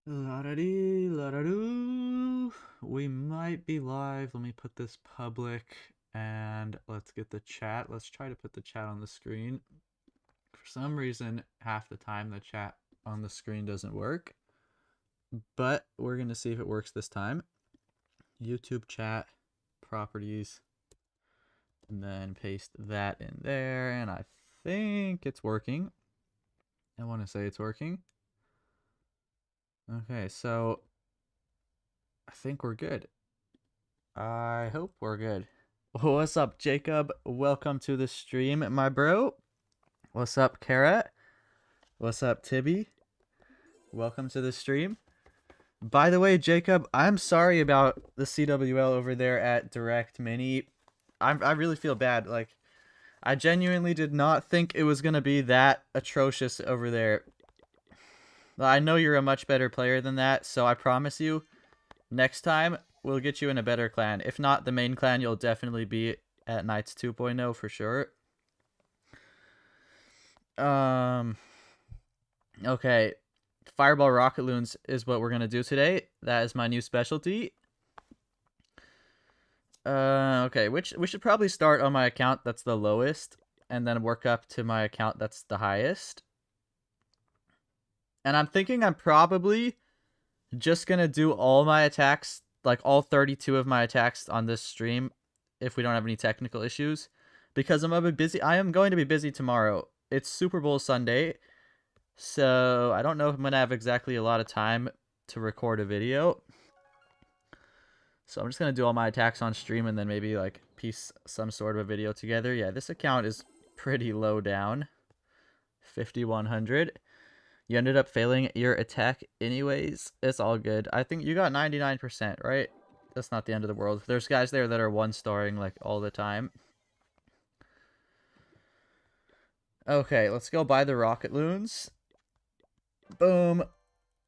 La-da-dee, la-da-doo. We might be live. Let me put this public and let's get the chat. Let's try to put the chat on the screen. For some reason, half the time the chat on the screen doesn't work. But we're going to see if it works this time. YouTube chat, properties, and then paste that in there. And I think it's working. I want to say it's working. Okay, so I think we're good. I hope we're good. What's up, Jacob? Welcome to the stream, my bro. What's up, Kara? What's up, Tibby? Welcome to the stream. By the way, Jacob, I'm sorry about the CWL over there at Direct Mini. I really feel bad. Like, I genuinely did not think it was going to be that atrocious over there. I know you're a much better player than that, so I promise you, next time, we'll get you in a better clan. If not the main clan, you'll definitely be at Knights 2.0 for sure. Okay. Fireball RocketLoons is what we're going to do today. That is my new specialty. Okay, we should probably start on my account that's the lowest, and then work up to my account that's the highest. And I'm thinking I'm probably just going to do all my attacks, like all 32 of my attacks on this stream, if we don't have any technical issues. Because I am going to be busy tomorrow. It's Super Bowl Sunday, so I don't know if I'm going to have exactly a lot of time to record a video. So I'm just going to do all my attacks on stream and then maybe like piece some sort of a video together. Yeah, this account is pretty low down. 5,100. You ended up failing your attack anyways. It's all good. I think you got 99%, right? That's not the end of the world. There's guys there that are one-starring like all the time. Okay, let's go buy the RocketLoons. Boom.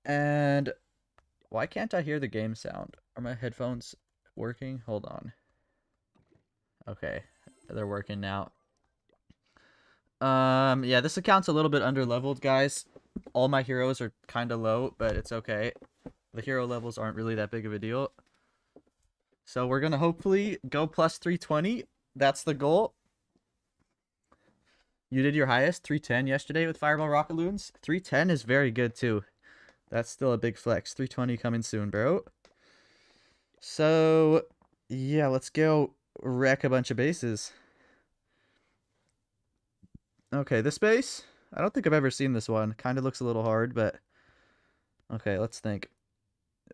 And why can't I hear the game sound? Are my headphones working? Hold on. Okay, they're working now. Yeah, this account's a little bit under-leveled, guys. All my heroes are kind of low, but it's okay. The hero levels aren't really that big of a deal. So we're going to hopefully go plus 320. That's the goal. You did your highest, 310 yesterday with Fireball RocketLoons. 310 is very good, too. That's still a big flex. 320 coming soon, bro. So, yeah, let's go wreck a bunch of bases. Okay, this base, I don't think I've ever seen this one. Kind of looks a little hard, but okay, let's think.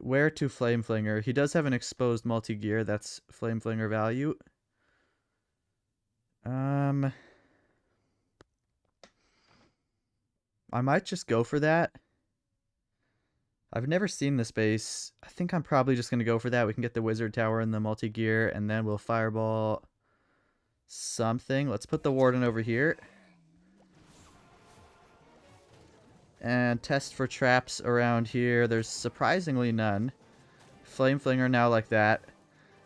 Where to Flame Flinger? He does have an exposed multi-gear. That's Flame Flinger value. I might just go for that. I've never seen this base. I think I'm probably just going to go for that. We can get the Wizard Tower and the multi-gear, and then we'll fireball something. Let's put the Warden over here. And test for traps around here. There's surprisingly none. Flame Flinger now like that.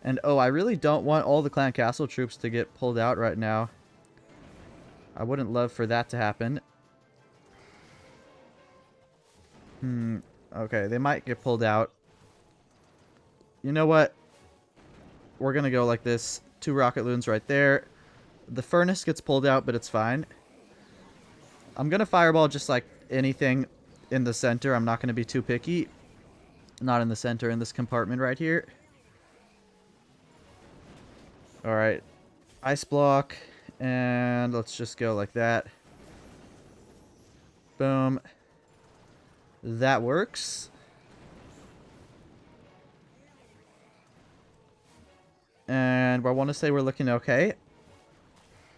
And oh, I really don't want all the Clan Castle troops to get pulled out right now. I wouldn't love for that to happen. Okay, they might get pulled out. You know what? We're going to go like this. 2 RocketLoons right there. The Furnace gets pulled out, but it's fine. I'm going to fireball just like anything in the center. I'm not going to be too picky. Not in the center, in this compartment right here. Alright. Ice block. And let's just go like that. Boom. That works. And I want to say we're looking okay.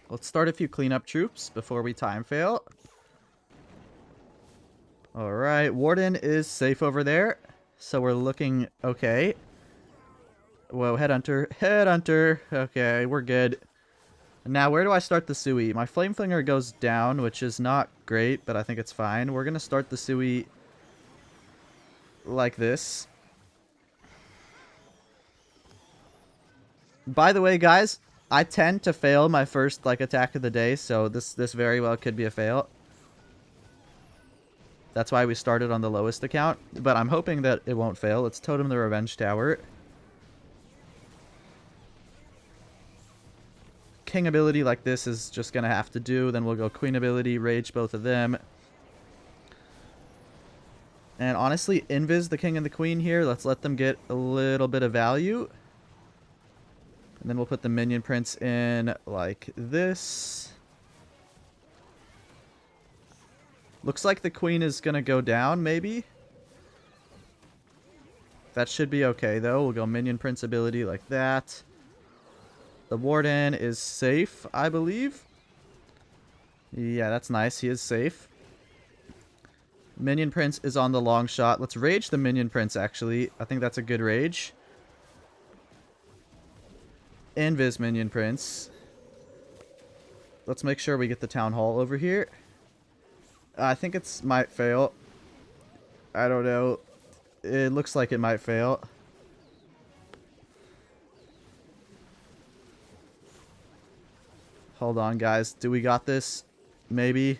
Let's start a few cleanup troops before we time fail. Alright, Warden is safe over there. So we're looking okay. Whoa, Headhunter. Headhunter. Okay, we're good. Now, where do I start the Sui? My Flame Flinger goes down, which is not great, but I think it's fine. We're going to start the Sui like this. By the way, guys, I tend to fail my first attack of the day, so this very well could be a fail. That's why we started on the lowest account. But I'm hoping that it won't fail. Let's totem the Revenge Tower. King ability like this is just going to have to do. Then we'll go Queen ability, Rage both of them. And honestly, Invis the King and the Queen here. Let's let them get a little bit of value. And then we'll put the Minion Prince in like this. Looks like the Queen is going to go down, maybe. That should be okay, though. We'll go Minion Prince ability like that. The Warden is safe, I believe. Yeah, that's nice. He is safe. Minion Prince is on the long shot. Let's rage the Minion Prince, actually. I think that's a good rage. Invis Minion Prince. Let's make sure we get the Town Hall over here. I think it's might fail. I don't know. It looks like it might fail. Hold on, guys. Do we got this? Maybe.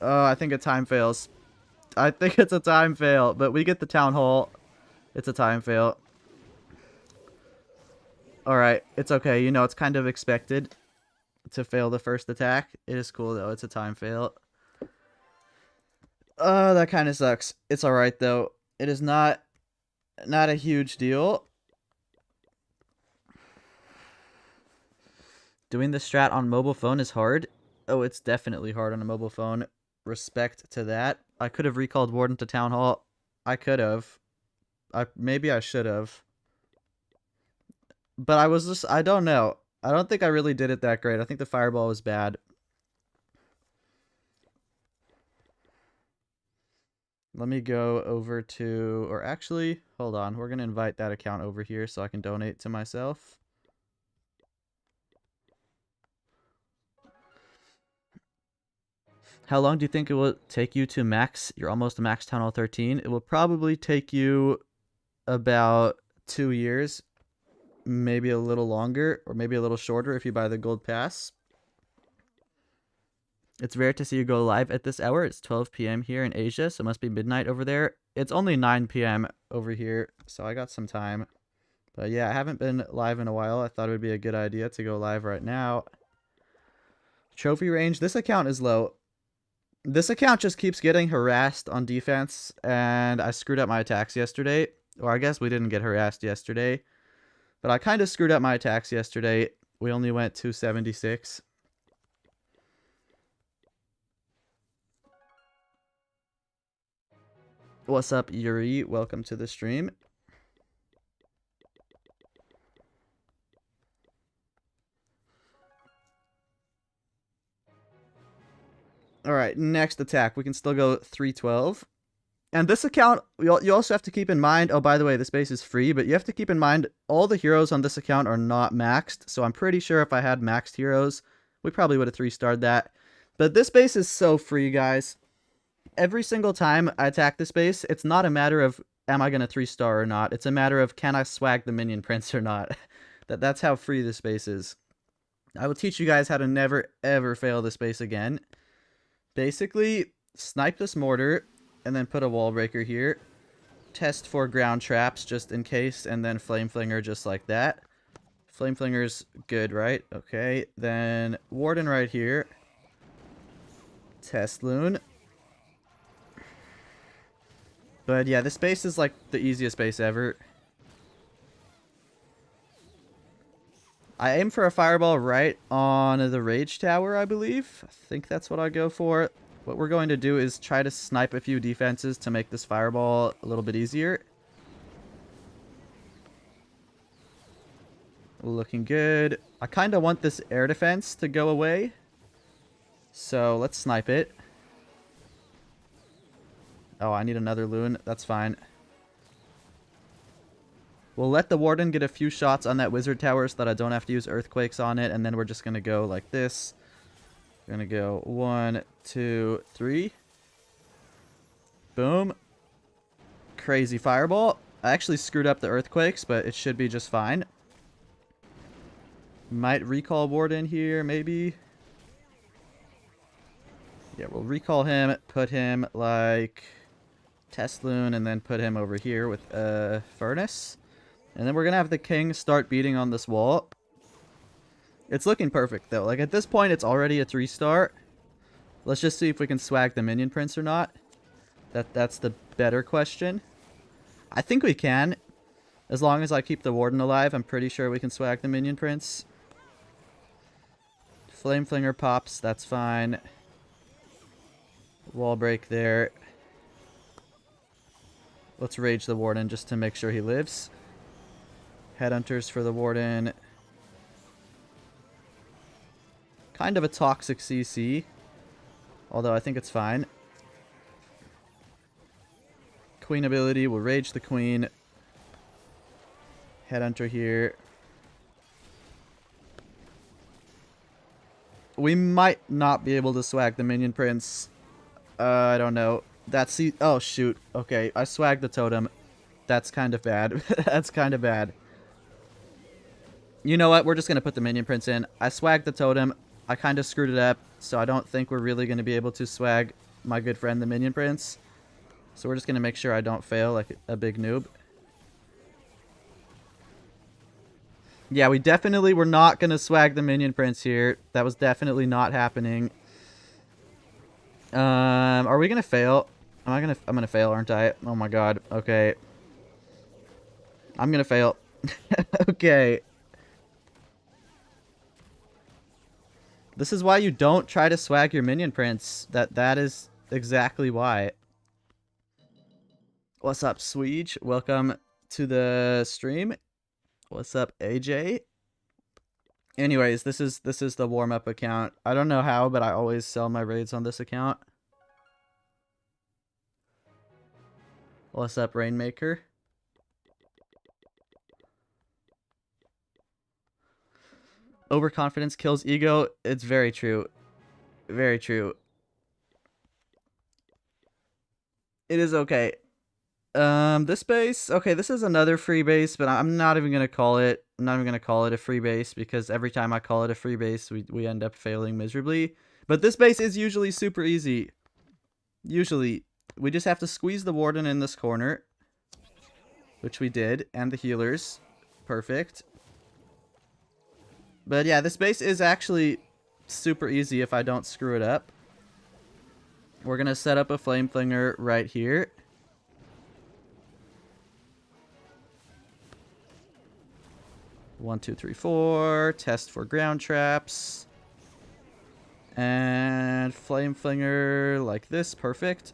Oh, I think a time fails. I think it's a time fail, but we get the Town Hall. It's a time fail. Alright, it's okay. You know, it's kind of expected to fail the first attack. It is cool, though. It's a time fail. That kind of sucks. It's alright, though. It is not a huge deal. Doing the strat on mobile phone is hard. Oh, it's definitely hard on a mobile phone. Respect to that. I could have recalled Warden to Town Hall. I could have. Maybe I should have. But I don't know. I don't think I really did it that great. I think the fireball was bad. Let me go over to, or actually, hold on. We're going to invite that account over here so I can donate to myself. How long do you think it will take you to max? You're almost to max Town Hall 13. It will probably take you about 2 years. Maybe a little longer, or maybe a little shorter if you buy the gold pass. It's rare to see you go live at this hour. It's 12 p.m. here in Asia, so it must be midnight over there. It's only 9 p.m. over here, so I got some time. But yeah, I haven't been live in a while. I thought it would be a good idea to go live right now. Trophy range. This account is low. This account just keeps getting harassed on defense, and I screwed up my attacks yesterday. Or I guess we didn't get harassed yesterday. But I kind of screwed up my attacks yesterday. We only went 276. What's up, Yuri? Welcome to the stream. Alright, next attack. We can still go 312. And this account, you also have to keep in mind, oh, by the way, this base is free, but you have to keep in mind all the heroes on this account are not maxed. So I'm pretty sure if I had maxed heroes, we probably would have 3-starred that. But this base is so free, guys. Every single time I attack this base, it's not a matter of am I going to 3-star or not. It's a matter of can I swag the Minion Prince or not. That's how free this base is. I will teach you guys how to never, ever fail this base again. Basically, snipe this mortar, and then put a wall breaker here. Test for ground traps just in case, and then flame flinger just like that. Flame flinger's good, right? Okay, then warden right here. Test loon. But yeah, this base is like the easiest base ever. I aim for a fireball right on the rage tower, I believe. I think that's what I go for. What we're going to do is try to snipe a few defenses to make this fireball a little bit easier. Looking good. I kind of want this air defense to go away. So let's snipe it. Oh, I need another loon. That's fine. We'll let the warden get a few shots on that wizard tower so that I don't have to use earthquakes on it. And then we're just going to go like this. We're going to go 1, 2, 3. Boom. Crazy fireball. I actually screwed up the earthquakes, but it should be just fine. Might recall warden here, maybe. Yeah, we'll recall him, put him like test loon, and then put him over here with a furnace. And then we're going to have the king start beating on this wall. It's looking perfect, though. Like, at this point, it's already a 3-star. Let's just see if we can swag the minion prince or not. That's the better question. I think we can. As long as I keep the warden alive, I'm pretty sure we can swag the minion prince. Flame flinger pops, that's fine. Wall break there. Let's rage the warden just to make sure he lives. Headhunters for the warden. Kind of a toxic CC. Although I think it's fine. Queen ability, we'll rage the queen. Headhunter here. We might not be able to swag the minion prince. I don't know. That's the... Oh, shoot. Okay, I swagged the totem. That's kind of bad. That's kind of bad. You know what? We're just going to put the minion prince in. I swagged the totem. I kind of screwed it up, so I don't think we're really going to be able to swag my good friend, the minion prince. So we're just going to make sure I don't fail like a big noob. Yeah, we definitely were not going to swag the minion prince here. That was definitely not happening. Are we going to fail? I'm going to fail, aren't I? Oh my god. Okay. I'm going to fail. Okay. This is why you don't try to swag your minion prince. That is exactly why. What's up, Sweej? Welcome to the stream. What's up, AJ? Anyways, this is the warm-up account. I don't know how, but I always sell my raids on this account. What's up, Rainmaker? Overconfidence kills ego. It's very true. Very true. It is okay. This base, okay, this is another free base, but I'm not even gonna call it. I'm not even gonna call it a free base because every time I call it a free base, we end up failing miserably. But this base is usually super easy. Usually, we just have to squeeze the warden in this corner, which we did, and the healers. Perfect. But yeah, this base is actually super easy if I don't screw it up. We're gonna set up a flame flinger right here. One, two, three, four. Test for ground traps. And flame flinger like this. Perfect.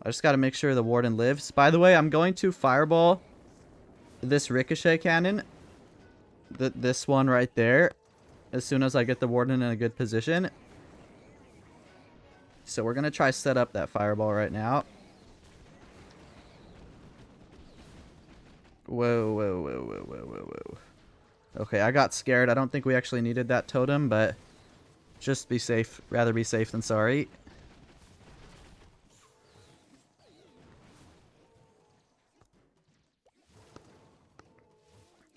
I just got to make sure the warden lives. By the way, I'm going to fireball this ricochet cannon. This one right there. As soon as I get the warden in a good position. So we're going to try set up that fireball right now. Whoa, whoa, whoa, whoa, whoa, whoa, whoa. Okay, I got scared. I don't think we actually needed that totem, but just be safe. Rather be safe than sorry.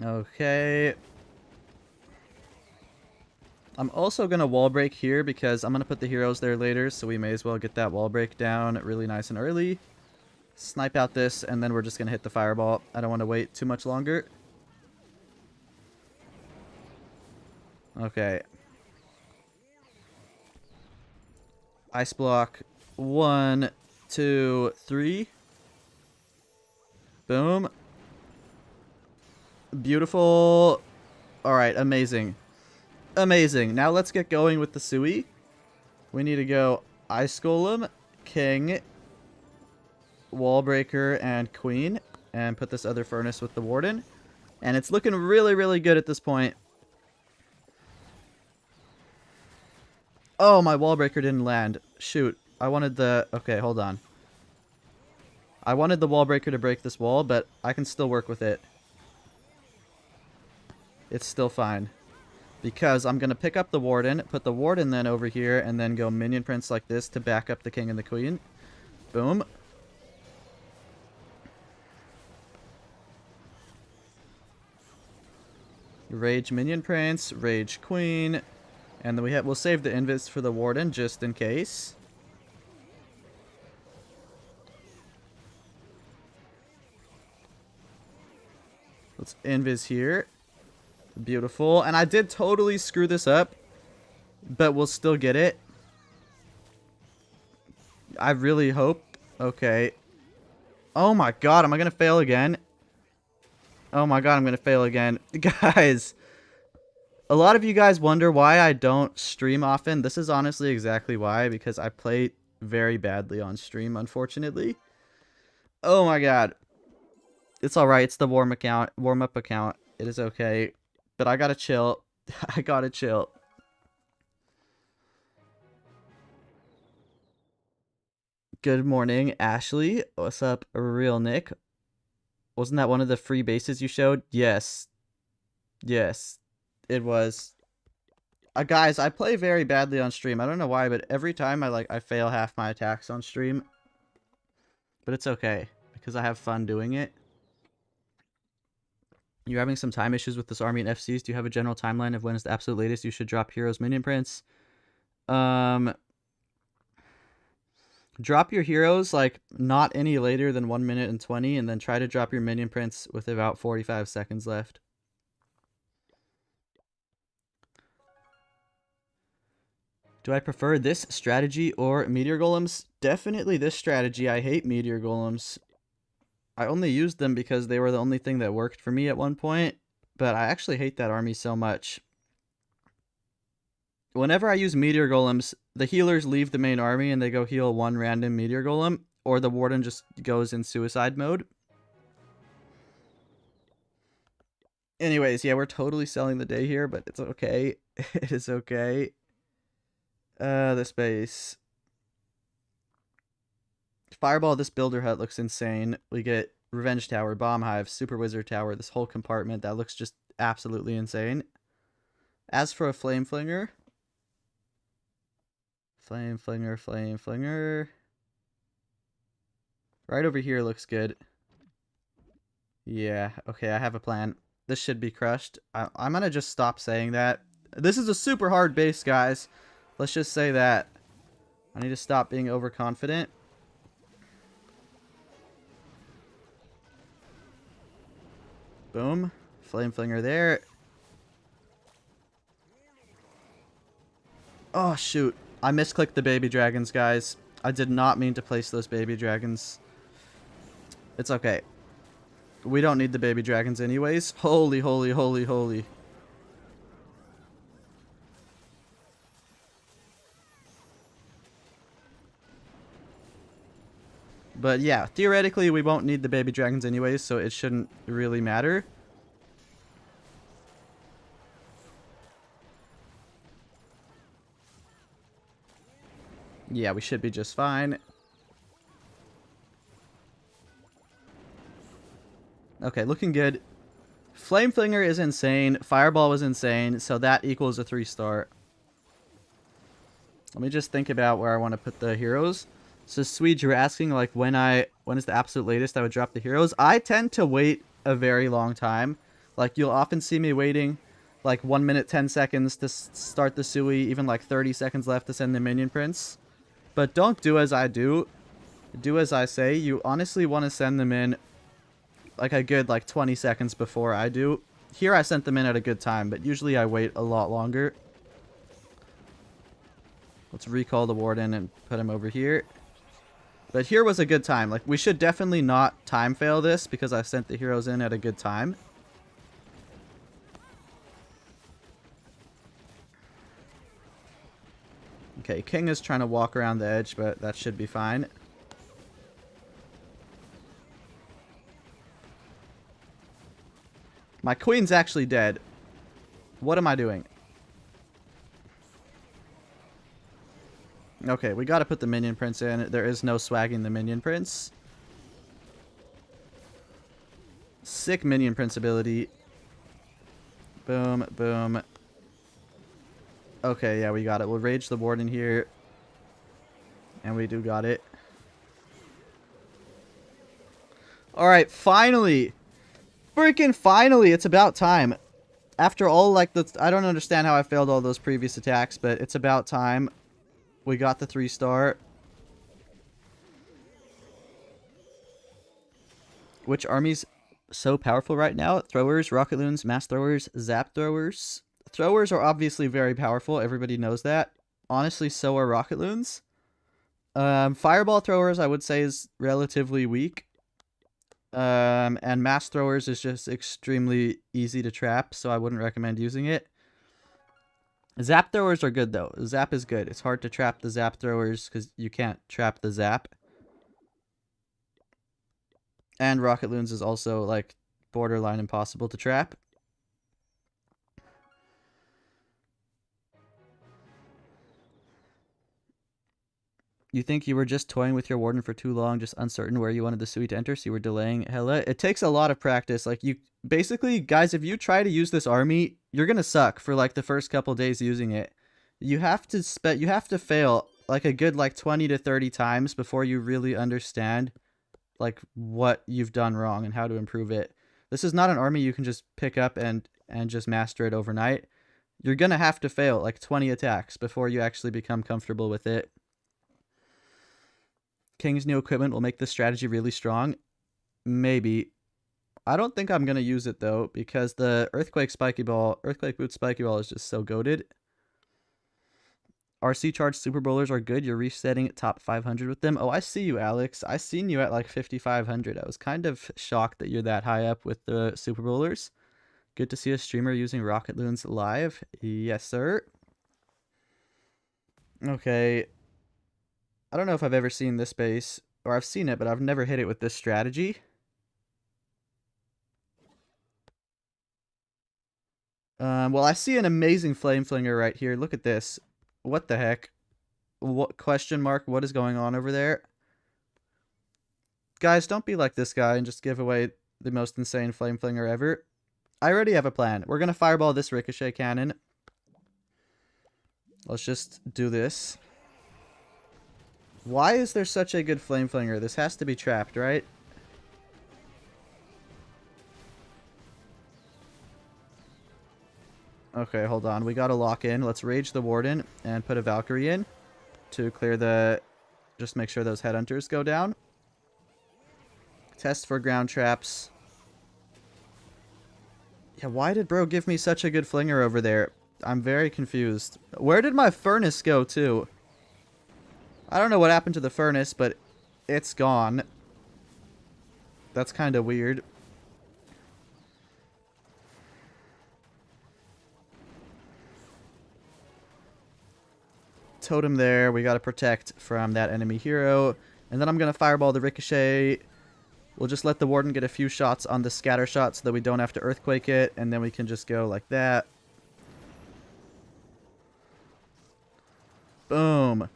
Okay. I'm also going to wall break here because I'm going to put the heroes there later, so we may as well get that wall break down really nice and early. Snipe out this, and then we're just going to hit the fireball. I don't want to wait too much longer. Okay. Ice block. 1, 2, 3. Boom. Beautiful. Alright, amazing. Amazing. Now let's get going with the Sui. We need to go Ice Golem, King, Wall Breaker, and Queen. And put this other furnace with the Warden. And it's looking really, really good at this point. Oh, my Wall Breaker didn't land. Shoot. I wanted the... Okay, hold on. I wanted the Wall Breaker to break this wall, but I can still work with it. It's still fine. Because I'm going to pick up the Warden, put the Warden then over here, and then go Minion Prince like this to back up the King and the Queen. Boom. Rage Minion Prince, Rage Queen, and then we'll save the invis for the Warden just in case. Let's invis here. Beautiful. And I did totally screw this up, but we'll still get it. I really hope. Okay. Oh my god, am I going to fail again? Oh my god, I'm going to fail again. Guys, a lot of you guys wonder why I don't stream often. This is honestly exactly why, because I play very badly on stream, unfortunately. Oh my god. It's alright, it's the warm-up account. It is okay. But I gotta chill. I gotta chill. Good morning, Ashley. What's up, Real Nick? Wasn't that one of the free bases you showed? Yes. Yes, it was. Guys, I play very badly on stream. I don't know why, but every time I fail half my attacks on stream. But it's okay, because I have fun doing it. You're having some time issues with this army and FCs. Do you have a general timeline of when is the absolute latest you should drop heroes minion prints? Drop your heroes like not any later than 1 minute and 20, and then try to drop your minion prints with about 45 seconds left. Do I prefer this strategy or meteor golems? Definitely this strategy. I hate meteor golems. I only used them because they were the only thing that worked for me at one point, but I actually hate that army so much. Whenever I use meteor golems, the healers leave the main army and they go heal one random meteor golem, or the warden just goes in suicide mode. Anyways, yeah, we're totally selling the day here, but it's okay. It is okay. This base. Fireball, this builder hut looks insane. We get Revenge Tower, Bomb Hive, Super Wizard Tower, this whole compartment. That looks just absolutely insane. As for a Flame Flinger. Flame Flinger, Flame Flinger. Right over here looks good. Yeah, okay, I have a plan. This should be crushed. I'm gonna just stop saying that. This is a super hard base, guys. Let's just say that. I need to stop being overconfident. Boom. Flame Flinger there. Oh, shoot. I misclicked the baby dragons, guys. I did not mean to place those baby dragons. It's okay. We don't need the baby dragons anyways. Holy, holy, holy, holy. But yeah, theoretically we won't need the baby dragons anyways, so it shouldn't really matter. Yeah, we should be just fine. Okay, looking good. Flame Flinger is insane. Fireball was insane, so that equals a 3-star. Let me just think about where I want to put the heroes. So Swede, you're asking like when is the absolute latest I would drop the heroes? I tend to wait a very long time. Like you'll often see me waiting like 1 minute 10 seconds to start the Sui, even like 30 seconds left to send the minion prints. But don't do as I do. Do as I say. You honestly want to send them in like a good like 20 seconds before I do. Here I sent them in at a good time, but usually I wait a lot longer. Let's recall the warden and put him over here. But here was a good time. Like, we should definitely not time fail this because I sent the heroes in at a good time. Okay, King is trying to walk around the edge, but that should be fine. My queen's actually dead. What am I doing? Okay, we gotta put the minion prince in. There is no swagging the minion prince. Sick minion prince ability. Boom, boom. Okay, yeah, we got it. We'll rage the warden here. And we do got it. Alright, finally! Freaking finally! It's about time. After all, like, I don't understand how I failed all those previous attacks, but it's about time. We got the 3-star. Which army's so powerful right now? Throwers, RocketLoons, mass throwers, zap throwers. Throwers are obviously very powerful. Everybody knows that. Honestly, so are RocketLoons. Fireball throwers, I would say, is relatively weak. And mass throwers is just extremely easy to trap, so I wouldn't recommend using it. Zap throwers are good, though. Zap is good. It's hard to trap the zap throwers because you can't trap the zap. And RocketLoons is also, like, borderline impossible to trap. You think you were just toying with your warden for too long, just uncertain where you wanted the Sui to enter, so you were delaying hella? It takes a lot of practice. Like, you basically, guys, if you try to use this army, you're gonna suck for like the first couple days using it. You have to fail like a good like 20 to 30 times before you really understand like what you've done wrong and how to improve it. This is not an army you can just pick up and just master it overnight. You're gonna have to fail like 20 attacks before you actually become comfortable with it. King's new equipment will make this strategy really strong. Maybe. I don't think I'm going to use it, though, because the Earthquake Boot Spiky Ball is just so goated. RC Charge Super Bowlers are good. You're resetting at top 500 with them. Oh, I see you, Alex. I seen you at like 5,500. I was kind of shocked that you're that high up with the Super Bowlers. Good to see a streamer using RocketLoons live. Yes, sir. Okay. I don't know if I've ever seen this base, or I've seen it, but I've never hit it with this strategy. Well, I see an amazing Flame Flinger right here. Look at this. What the heck? What question mark? What is going on over there? Guys, don't be like this guy and just give away the most insane Flame Flinger ever. I already have a plan. We're going to fireball this Ricochet Cannon. Let's just do this. Why is there such a good Flame Flinger? This has to be trapped, right? Okay, hold on. We gotta lock in. Let's Rage the Warden and put a Valkyrie in to clear the... Just make sure those Headhunters go down. Test for ground traps. Yeah, why did bro give me such a good Flinger over there? I'm very confused. Where did my Furnace go, too? I don't know what happened to the Furnace, but it's gone. That's kind of weird. Totem there. We got to protect from that enemy hero. And then I'm going to fireball the Ricochet. We'll just let the Warden get a few shots on the scatter shot so that we don't have to Earthquake it. And then we can just go like that. Boom.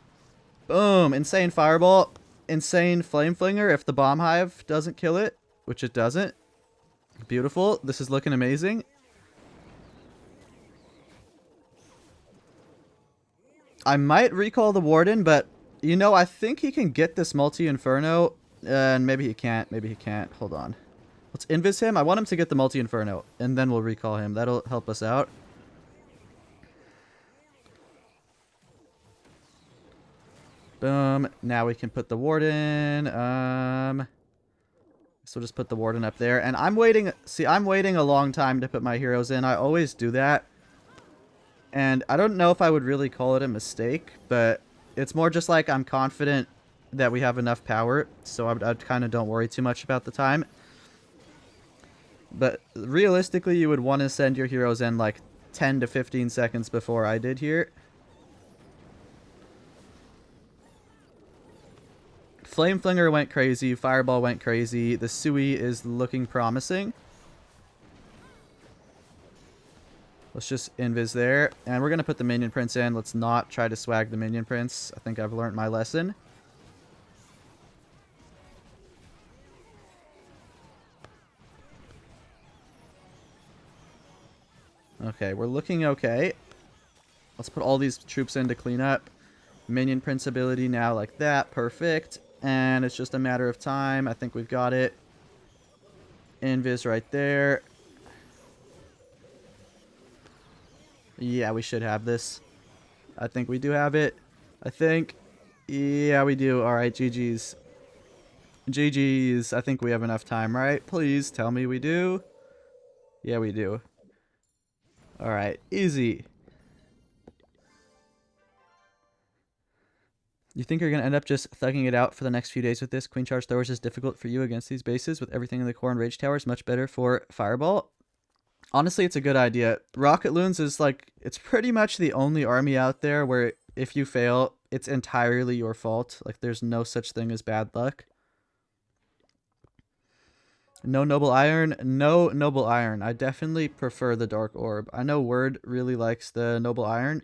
Boom. Insane fireball. Insane Flame Flinger if the Bomb Hive doesn't kill it, which it doesn't. Beautiful. This is looking amazing. I might recall the Warden, but, you know, I think he can get this Multi-Inferno. And maybe he can't. Maybe he can't. Hold on. Let's invis him. I want him to get the Multi-Inferno, and then we'll recall him. That'll help us out. Boom. Now we can put the Warden. So we'll just put the Warden up there. And I'm waiting. See, I'm waiting a long time to put my heroes in. I always do that. And I don't know if I would really call it a mistake, but it's more just like I'm confident that we have enough power. So I kind of don't worry too much about the time. But realistically, you would want to send your heroes in like 10 to 15 seconds before I did here. Flame Flinger went crazy. Fireball went crazy. The Sui is looking promising. Let's just invis there. And we're going to put the Minion Prince in. Let's not try to swag the Minion Prince. I think I've learned my lesson. Okay, we're looking okay. Let's put all these troops in to clean up. Minion Prince ability now like that. Perfect. And it's just a matter of time. I think we've got it. Invis right there. Yeah, we should have this. I think we do have it. I think. Yeah, we do. Alright, GG's. GG's. I think we have enough time, right? Please tell me we do. Yeah, we do. Alright, easy. You think you're going to end up just thugging it out for the next few days with this? Queen charge throwers is difficult for you against these bases with everything in the core and rage towers. Much better for fireball. Honestly, it's a good idea. RocketLoons is like, it's pretty much the only army out there where if you fail, it's entirely your fault. Like, there's no such thing as bad luck. No noble iron. No noble iron. I definitely prefer the dark orb. I know Word really likes the noble iron,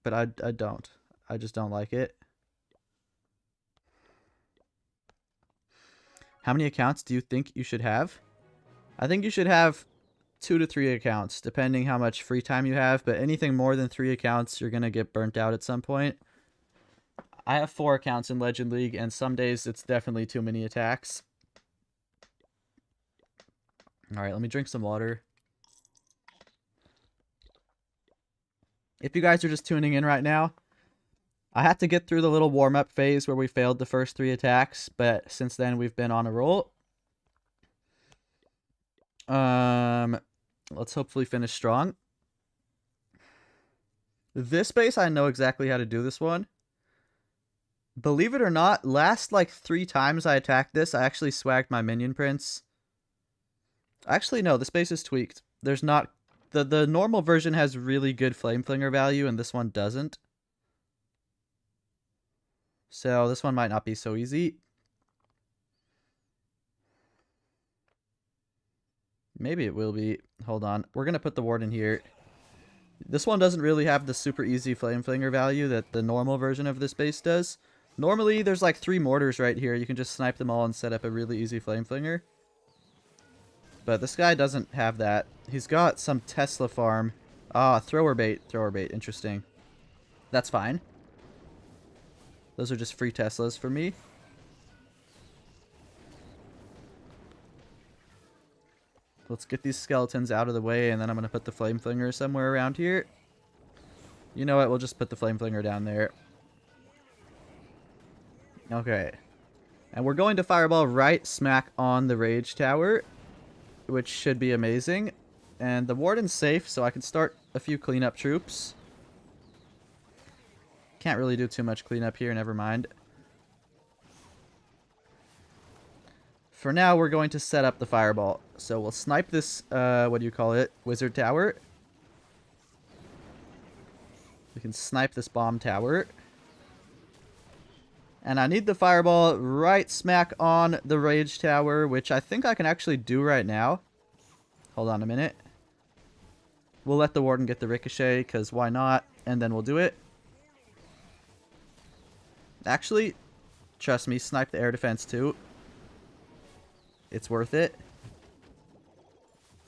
but I don't. I just don't like it. How many accounts do you think you should have? I think you should have 2 to 3 accounts, depending how much free time you have. But anything more than 3 accounts, you're going to get burnt out at some point. I have 4 accounts in Legend League, and some days it's definitely too many attacks. Alright, let me drink some water. If you guys are just tuning in right now, I had to get through the little warm-up phase where we failed the first 3 attacks, but since then we've been on a roll. Let's hopefully finish strong. This base, I know exactly how to do this one. Believe it or not, last like 3 times I attacked this, I actually swagged my minion prince. Actually, no, this base is tweaked. There's not... The normal version has really good flame flinger value, and this one doesn't. So this one might not be so easy. Maybe it will be. Hold on. We're going to put the ward in here. This one doesn't really have the super easy flame flinger value that the normal version of this base does. Normally, there's like 3 mortars right here. You can just snipe them all and set up a really easy flame flinger. But this guy doesn't have that. He's got some Tesla farm. Ah, thrower bait. Thrower bait. Interesting. That's fine. Those are just free Teslas for me. Let's get these skeletons out of the way, and then I'm going to put the flame flinger somewhere around here. You know what? We'll just put the flame flinger down there. Okay. And we're going to fireball right smack on the rage tower, which should be amazing. And the warden's safe, so I can start a few cleanup troops. Can't really do too much cleanup here, never mind. For now, we're going to set up the fireball. So we'll snipe this, what do you call it? Wizard tower. We can snipe this bomb tower. And I need the fireball right smack on the rage tower, which I think I can actually do right now. Hold on a minute. We'll let the warden get the ricochet, because why not? And then we'll do it. Actually, trust me, snipe the air defense too. It's worth it.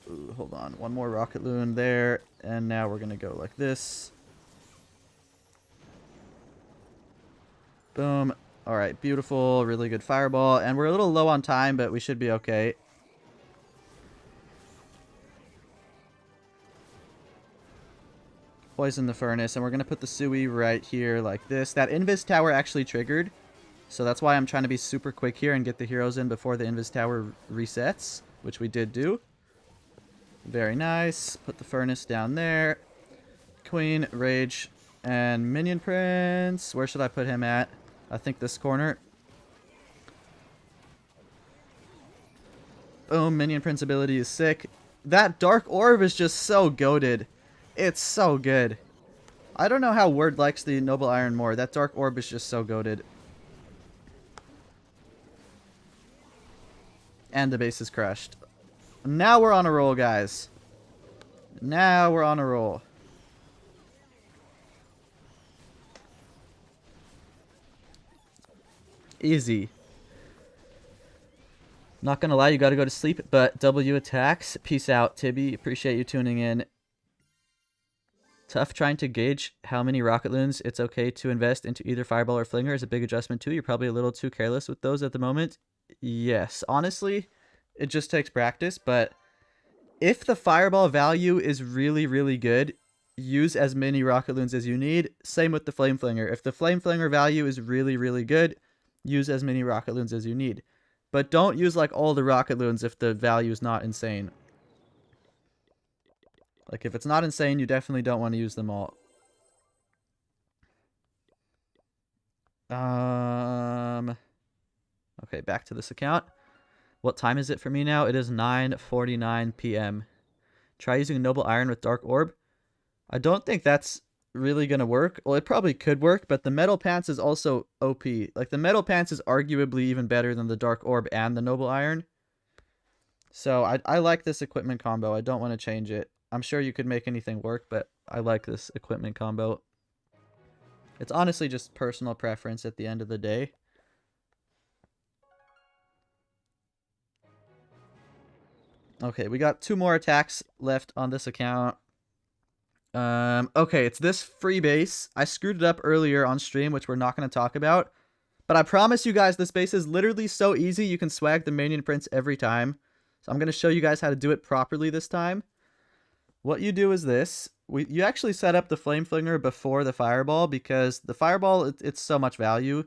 Ooh, hold on. One more rocket loon there. And now we're going to go like this. Boom. Alright, beautiful. Really good fireball. And we're a little low on time, but we should be okay. Poison the furnace. And we're going to put the Sui right here like this. That Invis tower actually triggered. So that's why I'm trying to be super quick here and get the heroes in before the Invis tower resets, which we did do. Very nice. Put the furnace down there. Queen, rage, and minion prince. Where should I put him at? I think this corner. Boom, minion prince ability is sick. That dark orb is just so goated. It's so good. I don't know how Word likes the noble iron more. That dark orb is just so goated. And the base is crushed. Now we're on a roll, guys. Now we're on a roll. Easy. Not gonna lie, you gotta go to sleep, but W attacks. Peace out, Tibby. Appreciate you tuning in. Tough trying to gauge how many rocket loons it's okay to invest into either fireball or flinger is a big adjustment too. You're probably a little too careless with those at the moment. Yes, honestly, it just takes practice, but if the fireball value is really, really good, use as many rocket loons as you need. Same with the flame flinger. If the flame flinger value is really, really good, use as many rocket loons as you need. But don't use like all the rocket loons if the value is not insane. Like if it's not insane, you definitely don't want to use them all. Okay, back to this account. What time is it for me now? It is 9:49 p.m. Try using Noble Iron with Dark Orb. I don't think that's really going to work. Well, it probably could work, but the Metal Pants is also OP. Like, the Metal Pants is arguably even better than the Dark Orb and the Noble Iron. So, I like this equipment combo. I don't want to change it. I'm sure you could make anything work, but I like this equipment combo. It's honestly just personal preference at the end of the day. Okay, we got 2 more attacks left on this account. Okay, it's this free base. I screwed it up earlier on stream, which we're not going to talk about. But I promise you guys, this base is literally so easy. You can swag the minion prints every time. So I'm going to show you guys how to do it properly this time. What you do is this. You actually set up the flame flinger before the fireball, because the fireball, it's so much value.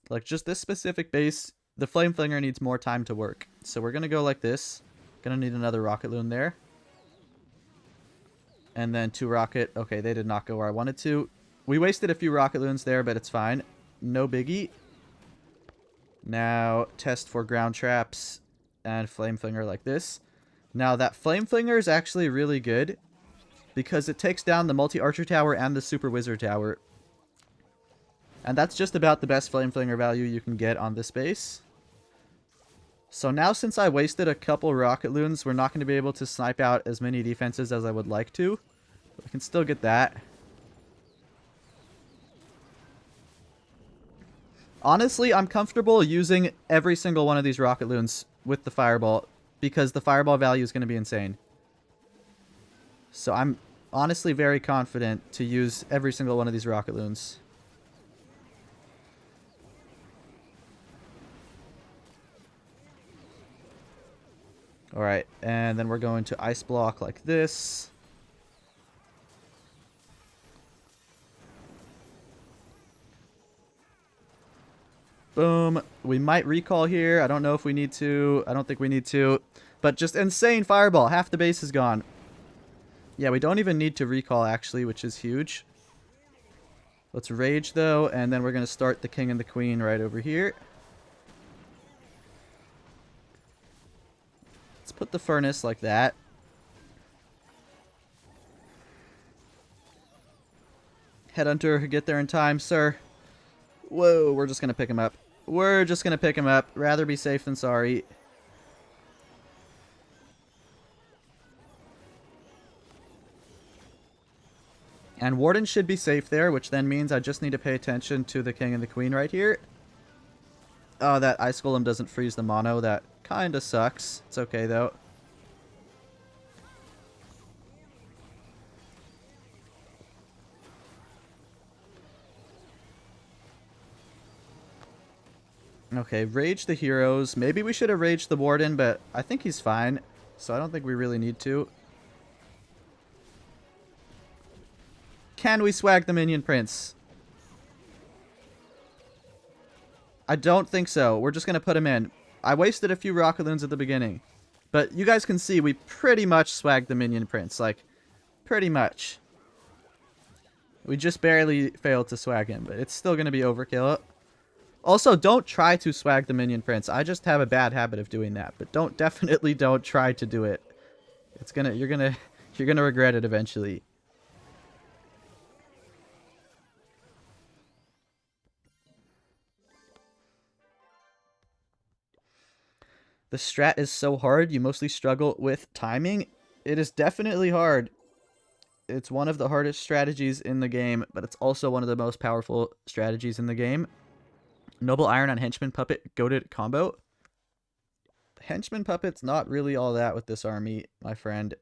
Like, just this specific base, the flame flinger needs more time to work. So we're going to go like this. Gonna need another rocket loon there. And then 2 rocket. Okay, they did not go where I wanted to. We wasted a few rocket loons there, but it's fine. No biggie. Now, test for ground traps and flame flinger like this. Now, that flame flinger is actually really good because it takes down the multi-archer tower and the super wizard tower. And that's just about the best flame flinger value you can get on this base. So now, since I wasted a couple rocket loons, we're not going to be able to snipe out as many defenses as I would like to. But we can still get that. Honestly, I'm comfortable using every single one of these rocket loons with the fireball, because the fireball value is going to be insane. So I'm honestly very confident to use every single one of these rocket loons. Alright, and then we're going to ice block like this. Boom. We might recall here. I don't know if we need to. I don't think we need to. But just insane fireball. Half the base is gone. Yeah, we don't even need to recall, actually, which is huge. Let's rage, though, and then we're going to start the king and the queen right over here. Let's put the furnace like that. Headhunter, get there in time, sir. Whoa, we're just going to pick him up. We're just going to pick him up. Rather be safe than sorry. And Warden should be safe there, which then means I just need to pay attention to the king and the queen right here. Oh, that ice golem doesn't freeze the mono. That kind of sucks. It's okay, though. Okay, rage the heroes. Maybe we should have raged the warden, but I think he's fine. So I don't think we really need to. Can we swag the minion prince? I don't think so. We're just going to put him in. I wasted a few rocket loons at the beginning. But you guys can see we pretty much swagged the minion prince. Like, pretty much. We just barely failed to swag him, but it's still going to be overkill. Also, don't try to swag the minion prince. I just have a bad habit of doing that. But definitely don't try to do it. You're gonna regret it eventually. The strat is so hard, you mostly struggle with timing. It is definitely hard. It's one of the hardest strategies in the game, but it's also one of the most powerful strategies in the game. Noble Iron on Henchman Puppet, goated combo. Henchman Puppet's not really all that with this army, my friend.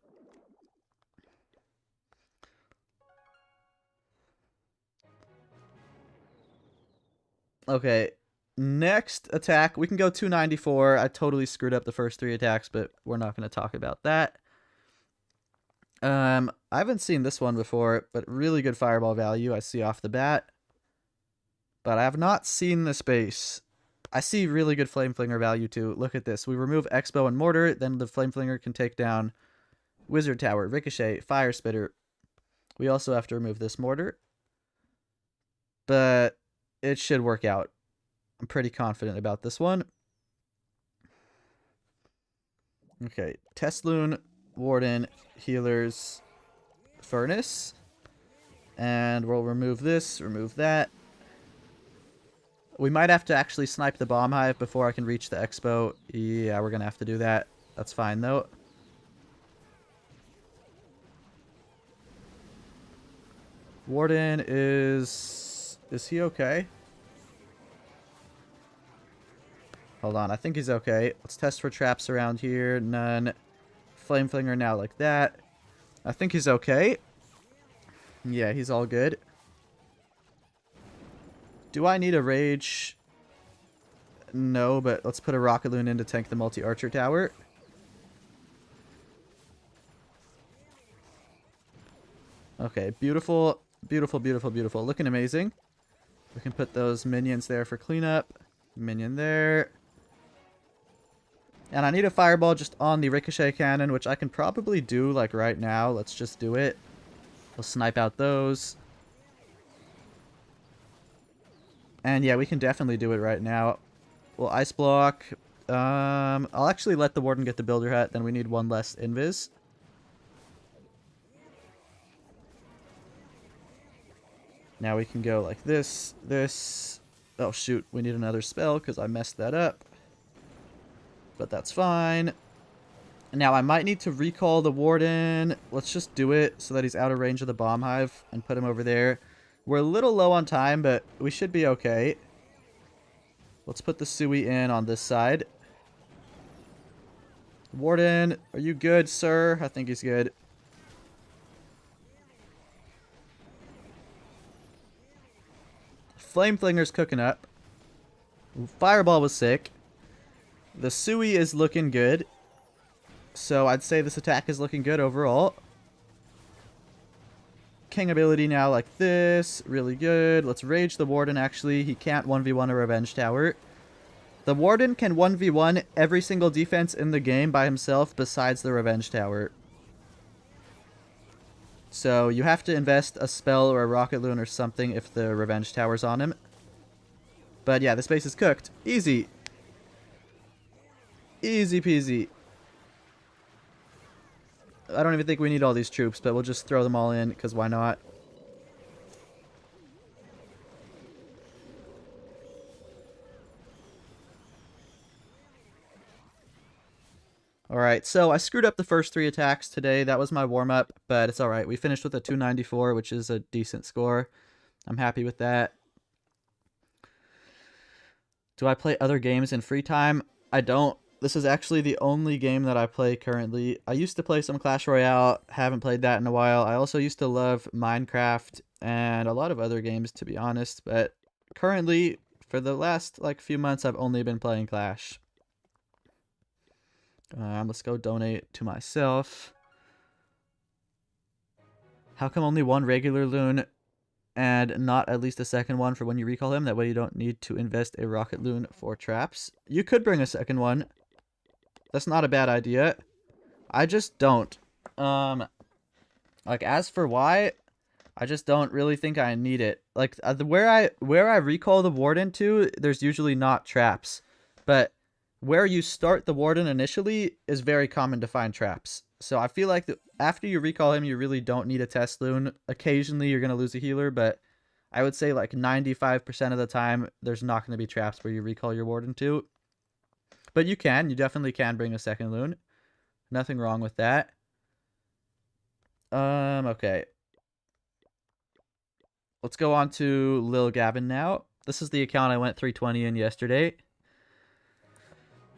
Okay, next attack. We can go 294. I totally screwed up the first 3 attacks, but we're not going to talk about that. I haven't seen this one before, but really good fireball value I see off the bat. But I have not seen this base. I see really good flame flinger value too. Look at this. We remove Expo and Mortar, then the flame flinger can take down Wizard Tower, Ricochet, Fire Spitter. We also have to remove this Mortar. But it should work out. I'm pretty confident about this one. Okay, Test Loon, Warden, Healers, Furnace. And we'll remove this, remove that. We might have to actually snipe the bomb hive before I can reach the expo. Yeah, we're going to have to do that. That's fine, though. Warden is... Is he okay? Hold on, I think he's okay. Let's test for traps around here. None. Flame Flinger now like that. I think he's okay. Yeah, he's all good. Do I need a rage? No, but let's put a Rocket Loon in to tank the multi-archer tower. Okay, beautiful, beautiful, beautiful, beautiful. Looking amazing. We can put those minions there for cleanup. Minion there. And I need a fireball just on the ricochet cannon, which I can probably do like right now. Let's just do it. We'll snipe out those. And yeah, we can definitely do it right now. We'll ice block. I'll actually let the warden get the builder hat. Then we need one less invis. Now we can go like this, this. Oh shoot, we need another spell because I messed that up. But that's fine. Now I might need to recall the warden. Let's just do it so that he's out of range of the bomb hive and put him over there. We're a little low on time, but we should be okay. Let's put the Sui in on this side. Warden, are you good, sir? I think he's good. Flame Flinger's cooking up. Fireball was sick. The Sui is looking good. So I'd say this attack is looking good overall. King ability now like this. Really good. Let's rage the warden actually. He can't 1v1 a revenge tower. The warden can 1v1 every single defense in the game by himself besides the revenge tower. So you have to invest a spell or a rocket loon or something if the revenge tower's on him. But yeah, this base is cooked. Easy. Easy peasy. I don't even think we need all these troops, but we'll just throw them all in, because why not? Alright, so I screwed up the first 3 attacks today. That was my warm-up, but it's alright. We finished with a 294, which is a decent score. I'm happy with that. Do I play other games in free time? I don't. This is actually the only game that I play currently. I used to play some Clash Royale. Haven't played that in a while. I also used to love Minecraft and a lot of other games, to be honest. But currently, for the last few months, I've only been playing Clash. Let's go donate to myself. How come only one regular loon and not at least a second one for when you recall him? That way you don't need to invest a rocket loon for traps. You could bring a second one. That's not a bad idea. I just don't. As for why, I just don't really think I need it. Where I recall the warden to, there's usually not traps. But where you start the warden initially is very common to find traps. So I feel like after you recall him, you really don't need a test loon. Occasionally you're going to lose a healer, but I would say 95% of the time, there's not going to be traps where you recall your warden to. But you definitely can bring a second loon. Nothing wrong with that. Okay. Let's go on to Lil Gavin now. This is the account I went 320 in yesterday.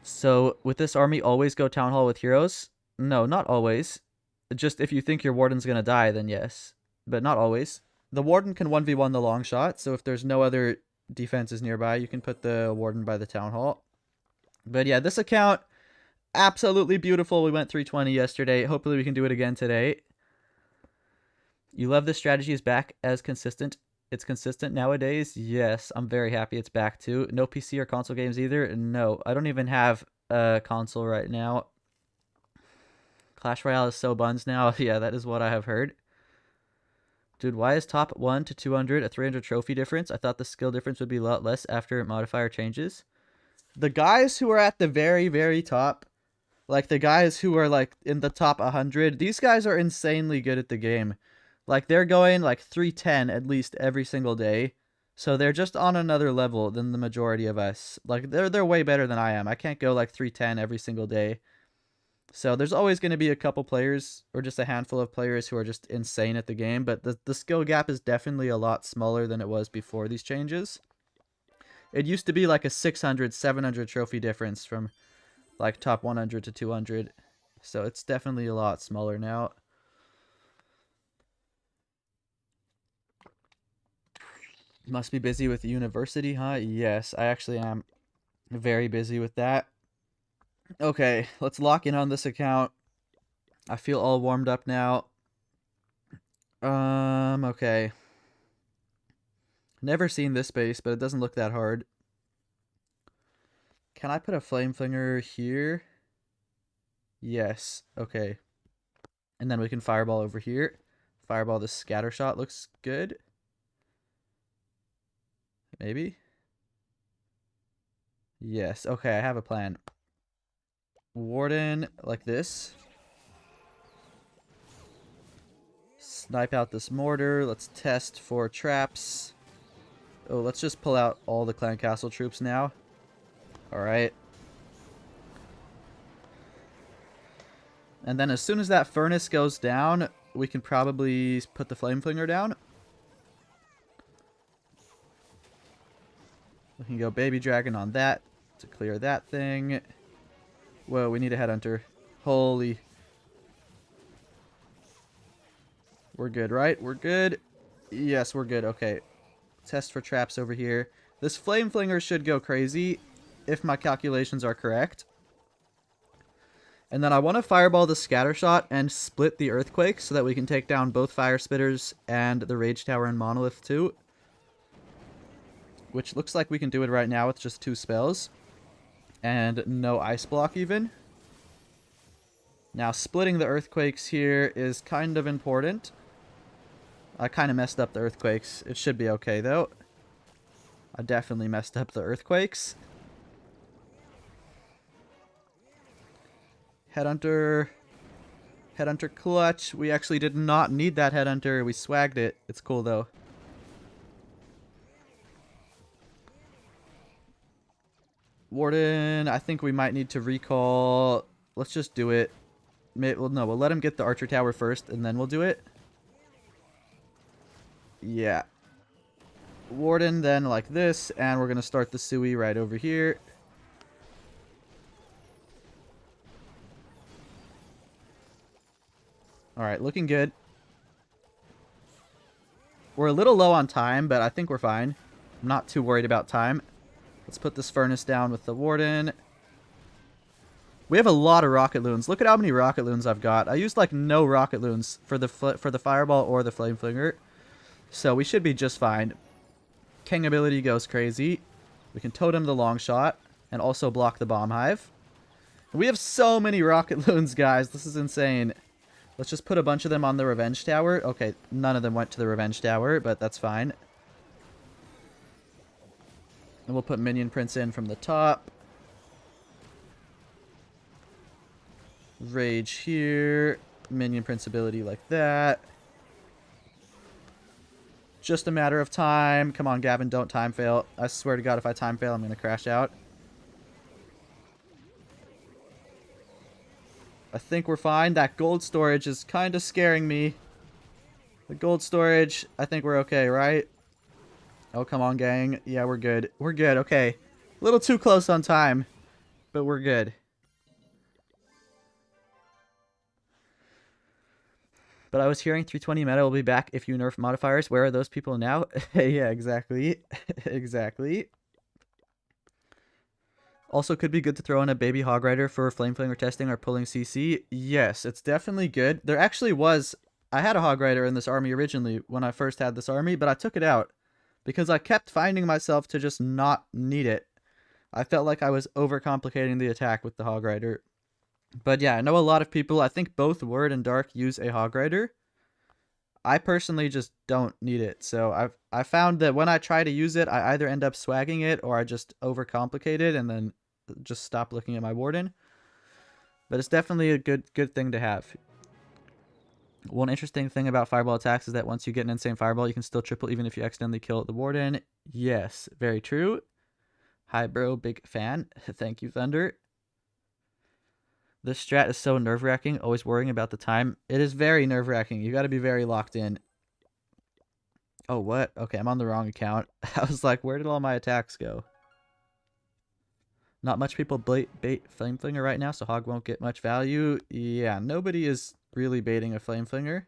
So, with this army, always go Town Hall with heroes? No, not always. Just if you think your warden's gonna die, then yes. But not always. The warden can 1v1 the long shot, so if there's no other defenses nearby, you can put the warden by the Town Hall. But yeah, this account, absolutely beautiful. We went 320 yesterday. Hopefully we can do it again today. You love this strategy is back as consistent. It's consistent nowadays. Yes, I'm very happy it's back too. No PC or console games either. No, I don't even have a console right now. Clash Royale is so buns now. Yeah, that is what I have heard. Dude, why is top 1 to 200 a 300 trophy difference? I thought the skill difference would be a lot less after modifier changes. The guys who are at the very, very top, like the guys who are like in the top 100, these guys are insanely good at the game. Like they're going like 310 at least every single day. So they're just on another level than the majority of us. Like they're way better than I am. I can't go like 310 every single day. So there's always going to be a couple players or just a handful of players who are just insane at the game, but the skill gap is definitely a lot smaller than it was before these changes. It used to be like a 600, 700 trophy difference from like top 100 to 200. So it's definitely a lot smaller now. Must be busy with university, huh? Yes, I actually am very busy with that. Okay, let's lock in on this account. I feel all warmed up now. Okay. Never seen this base, but it doesn't look that hard. Can I put a flame flinger here? Yes. Okay. And then we can fireball over here. Fireball the scatter shot looks good. Maybe? Yes. Okay, I have a plan. Warden like this. Snipe out this mortar. Let's test for traps. Oh, let's just pull out all the clan castle troops now. Alright. And then as soon as that furnace goes down, we can probably put the flame flinger down. We can go baby dragon on that to clear that thing. Whoa, we need a headhunter. Holy. We're good, right? We're good. Yes, we're good. Okay. Test for traps over here. This flame flinger should go crazy if my calculations are correct. And then I want to fireball the scatter shot and split the earthquake so that we can take down both fire spitters and the rage tower and monolith too. Which looks like we can do it right now with just 2 spells. And no ice block even. Now splitting the earthquakes here is kind of important. I kind of messed up the earthquakes. It should be okay though. I definitely messed up the earthquakes. Headhunter. Headhunter clutch. We actually did not need that headhunter. We swagged it. It's cool though. Warden, I think we might need to recall. Let's just do it. Well, no, we'll let him get the archer tower first, and then we'll do it. Yeah. Warden, then like this, and we're going to start the Sui right over here. Alright, looking good. We're a little low on time, but I think we're fine. I'm not too worried about time. Let's put this furnace down with the warden. We have a lot of RocketLoons. Look at how many RocketLoons I've got. I used like no RocketLoons for the fireball or the flame flinger. So we should be just fine. King ability goes crazy. We can totem the long shot and also block the bomb hive. We have so many RocketLoons, guys. This is insane. Let's just put a bunch of them on the revenge tower. Okay, none of them went to the revenge tower, but that's fine. And we'll put minion prince in from the top. Rage here. Minion prince ability like that. Just a matter of time. Come on, Gavin, don't time fail. I swear to God, if I time fail, I'm going to crash out. I think we're fine. That gold storage is kind of scaring me. The gold storage, I think we're okay, right? Oh, come on, gang. Yeah, we're good. We're good, okay. A little too close on time, but we're good. But I was hearing 320 meta will be back if you nerf modifiers. Where are those people now? Yeah, exactly. Exactly. Also, could be good to throw in a baby hog rider for flame flinger testing or pulling CC. Yes, it's definitely good. There actually was I had a hog rider in this army originally when I first had this army, but I took it out because I kept finding myself to just not need it. I felt like I was overcomplicating the attack with the hog rider. But yeah, I know a lot of people, I think both Word and Dark use a hog rider. I personally just don't need it. So I found that when I try to use it, I either end up swagging it or I just overcomplicate it and then just stop looking at my warden. But it's definitely a good thing to have. One interesting thing about fireball attacks is that once you get an insane fireball, you can still triple even if you accidentally kill the warden. Yes, very true. Hi, bro. Big fan. Thank you, Thunder. This strat is so nerve-wracking, always worrying about the time. It is very nerve-wracking. You got to be very locked in. Oh, what? Okay, I'm on the wrong account. I was like, where did all my attacks go? Not much people bait Flameflinger right now, so Hog won't get much value. Yeah, nobody is really baiting a Flameflinger.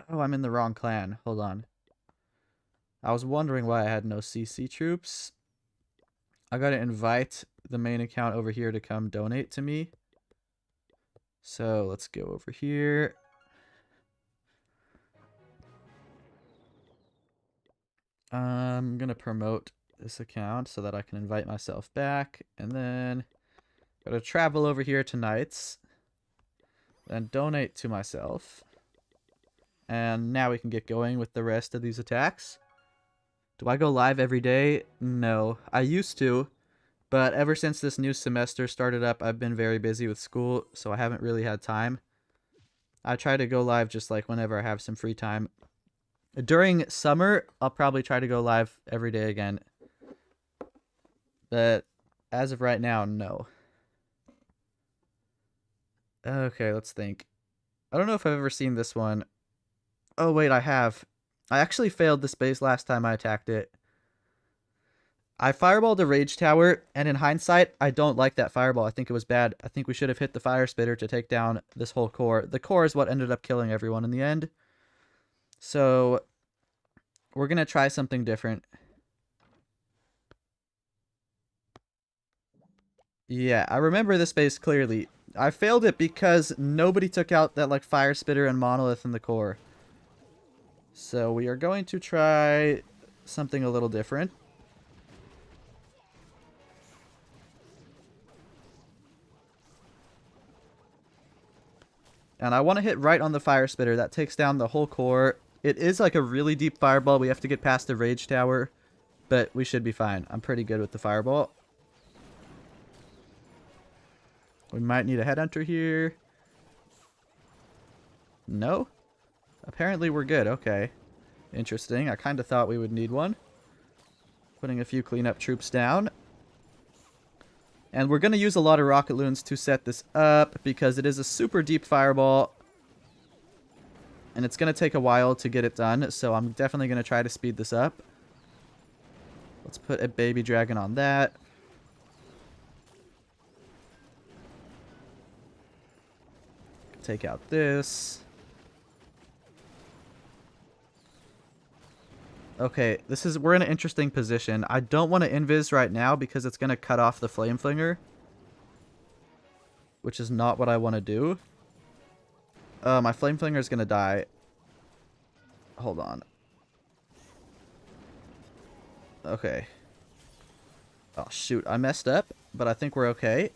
Oh, I'm in the wrong clan. Hold on. I was wondering why I had no CC troops. I gotta invite the main account over here to come donate to me. So let's go over here. I'm gonna promote this account so that I can invite myself back, and then gotta travel over here to Knights, then donate to myself, and now we can get going with the rest of these attacks. Do I go live every day? No, I used to, but ever since this new semester started up, I've been very busy with school, so I haven't really had time. I try to go live just like whenever I have some free time. During summer, I'll probably try to go live every day again. But as of right now, no. Okay, let's think. I don't know if I've ever seen this one. Oh, wait, I have. I actually failed this base last time I attacked it. I fireballed a rage tower, and in hindsight, I don't like that fireball. I think it was bad. I think we should have hit the fire spitter to take down this whole core. The core is what ended up killing everyone in the end. So we're going to try something different. Yeah, I remember this base clearly. I failed it because nobody took out that like fire spitter and monolith in the core. So we are going to try something a little different. And I want to hit right on the fire spitter. That takes down the whole core. It is like a really deep fireball. We have to get past the rage tower. But we should be fine. I'm pretty good with the fireball. We might need a headhunter here. No? Apparently we're good. Okay. Interesting. I kind of thought we would need one. Putting a few cleanup troops down. And we're going to use a lot of RocketLoons to set this up because it is a super deep fireball. And it's going to take a while to get it done, so I'm definitely going to try to speed this up. Let's put a baby dragon on that. Take out this. Okay, we're in an interesting position. I don't want to invis right now because it's going to cut off the flame flinger, which is not what I want to do. My flame flinger is going to die. Hold on. Okay. Oh, shoot. I messed up, but I think we're okay.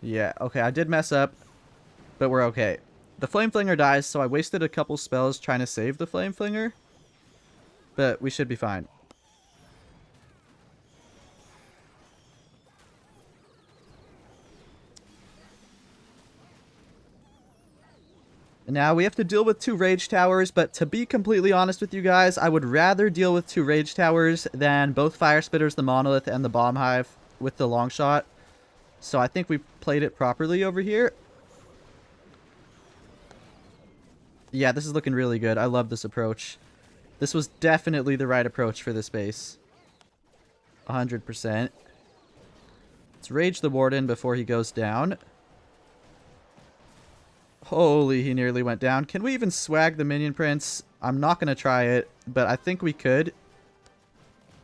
Yeah, okay. I did mess up, but we're okay. The flame flinger dies, so I wasted a couple spells trying to save the flame flinger. But we should be fine. Now we have to deal with 2 rage towers, but to be completely honest with you guys, I would rather deal with 2 rage towers than both fire spitters, the monolith, and the bomb hive with the long shot. So I think we played it properly over here. Yeah, this is looking really good. I love this approach. This was definitely the right approach for this base. 100%. Let's rage the warden before he goes down. Holy, he nearly went down. Can we even swag the minion prince? I'm not going to try it, but I think we could.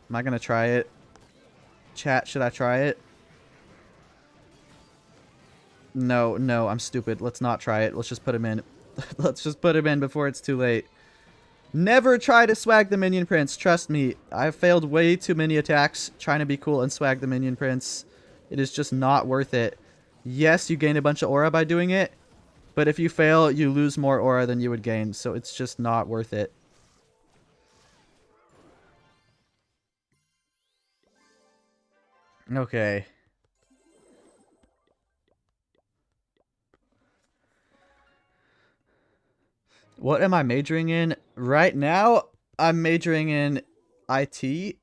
Am I going to try it? Chat, should I try it? No, no, I'm stupid. Let's not try it. Let's just put him in. Let's just put him in before it's too late. Never try to swag the minion prince. Trust me. I've failed way too many attacks trying to be cool and swag the minion prince. It is just not worth it. Yes, you gain a bunch of aura by doing it. But if you fail, you lose more aura than you would gain. So it's just not worth it. Okay. What am I majoring in? Right now, I'm majoring in IT.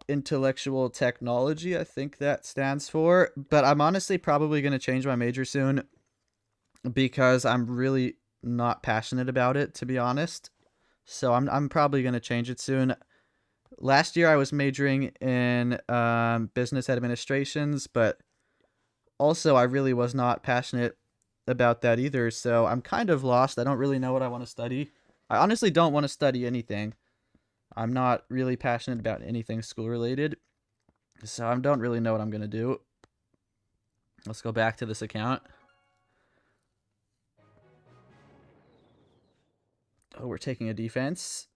Intellectual technology, I think that stands for. But I'm honestly probably going to change my major soon. Because I'm really not passionate about it, to be honest. So I'm probably going to change it soon. Last year I was majoring in business administrations, but also I really was not passionate about that either, so I'm kind of lost. I don't really know what I want to study. I honestly don't want to study anything. I'm not really passionate about anything school related, so I don't really know what I'm going to do. Let's go back to this account. Oh, we're taking a defense.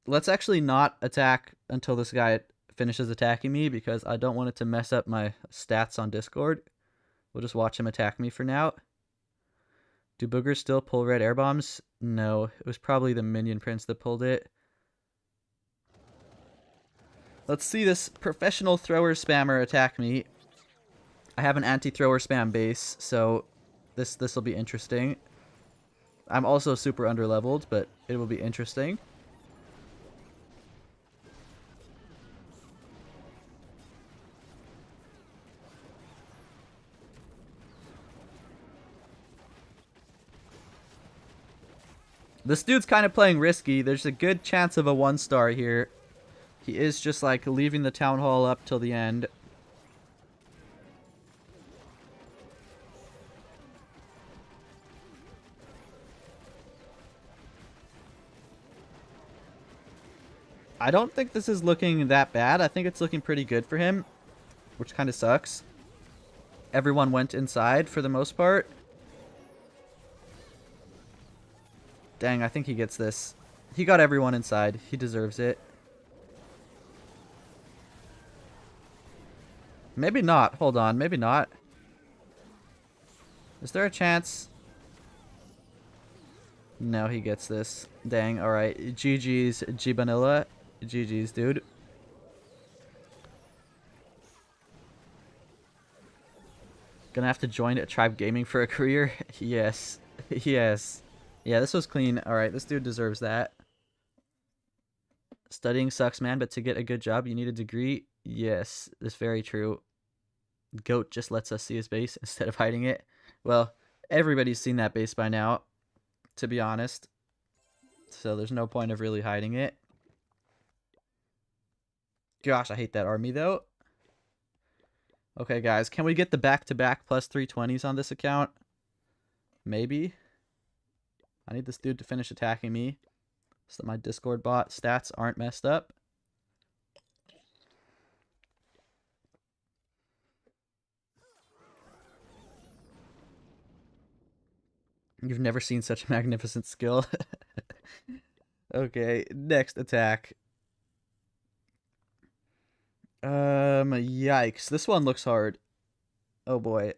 Let's actually not attack until this guy finishes attacking me because I don't want it to mess up my stats on Discord. We'll just watch him attack me for now. Do boogers still pull red air bombs? No, it was probably the minion prince that pulled it. Let's see this professional thrower spammer attack me. I have an anti-thrower spam base, so this will be interesting. I'm also super underleveled, but it will be interesting. This dude's kind of playing risky. There's a good chance of a 1-star here. He is just like leaving the town hall up till the end. I don't think this is looking that bad. I think it's looking pretty good for him, which kind of sucks. Everyone went inside for the most part. Dang, I think he gets this. He got everyone inside. He deserves it. Maybe not. Hold on. Maybe not. Is there a chance? No, he gets this. Dang. Alright. GG's, Gibanilla. GG's, dude. Gonna have to join a Tribe Gaming for a career? Yes. Yes. Yeah, this was clean. Alright, this dude deserves that. Studying sucks, man, but to get a good job, you need a degree? Yes, that's very true. Goat just lets us see his base instead of hiding it. Well, everybody's seen that base by now, to be honest. So there's no point of really hiding it. Gosh, I hate that army, though. Okay, guys, can we get the back-to-back plus 320s on this account? Maybe. I need this dude to finish attacking me so that my Discord bot stats aren't messed up. You've never seen such a magnificent skill. Okay, next attack. Yikes. This one looks hard. Oh boy.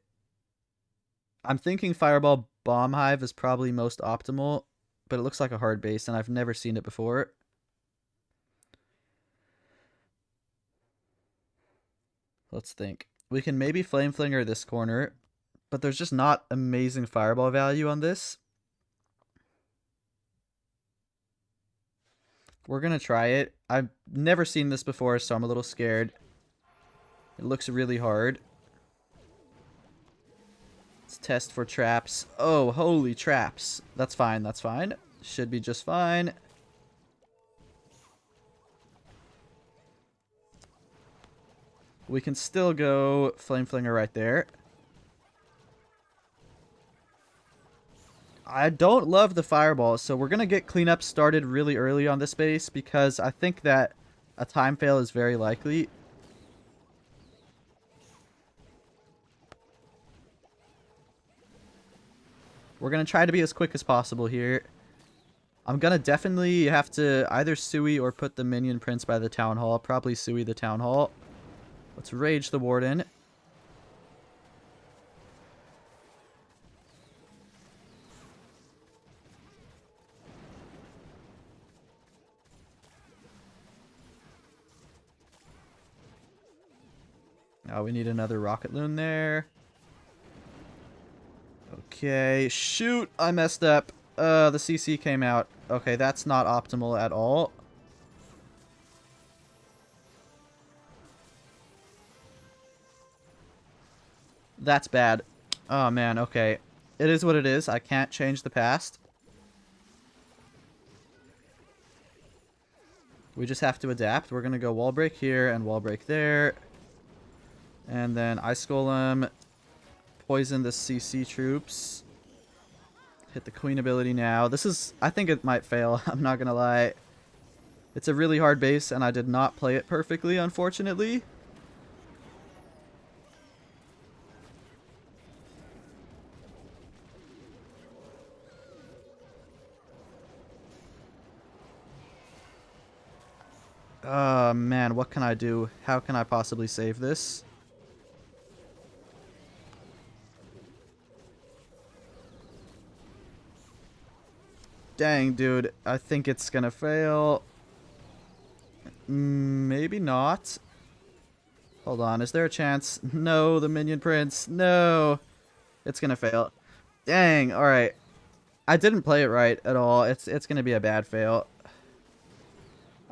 I'm thinking Fireball Bomb Hive is probably most optimal, but it looks like a hard base, and I've never seen it before. Let's think. We can maybe Flame Flinger this corner, but there's just not amazing Fireball value on this. We're going to try it. I've never seen this before, so I'm a little scared. It looks really hard. Let's test for traps. Oh, holy traps. That's fine, that's fine. Should be just fine. We can still go Flame Flinger right there. I don't love the fireball, so we're going to get cleanup started really early on this base because I think that a time fail is very likely. We're going to try to be as quick as possible here. I'm going to definitely have to either Sui or put the minion prince by the town hall. Probably Sui the town hall. Let's rage the warden. Oh, we need another rocket loon there. Okay, shoot, I messed up. The CC came out. Okay, that's not optimal at all. That's bad. Oh, man, okay. It is what it is. I can't change the past. We just have to adapt. We're going to go wall break here and wall break there. And then Ice Golem, poison the CC troops. Hit the queen ability now. This is, I think it might fail. I'm not going to lie. It's a really hard base and I did not play it perfectly, unfortunately. Oh, man, what can I do? How can I possibly save this? Dang, dude. I think it's gonna fail. Maybe not. Hold on, is there a chance? No, the minion prince. No. It's gonna fail. Dang, alright. I didn't play it right at all. It's gonna be a bad fail.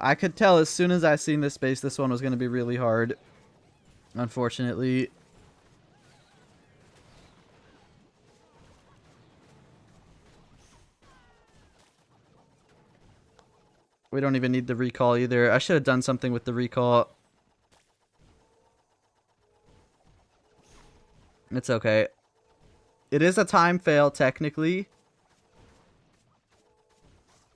I could tell as soon as I seen this base, this one was going to be really hard. Unfortunately. We don't even need the recall either. I should have done something with the recall. It's okay. It is a time fail, technically.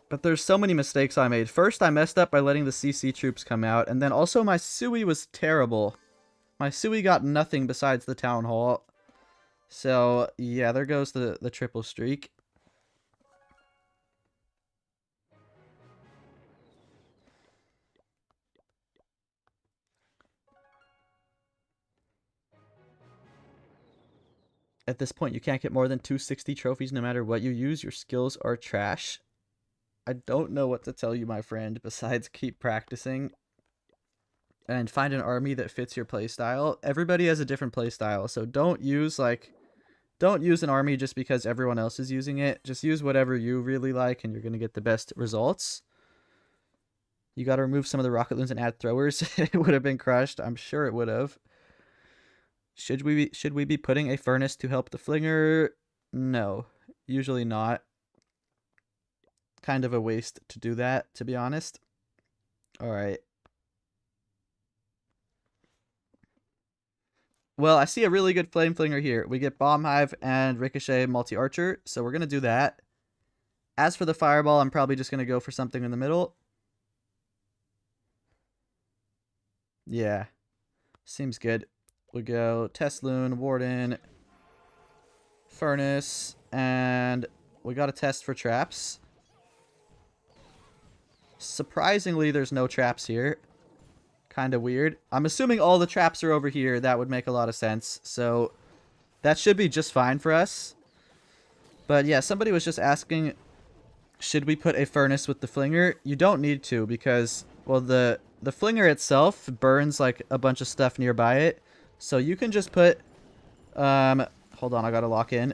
But there's so many mistakes I made. First, I messed up by letting the CC troops come out. And then also my Sui was terrible. My Sui got nothing besides the town hall. So, yeah, there goes the triple streak. At this point, you can't get more than 260 trophies no matter what you use. Your skills are trash. I don't know what to tell you, my friend, besides keep practicing. And find an army that fits your playstyle. Everybody has a different playstyle, so don't use an army just because everyone else is using it. Just use whatever you really like and you're going to get the best results. You got to remove some of the rocket loons and add throwers. It would have been crushed. I'm sure it would have. Should we be putting a furnace to help the flinger? No, usually not. Kind of a waste to do that, to be honest. All right. Well, I see a really good flame flinger here. We get bomb hive and ricochet multi-archer, so we're going to do that. As for the fireball, I'm probably just going to go for something in the middle. Yeah. Seems good. We go test loon, warden, furnace, and we got a test for traps. Surprisingly, there's no traps here. Kind of weird. I'm assuming all the traps are over here. That would make a lot of sense. So that should be just fine for us. But yeah, somebody was just asking, should we put a furnace with the flinger? You don't need to because, well, the flinger itself burns like a bunch of stuff nearby it. So you can just put, hold on, I gotta lock in.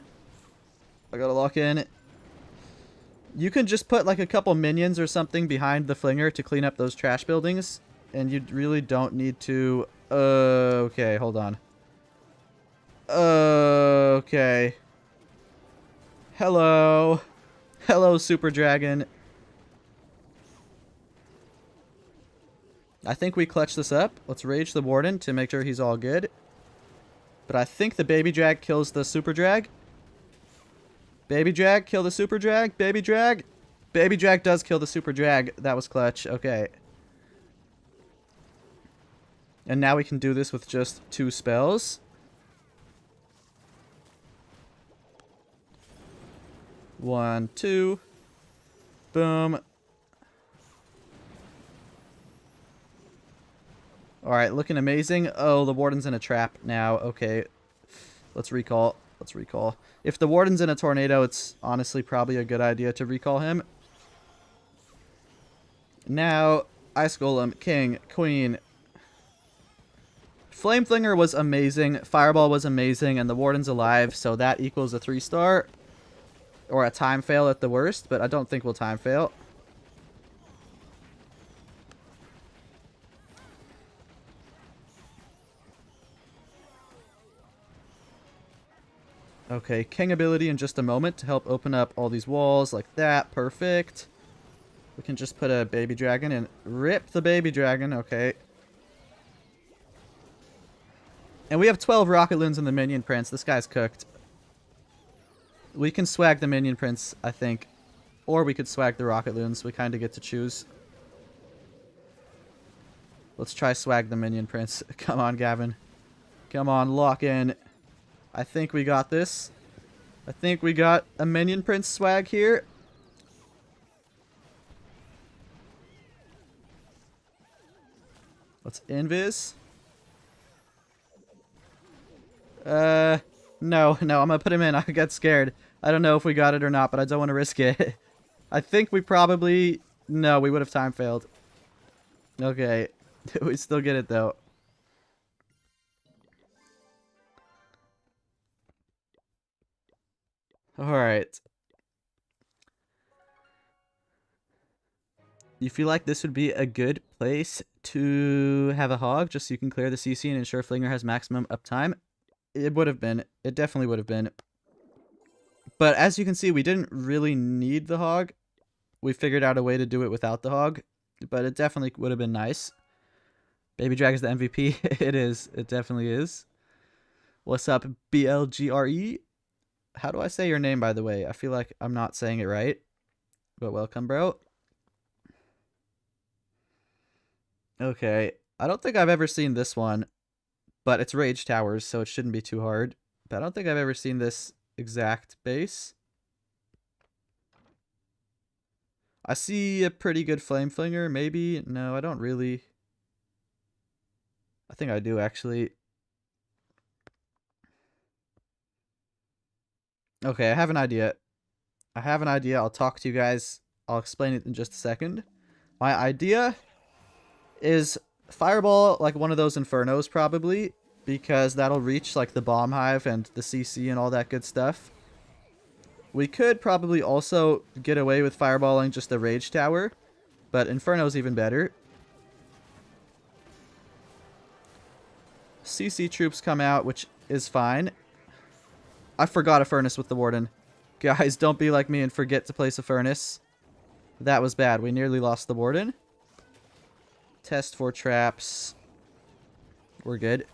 You can just put like a couple minions or something behind the flinger to clean up those trash buildings. And you really don't need to, okay, hold on. Okay. Hello, Super Dragon. I think we clutch this up. Let's rage the warden to make sure he's all good. But I think the baby drag kills the super drag. Baby drag, kill the super drag. Baby drag. Baby drag does kill the super drag. That was clutch. Okay. And now we can do this with just 2 spells. 1, 2. Boom. Alright, looking amazing. Oh, the warden's in a trap now. Okay. Let's recall. Let's recall. If the warden's in a tornado, it's honestly probably a good idea to recall him. Now, Ice Golem, King, Queen. Flame Flinger was amazing. Fireball was amazing. And the warden's alive, so that equals a 3-star. Or a time fail at the worst, but I don't think we'll time fail. Okay, King ability in just a moment to help open up all these walls like that. Perfect. We can just put a baby dragon and rip the baby dragon. Okay. And we have 12 RocketLoons in the minion prince. This guy's cooked. We can swag the minion prince, I think. Or we could swag the RocketLoons. We kind of get to choose. Let's try swag the minion prince. Come on, Gavin. Come on, lock in. I think we got this. I think we got a minion prince swag here. Let's invis. No, I'm gonna put him in. I got scared. I don't know if we got it or not, but I don't want to risk it. I think we probably... No, we would have time failed. Okay. We still get it, though. Alright. You feel like this would be a good place to have a hog, just so you can clear the CC and ensure Flinger has maximum uptime? It would have been. It definitely would have been. But as you can see, we didn't really need the hog. We figured out a way to do it without the hog. But it definitely would have been nice. Baby Dragon's the MVP. It is. It definitely is. What's up, BLGRE? How do I say your name, by the way? I feel like I'm not saying it right. But welcome, bro. Okay. I don't think I've ever seen this one. But it's Rage Towers, so it shouldn't be too hard. But I don't think I've ever seen this exact base. I see a pretty good Flame Flinger, maybe. No, I don't really. I think I do, actually. Okay, I have an idea. I'll talk to you guys. I'll explain it in just a second. My idea is Fireball, like one of those Infernos, probably. Because that'll reach, like, the Bomb Hive and the CC and all that good stuff. We could probably also get away with fireballing just the Rage Tower. But Inferno's even better. CC troops come out, which is fine. I forgot a furnace with the Warden. Guys, don't be like me and forget to place a furnace. That was bad. We nearly lost the Warden. Test for traps. We're good.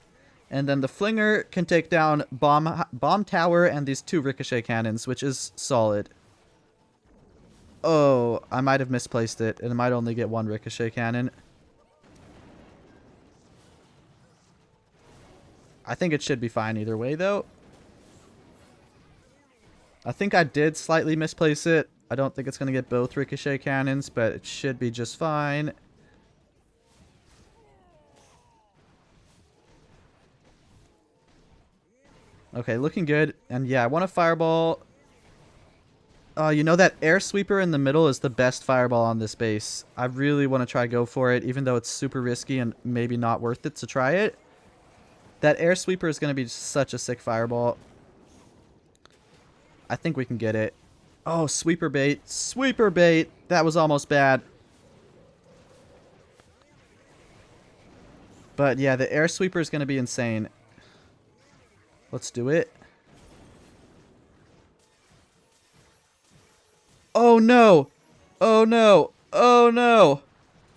And then the Flinger can take down Bomb Tower and these 2 Ricochet Cannons, which is solid. Oh, I might have misplaced it. It might only get 1 Ricochet Cannon. I think it should be fine either way, though. I think I did slightly misplace it. I don't think it's going to get both Ricochet Cannons, but it should be just fine. Okay, looking good. And yeah, I want a fireball. You know that air sweeper in the middle is the best fireball on this base. I really want to try go for it, even though it's super risky and maybe not worth it to try it. That air sweeper is going to be such a sick fireball. I think we can get it. Oh, sweeper bait. Sweeper bait. That was almost bad. But yeah, the air sweeper is going to be insane. Let's do it. Oh no! Oh no! Oh no!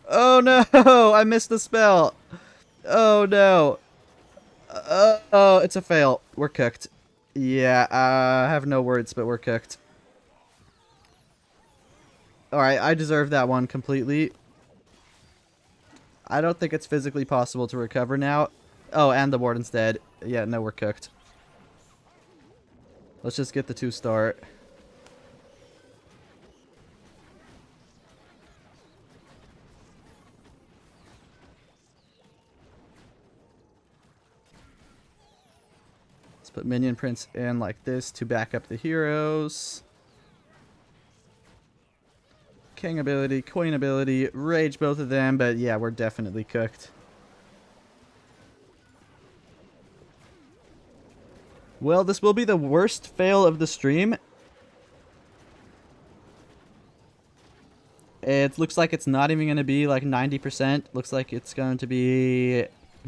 Oh no! I missed the spell! Oh no! Oh, it's a fail. We're cooked. Yeah, I have no words, but we're cooked. Alright, I deserve that one completely. I don't think it's physically possible to recover now. Oh, and the Warden's dead. Yeah, no, we're cooked. Let's just get the 2-star. put minion prints in like this to back up the heroes. King ability, queen ability, rage both of them, but yeah, we're definitely cooked. Well, this will be the worst fail of the stream. It looks like it's not even going to be like 90%. Looks like it's going to be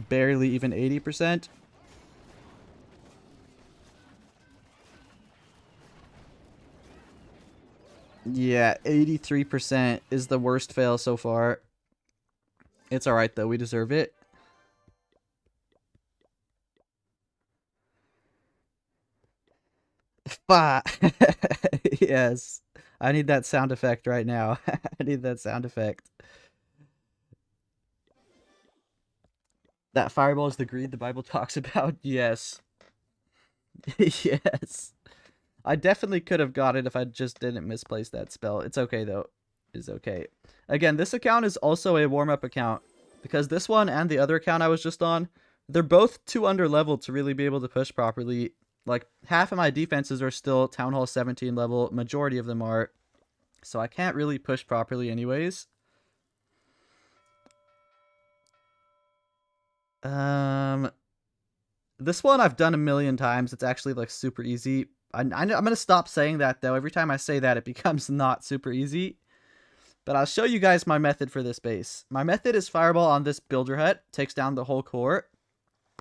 barely even 80%. Yeah, 83% is the worst fail so far. It's alright though, we deserve it. Yes. I need that sound effect right now. I need that sound effect. That fireball is the greed the Bible talks about? Yes. Yes. I definitely could have got it if I just didn't misplace that spell. It's okay, though. It's okay. Again, this account is also a warm-up account. Because this one and the other account I was just on, they're both too under-leveled to really be able to push properly. Like, half of my defenses are still Town Hall 17 level. Majority of them are. So I can't really push properly anyways. This one I've done a million times. It's actually, like, super easy. I'm going to stop saying that, though. Every time I say that, it becomes not super easy. But I'll show you guys my method for this base. My method is Fireball on this builder hut. Takes down the whole core.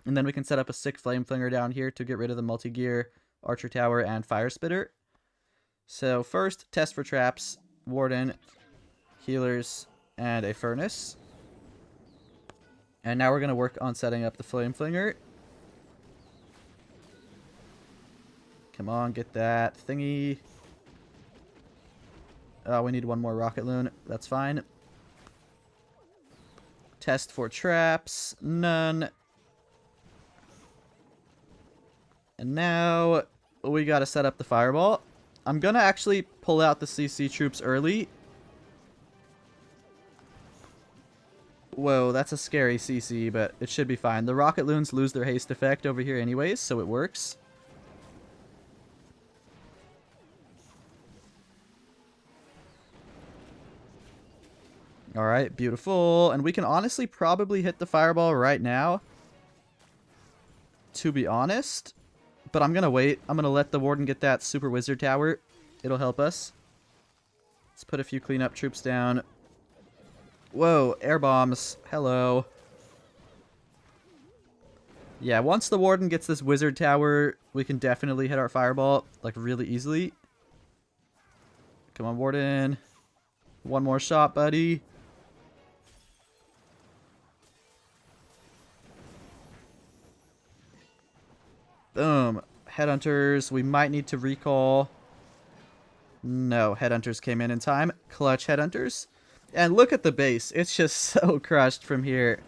And then we can set up a sick Flame Flinger down here to get rid of the multi-gear, Archer Tower, and Fire Spitter. So first, test for traps, Warden, healers, and a Furnace. And now we're going to work on setting up the Flame Flinger. Come on, get that thingy. Oh, we need one more Rocket Loon. That's fine. Test for traps. None. And now we got to set up the Fireball. I'm going to actually pull out the CC troops early. Whoa, that's a scary CC, but it should be fine. The Rocket Loons lose their haste effect over here anyways, so it works. Alright, beautiful. And we can honestly probably hit the Fireball right now. To be honest. But I'm going to wait. I'm going to let the Warden get that Super Wizard Tower. It'll help us. Let's put a few cleanup troops down. Whoa, air bombs. Hello. Yeah, once the Warden gets this Wizard Tower, we can definitely hit our Fireball, like, really easily. Come on, Warden. One more shot, buddy. Boom. Headhunters. We might need to recall. No, Headhunters came in time. Clutch Headhunters. And look at the base. It's just so crushed from here.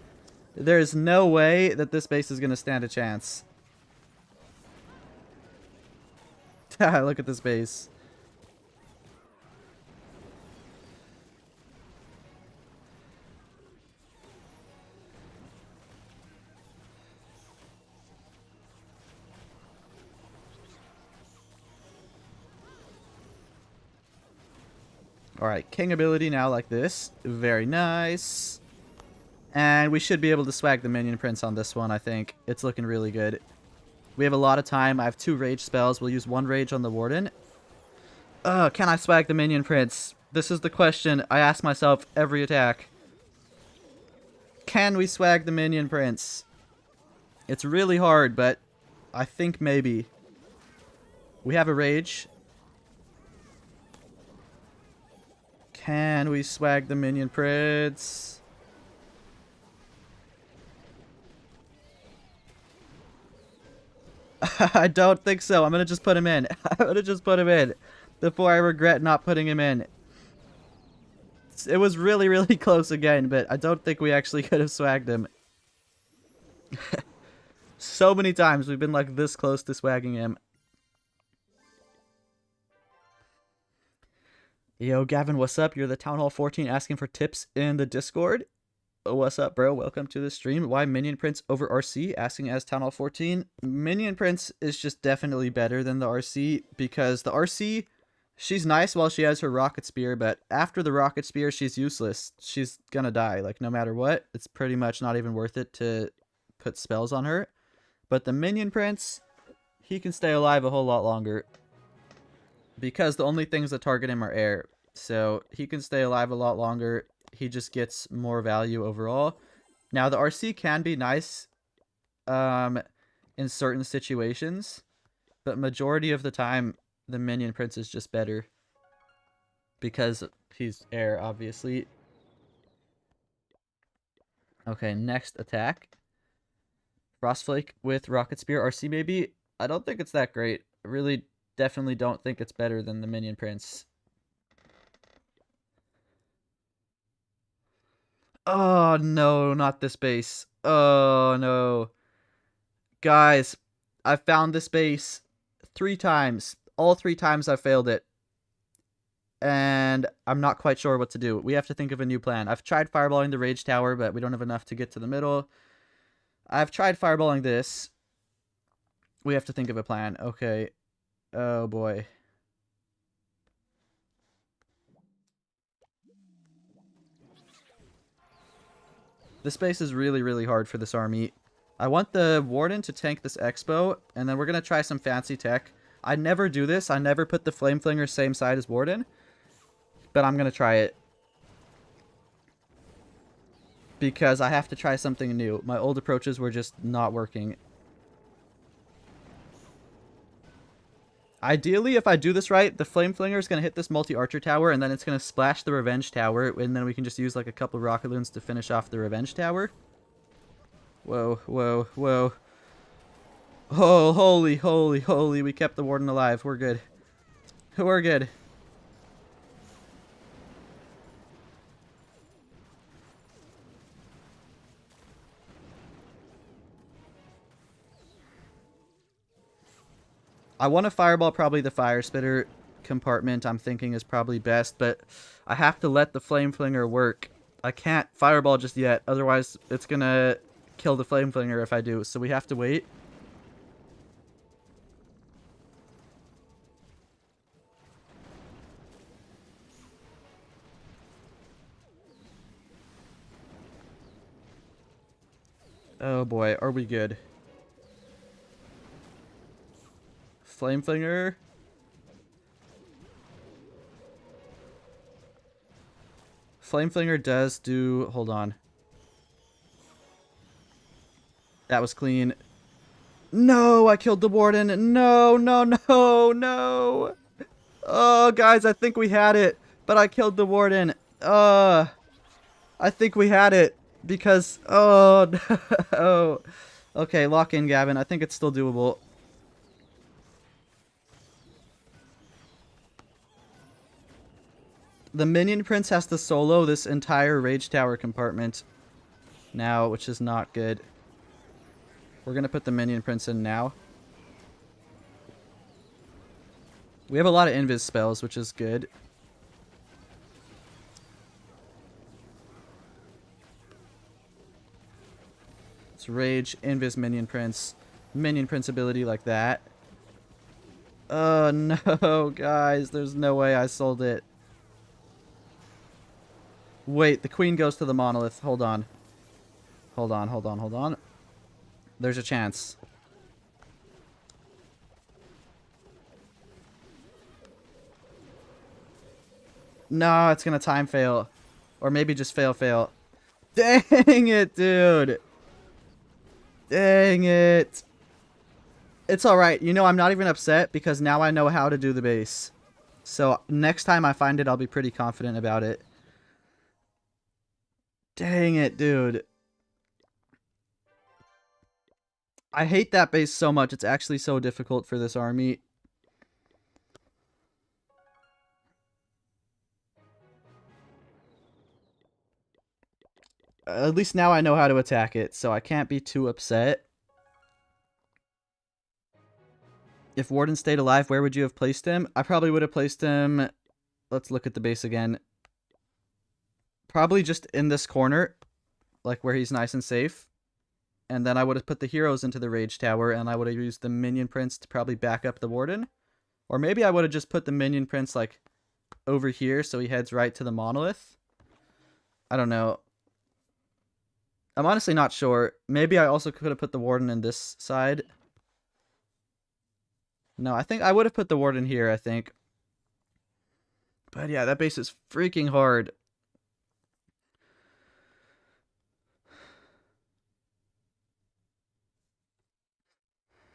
There's no way that this base is going to stand a chance. Look at this base. Alright, King ability now like this. Very nice. And we should be able to swag the Minion Prince on this one, I think. It's looking really good. We have a lot of time. I have 2 rage spells. We'll use 1 rage on the Warden. Can I swag the Minion Prince? This is the question I ask myself every attack. Can we swag the Minion Prince? It's really hard, but I think maybe. We have a rage. Can we swag the Minion Prince? I don't think so. I'm going to just put him in. I'm going to just put him in before I regret not putting him in. It was really, really close again, but I don't think we actually could have swagged him. So many times we've been like this close to swagging him. Yo, Gavin, what's up? You're the Town Hall 14 asking for tips in the Discord. What's up, bro? Welcome to the stream. Why Minion Prince over RC? Asking as Town Hall 14. Minion Prince is just definitely better than the RC because the RC, she's nice while she has her Rocket Spear, but after the Rocket Spear, she's useless. She's gonna die, like, no matter what. It's pretty much not even worth it to put spells on her. But the Minion Prince, he can stay alive a whole lot longer because the only things that target him are air. So he can stay alive a lot longer. He just gets more value overall. Now, the RC can be nice in certain situations, but majority of the time, the Minion Prince is just better because he's air, obviously. Okay, next attack. Frostflake with Rocket Spear RC maybe? I don't think it's that great. I really definitely don't think it's better than the Minion Prince. Oh, no, not this base. Oh, no. Guys, I found this base 3 times. All 3 times I failed it. And I'm not quite sure what to do. We have to think of a new plan. I've tried fireballing the Rage Tower, but we don't have enough to get to the middle. I've tried fireballing this. We have to think of a plan. Okay. Oh, boy. This base is really, really hard for this army. I want the Warden to tank this Expo, and then we're going to try some fancy tech. I never do this. I never put the Flame Flinger same side as Warden, but I'm going to try it. Because I have to try something new. My old approaches were just not working. Ideally, if I do this right, the Flame Flinger is going to hit this multi-archer tower, and then it's going to splash the Revenge Tower, and then we can just use like a couple RocketLoons to finish off the Revenge Tower. Whoa, whoa, whoa. Oh, holy, holy, holy. We kept the Warden alive. We're good. We're good. I want to fireball probably the Fire Spitter compartment. I'm thinking is probably best, but I have to let the Flame Flinger work. I can't fireball just yet, otherwise it's gonna kill the Flame Flinger if I do, so we have to wait. Oh boy, are we good? Flame Flinger. Flame Flinger does do... Hold on. That was clean. No, I killed the Warden. No, no, no, no. Oh, guys, I think we had it. But I killed the Warden. I think we had it. Because... Oh, no. Okay, lock in, Gavin. I think it's still doable. The Minion Prince has to solo this entire Rage Tower compartment now, which is not good. We're going to put the Minion Prince in now. We have a lot of invis spells, which is good. It's Rage, Invis, Minion Prince. Minion Prince ability like that. Oh no, guys. There's no way I sold it. Wait, the Queen goes to the Monolith. Hold on. Hold on, hold on, hold on. There's a chance. No, it's gonna time fail. Or maybe just fail. Dang it, dude. Dang it. It's alright. You know, I'm not even upset because now I know how to do the base. So next time I find it, I'll be pretty confident about it. Dang it, dude. I hate that base so much. It's actually so difficult for this army. At least now I know how to attack it, so I can't be too upset. If Warden stayed alive, where would you have placed him? I probably would have placed him... Let's look at the base again. Probably just in this corner. like where he's nice and safe. And then I would have put the heroes into the rage tower, and I would have used the minion prince to probably back up the warden. Or maybe I would have just put the minion prince like over here so he heads right to the monolith. I don't know. I'm honestly not sure. Maybe I also could have put the warden in this side. No, I think I would have put the warden here, I think. But yeah, that base is freaking hard.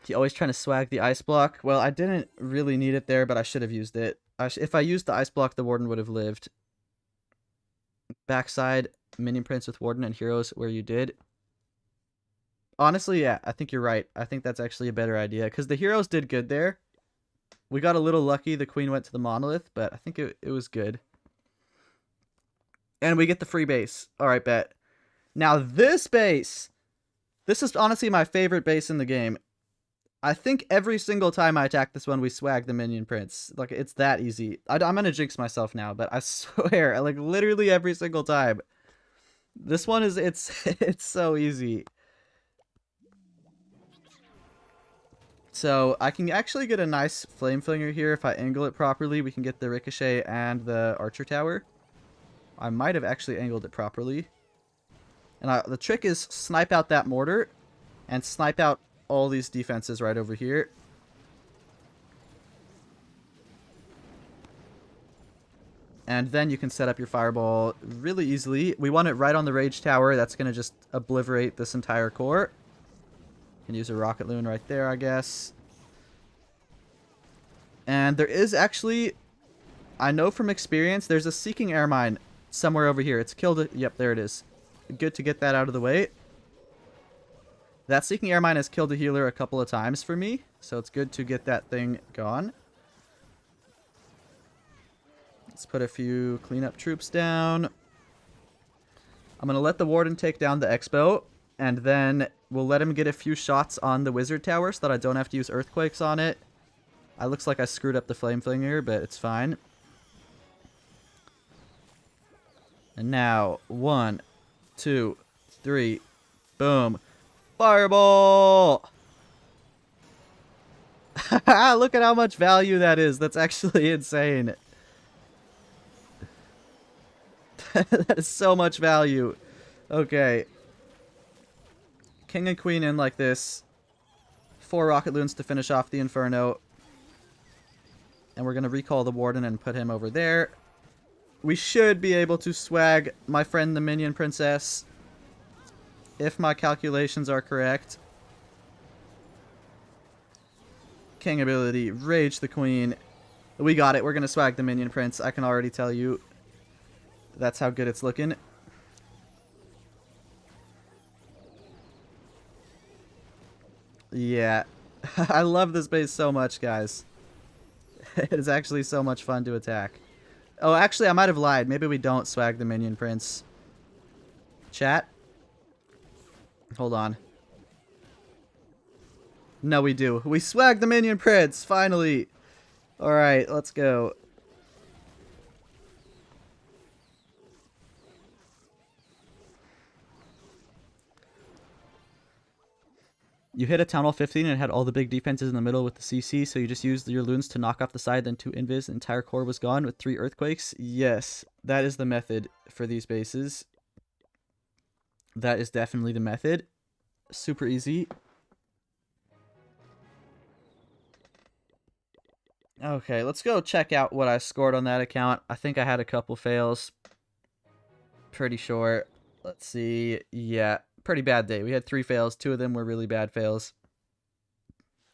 He always trying to swag the ice block. Well, I didn't really need it there, but I should have used it. If I used the ice block, the warden would have lived. Backside, minion prince with warden and heroes where you did. Honestly, yeah, I think you're right. I think that's actually a better idea, because the heroes did good there. We got a little lucky. The queen went to the monolith, but I think it was good. And we get the free base. All right, bet. Now this base. This is honestly my favorite base in the game. I think every single time I attack this one, we swag the minion prince. Like, it's that easy. I'm going to jinx myself now, but I swear, like, literally every single time. This one is, it's so easy. So, I can actually get a nice flame flinger here if I angle it properly. We can get the ricochet and the archer tower. I might have actually angled it properly. And the trick is snipe out that mortar and snipe out all these defenses right over here. And then you can set up your fireball really easily. We want it right on the rage tower. That's going to just obliterate this entire core. Can use a rocket loon right there, I guess. And there is actually, I know from experience, there's a seeking air mine somewhere over here. It's killed it. Yep, there it is. Good to get that out of the way. That seeking air mine has killed a healer a couple of times for me, so it's good to get that thing gone. Let's put a few cleanup troops down. I'm going to let the warden take down the expo, and then we'll let him get a few shots on the wizard tower so that I don't have to use earthquakes on it. It looks like I screwed up the flame flinger, but it's fine. And now, 1, 2, 3, boom. Fireball! Look at how much value that is. That's actually insane. That is so much value. Okay. King and queen in like this. 4 rocket loons to finish off the inferno. And we're going to recall the warden and put him over there. We should be able to swag my friend the minion princess, if my calculations are correct. King ability, rage the queen. We got it. We're going to swag the minion prince. I can already tell you. That's how good it's looking. Yeah. I love this base so much, guys. It is actually so much fun to attack. Oh, actually, I might have lied. Maybe we don't swag the minion prince. Chat? Hold on. No, we do. We swag the minion prince, finally. Alright, let's go. You hit a Town Hall 15 and it had all the big defenses in the middle with the CC, so you just used your loons to knock off the side, then 2 invis, the entire core was gone with 3 earthquakes? Yes, that is the method for these bases. That is definitely the method. Super easy. Okay, let's go check out what I scored on that account. I think I had a couple fails. Pretty sure. Let's see. Yeah, pretty bad day. We had 3 fails. 2 of them were really bad fails.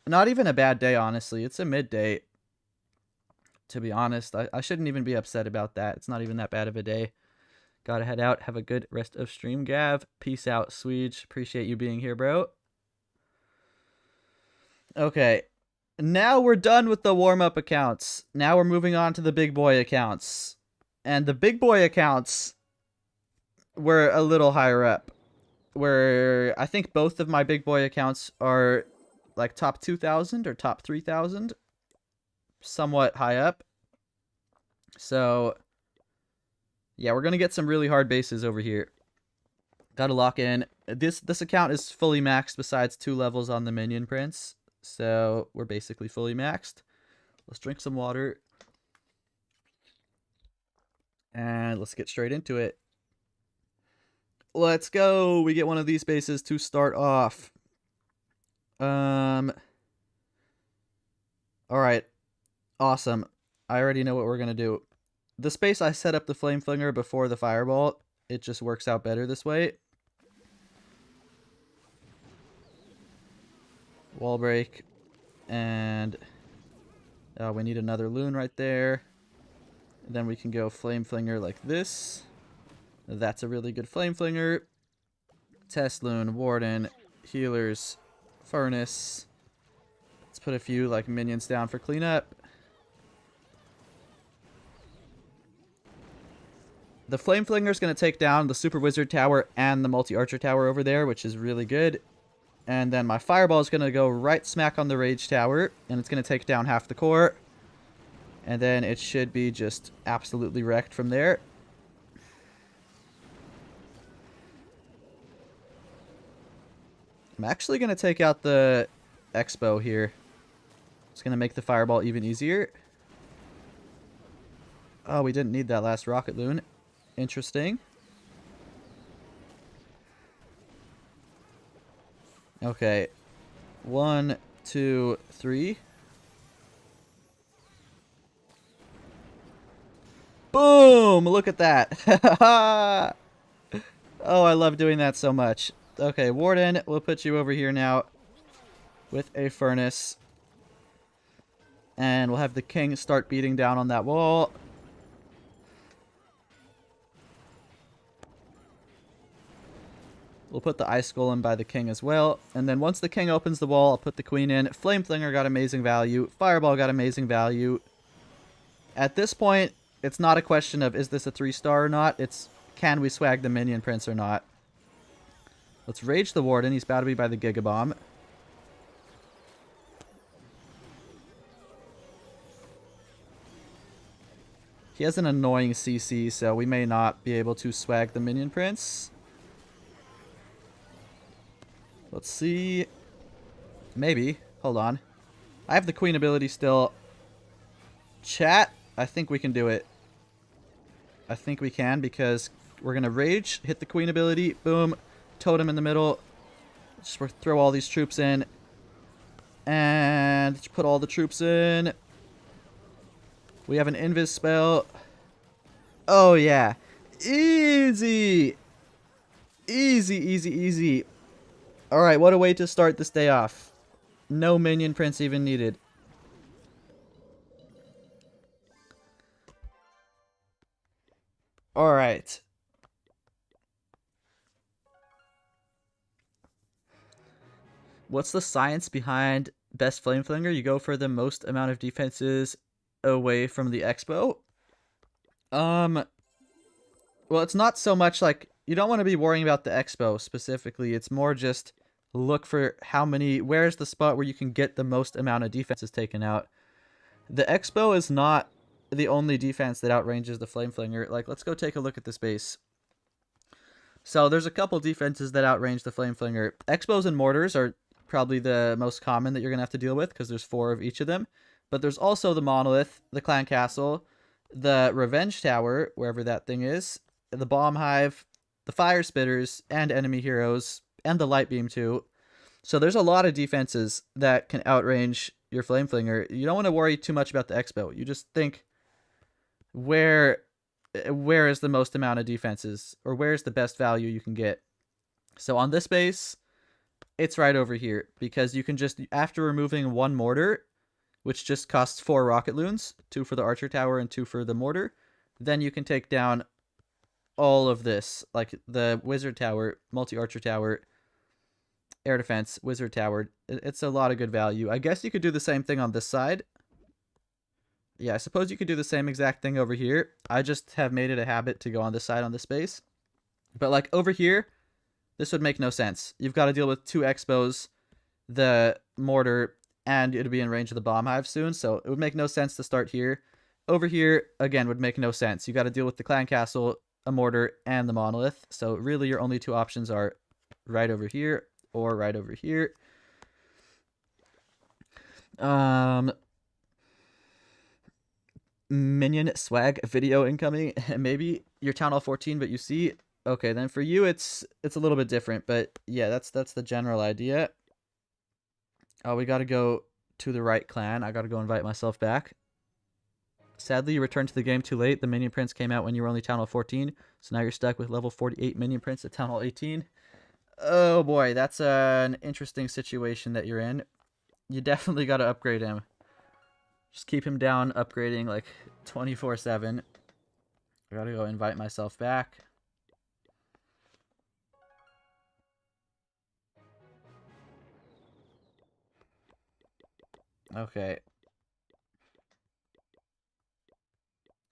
Not even a bad day, honestly. It's a midday. To be honest, I shouldn't even be upset about that. It's not even that bad of a day. Gotta head out. Have a good rest of stream, Gav. Peace out, Swede. Appreciate you being here, bro. Okay. Now we're done with the warm-up accounts. Now we're moving on to the big boy accounts. And the big boy accounts were a little higher up. Where I think both of my big boy accounts are like top 2,000 or top 3,000. Somewhat high up. So, yeah, we're going to get some really hard bases over here. Gotta lock in. This account is fully maxed besides 2 levels on the minion prince. So we're basically fully maxed. Let's drink some water. And let's get straight into it. Let's go. We get one of these bases to start off. All right. Awesome. I already know what we're going to do. The space I set up the flame flinger before the fireball, it just works out better this way. Wall break. And we need another loon right there. And then we can go flame flinger like this. That's a really good flame flinger. Test loon, warden, healers, furnace. Let's put a few like minions down for cleanup. The flame flinger is going to take down the super wizard tower and the multi-archer tower over there, which is really good. And then my fireball is going to go right smack on the rage tower, and it's going to take down half the core. And then it should be just absolutely wrecked from there. I'm actually going to take out the expo here. It's going to make the fireball even easier. Oh, we didn't need that last rocket loon. Interesting. Okay. 1, 2, 3. Boom! Look at that. Oh, I love doing that so much. Okay, warden, we'll put you over here now with a furnace. And we'll have the king start beating down on that wall. We'll put the ice golem by the king as well. And then once the king opens the wall, I'll put the queen in. Flame flinger got amazing value. Fireball got amazing value. At this point, it's not a question of is this a 3-star or not. It's can we swag the minion prince or not. Let's rage the warden. He's about to be by the gigabomb. He has an annoying CC, so we may not be able to swag the minion prince. Let's see. Maybe. Hold on. I have the queen ability still. Chat, I think we can do it. I think we can because we're going to rage, hit the queen ability, boom, totem in the middle. Just throw all these troops in. And put all the troops in. We have an invis spell. Oh, yeah. Easy. Easy, easy, easy. Alright, what a way to start this day off. No minion prince even needed. Alright. What's the science behind best flame flinger? You go for the most amount of defenses away from the expo. Well, it's not so much like you don't want to be worrying about the expo specifically. It's more just look for where's the spot where you can get the most amount of defenses taken out. The expo is not the only defense that outranges the flame flinger. Like, let's go take a look at this base. So there's a couple defenses that outrange the flame flinger. Expos and mortars are probably the most common that you're going to have to deal with because there's 4 of each of them. But there's also the monolith, the clan castle, the revenge tower, wherever that thing is, the bomb hive, the fire spitters, and enemy heroes, and the light beam too. So there's a lot of defenses that can outrange your flame flinger. You don't want to worry too much about the expo. You just think, where is the most amount of defenses, or where's the best value you can get? So on this base, it's right over here, because you can just, after removing 1 mortar, which just costs 4 rocket loons, 2 for the archer tower and 2 for the mortar, then you can take down all of this, like the wizard tower, multi-archer tower, air defense, wizard tower. It's a lot of good value. I guess you could do the same thing on this side. Yeah, I suppose you could do the same exact thing over here. I just have made it a habit to go on this side on this base. But like over here, this would make no sense. You've got to deal with 2 expos, the mortar, and it'll be in range of the bomb hive soon, so it would make no sense to start here. Over here, again, would make no sense. You got to deal with the clan castle, a mortar, and the monolith. So really your only two options are right over here or right over here. Minion swag video incoming. Maybe you're town hall 14, but you see, okay, then for you it's a little bit different, but yeah, that's the general idea. Oh, we gotta go to the right clan. I gotta go invite myself back. Sadly, you returned to the game too late. The minion prince came out when you were only town hall 14, so now you're stuck with level 48 minion prince at town hall 18. Oh boy, that's an interesting situation that you're in. You definitely gotta upgrade him. Just keep him down, upgrading like 24/7. I gotta go invite myself back. Okay.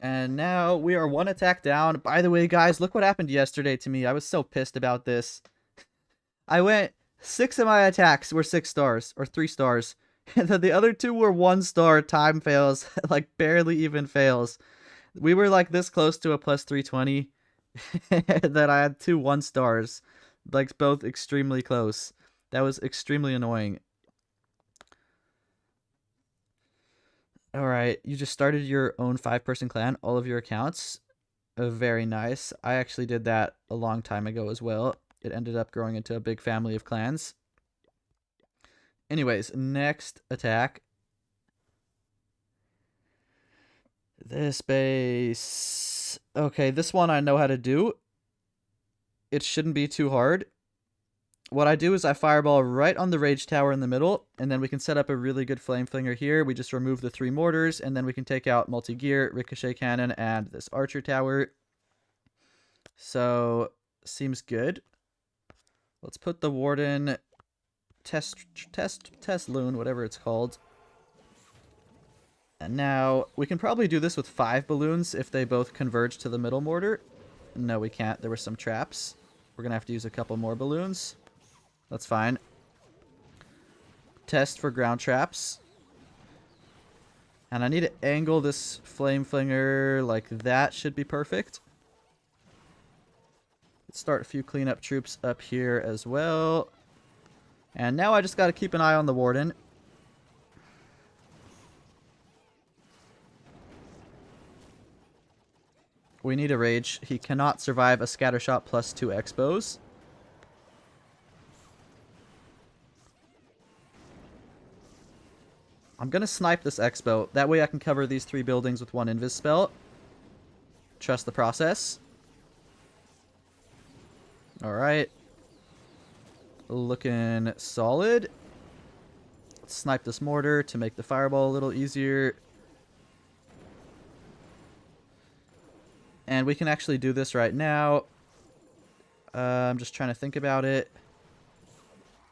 And now we are one attack down. By the way, guys, look what happened yesterday to me. I was so pissed about this. I went 6 of my attacks were 6 stars or 3 stars. And then the other 2 were 1 star time fails, like barely even fails. We were like this close to a plus 320 that I had 2 1 stars, like both extremely close. That was extremely annoying. All right, you just started your own 5-person clan, all of your accounts. Very nice. I actually did that a long time ago as well. It ended up growing into a big family of clans. Anyways, next attack. This base. Okay, this one I know how to do. It shouldn't be too hard. What I do is I fireball right on the rage tower in the middle, and then we can set up a really good flame flinger here. We just remove the 3 mortars, and then we can take out multi-gear, ricochet cannon, and this archer tower. So, seems good. Let's put the warden test loon, whatever it's called. And now we can probably do this with 5 balloons if they both converge to the middle mortar. No, we can't. There were some traps. We're gonna have to use a couple more balloons. That's fine. Test for ground traps. And I need to angle this flame flinger like that. Should be perfect. Let's start a few cleanup troops up here as well. And now I just got to keep an eye on the warden. We need a rage. He cannot survive a scatter shot plus 2 expos. I'm going to snipe this expo. That way I can cover these 3 buildings with 1 invis spell. Trust the process. Alright. Looking solid. Let's snipe this mortar to make the fireball a little easier. And we can actually do this right now. I'm just trying to think about it.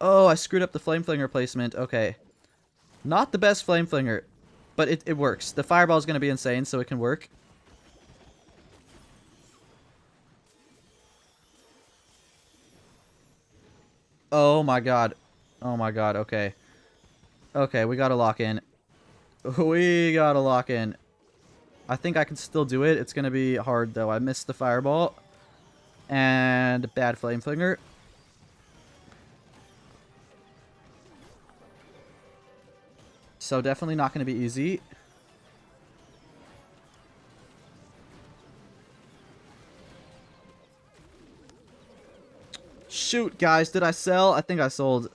Oh, I screwed up the flame flinger placement. Okay. Not the best flame flinger, but it works. The fireball is going to be insane, so it can work. Oh my god. Oh my god, okay. Okay, we gotta lock in. We gotta lock in. I think I can still do it. It's gonna be hard, though. I missed the fireball. And bad flame flinger. So definitely not gonna be easy. Shoot, guys, did I sell? I think I sold.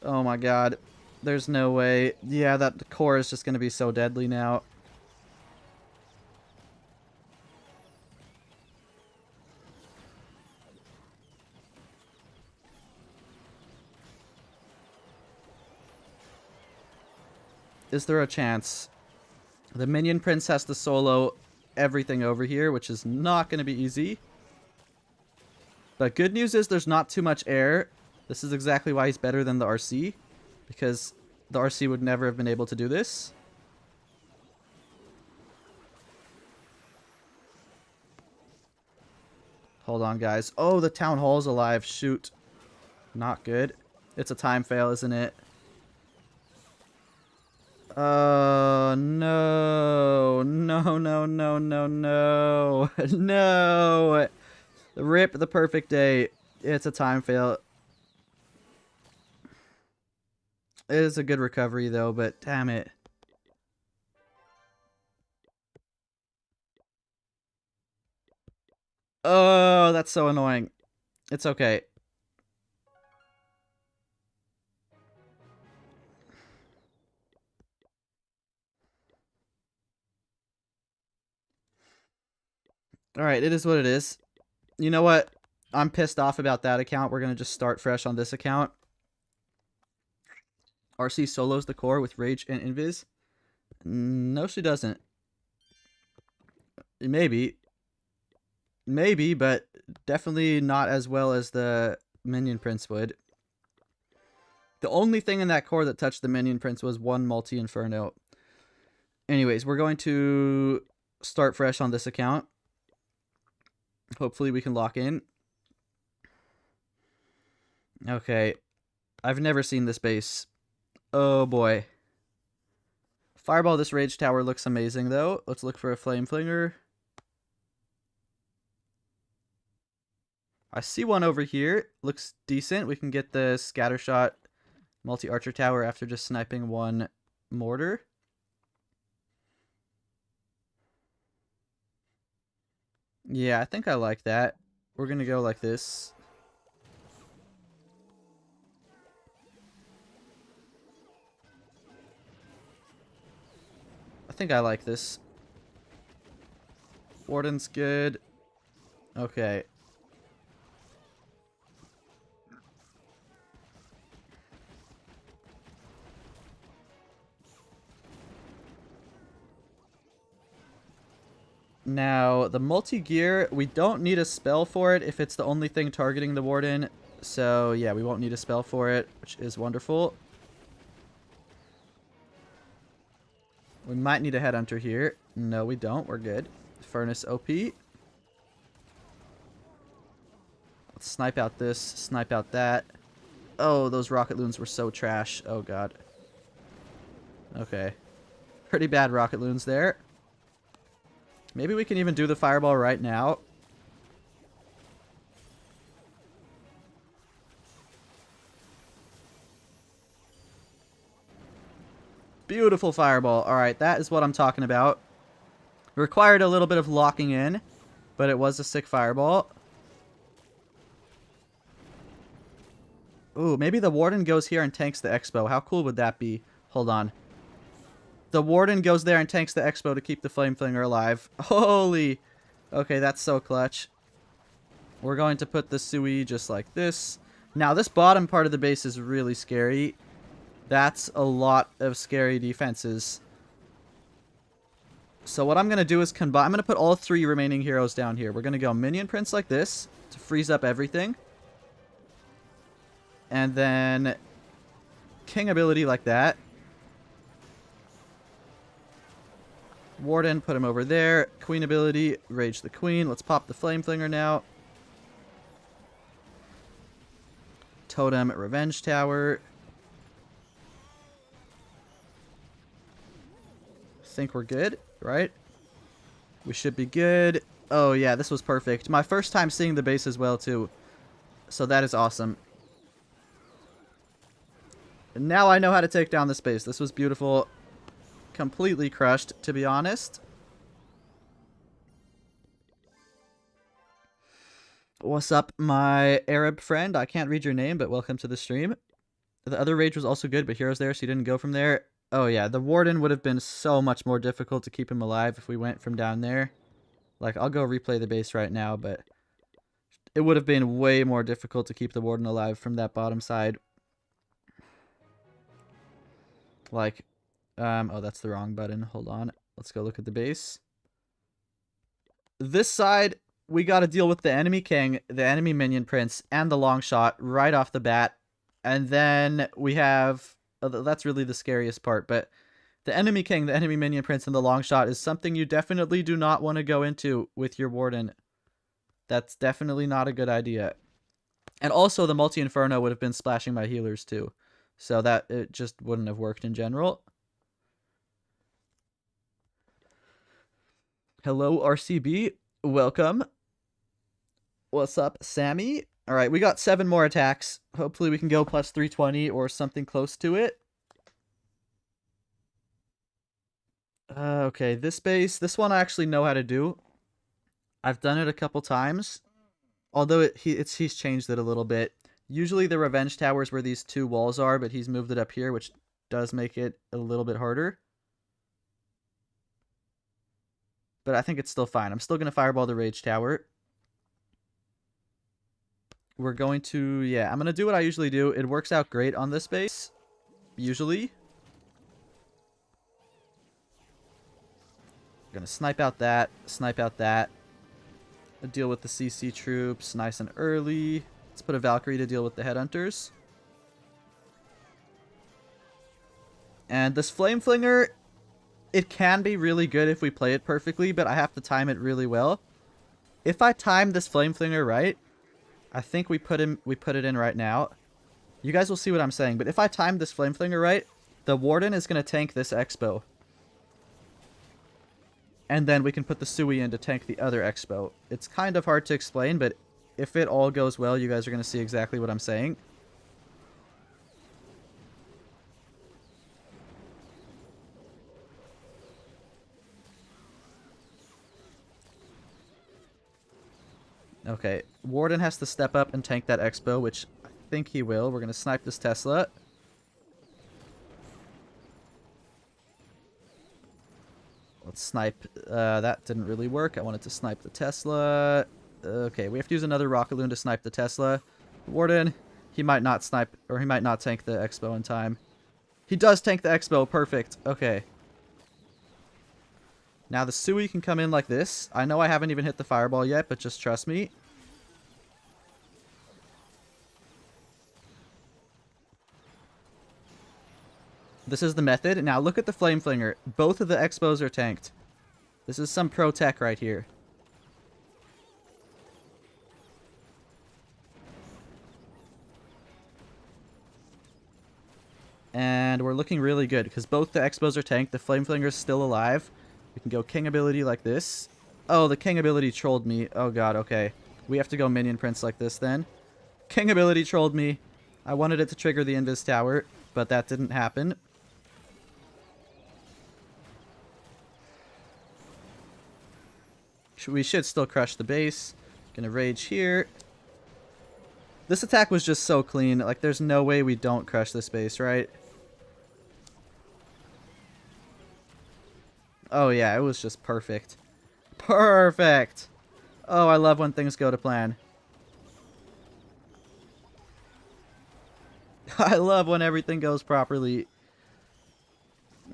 Oh my god. There's no way. Yeah, that core is just going to be so deadly now. Is there a chance? The minion prince has to solo everything over here, which is not going to be easy. But good news is there's not too much air. This is exactly why he's better than the RC. Because the RC would never have been able to do this. Hold on, guys. Oh, the town hall's alive. Shoot. Not good. It's a time fail, isn't it? Oh, no. No, no, no, no, no. No. Rip the perfect day. It's a time fail. It is a good recovery, though, but damn it. Oh, that's so annoying. It's okay. Alright, it is what it is. You know what? I'm pissed off about that account. We're going to just start fresh on this account. RC solos the core with Rage and Invis. No, she doesn't. Maybe. Maybe, but definitely not as well as the Minion Prince would. The only thing in that core that touched the Minion Prince was one multi-inferno. Anyways, we're going to start fresh on this account. Hopefully we can lock in. Okay. I've never seen this base. Oh boy. Fireball this Rage Tower looks amazing though. Let's look for a Flame Flinger. I see one over here. Looks decent. We can get the Scattershot multi-archer tower after just sniping one mortar. Yeah, I think I like that. We're going to go like this. I think I like this. Warden's good. Okay. Now, the multi-gear, we don't need a spell for it if it's the only thing targeting the Warden. So, yeah, we won't need a spell for it, which is wonderful. We might need a Headhunter here. No, we don't. We're good. Furnace OP. Let's snipe out this. Snipe out that. Oh, those RocketLoons were so trash. Oh, God. Okay. Pretty bad RocketLoons there. Maybe we can even do the Fireball right now. Beautiful Fireball. Alright, that is what I'm talking about. Required a little bit of locking in, but it was a sick Fireball. Ooh, maybe the Warden goes here and tanks the Expo. How cool would that be? Hold on. The Warden goes there and tanks the Expo to keep the Flame Flinger alive. Holy! Okay, that's so clutch. We're going to put the Sui just like this. Now, this bottom part of the base is really scary. That's a lot of scary defenses. So what I'm going to do is combine... I'm going to put all three remaining heroes down here. We're going to go Minion Prince like this to freeze up everything. And then King ability like that. Warden, put him over there. Queen ability, Rage the Queen. Let's pop the Flame Flinger now. Totem, Revenge Tower. Think we're good, right? We should be good. Oh, yeah, this was perfect. My first time seeing the base as well, too. So that is awesome. And now I know how to take down this base. This was beautiful. Completely crushed, to be honest. What's up, my Arab friend? I can't read your name, but welcome to the stream. The other Rage was also good, but Hero's there, so you didn't go from there. Oh, yeah, the Warden would have been so much more difficult to keep him alive if we went from down there. Like, I'll go replay the base right now, but it would have been way more difficult to keep the Warden alive from that bottom side. Like, oh, that's the wrong button. Hold on. Let's go look at the base. This side, we got to deal with the enemy king, the enemy minion prince, and the long shot right off the bat. And then we have... Oh, that's really the scariest part, but the enemy king, the enemy minion prince, and the long shot is something you definitely do not want to go into with your Warden. That's definitely not a good idea. And also, the multi-inferno would have been splashing my healers, too. So that it just wouldn't have worked in general. Hello, RCB. Welcome. What's up, Sammy? All right, we got 7 more attacks. Hopefully we can go plus 320 or something close to it. Okay, this one I actually know how to do. I've done it a couple times. Although he's changed it a little bit. Usually the revenge tower is where these 2 walls are, but he's moved it up here, which does make it a little bit harder. But I think it's still fine. I'm still going to fireball the rage tower. We're going to, yeah, I'm going to do what I usually do. It works out great on this base, usually. Going to snipe out that, deal with the CC troops nice and early. Let's put a Valkyrie to deal with the headhunters. And this Flame Flinger, it can be really good if we play it perfectly, but I have to time it really well. If I time this Flame Flinger right, I think we put it in right now. You guys will see what I'm saying, but if I time this Flame Flinger right, the Warden is going to tank this Expo. And then we can put the Sui in to tank the other Expo. It's kind of hard to explain, but if it all goes well, you guys are going to see exactly what I'm saying. Okay, Warden has to step up and tank that Expo, which I think he will. We're going to snipe this Tesla. Let's snipe. That didn't really work. I wanted to snipe the Tesla. Okay, we have to use another RocketLoon to snipe the Tesla. Warden, he might not snipe, or he might not tank the Expo in time. He does tank the Expo. Perfect. Okay. Now the Sui can come in like this. I know I haven't even hit the fireball yet, but just trust me. This is the method. Now look at the Flame Flinger. Both of the Expos are tanked. This is some pro tech right here. And we're looking really good because both the Expos are tanked. The Flame Flinger is still alive. We can go King ability like this. Oh, the King ability trolled me. Oh god, okay. We have to go Minion Prince like this then. King ability trolled me. I wanted it to trigger the Invis Tower, but that didn't happen. We should still crush the base. Gonna rage here. This attack was just so clean. Like, there's no way we don't crush this base, right? Oh, yeah, it was just perfect. Perfect! Oh, I love when things go to plan. I love when everything goes properly.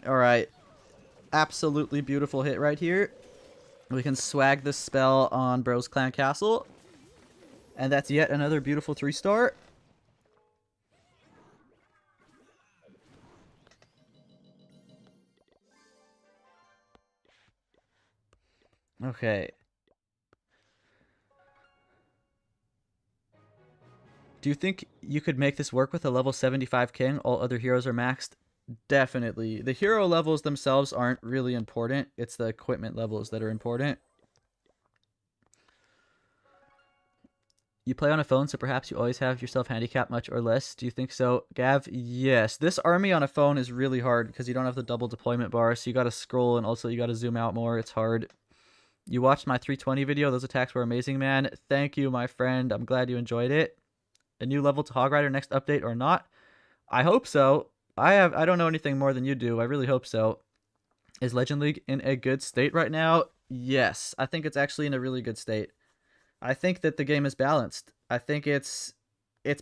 Alright. Absolutely beautiful hit right here. We can swag this spell on Bro's Clan Castle. And that's yet another beautiful 3-star. Okay. Do you think you could make this work with a level 75 king? All other heroes are maxed? Definitely. The hero levels themselves aren't really important. It's the equipment levels that are important. You play on a phone, so perhaps you always have yourself handicapped much or less. Do you think so, Gav? Yes. This army on a phone is really hard because you don't have the double deployment bar, so you gotta scroll and also you gotta zoom out more. It's hard. You watched my 320 video. Those attacks were amazing, man. Thank you, my friend. I'm glad you enjoyed it. A new level to Hog Rider next update or not? I hope so. I don't know anything more than you do. I really hope so. Is Legend League in a good state right now? Yes. I think it's actually in a really good state. I think that the game is balanced. I think it's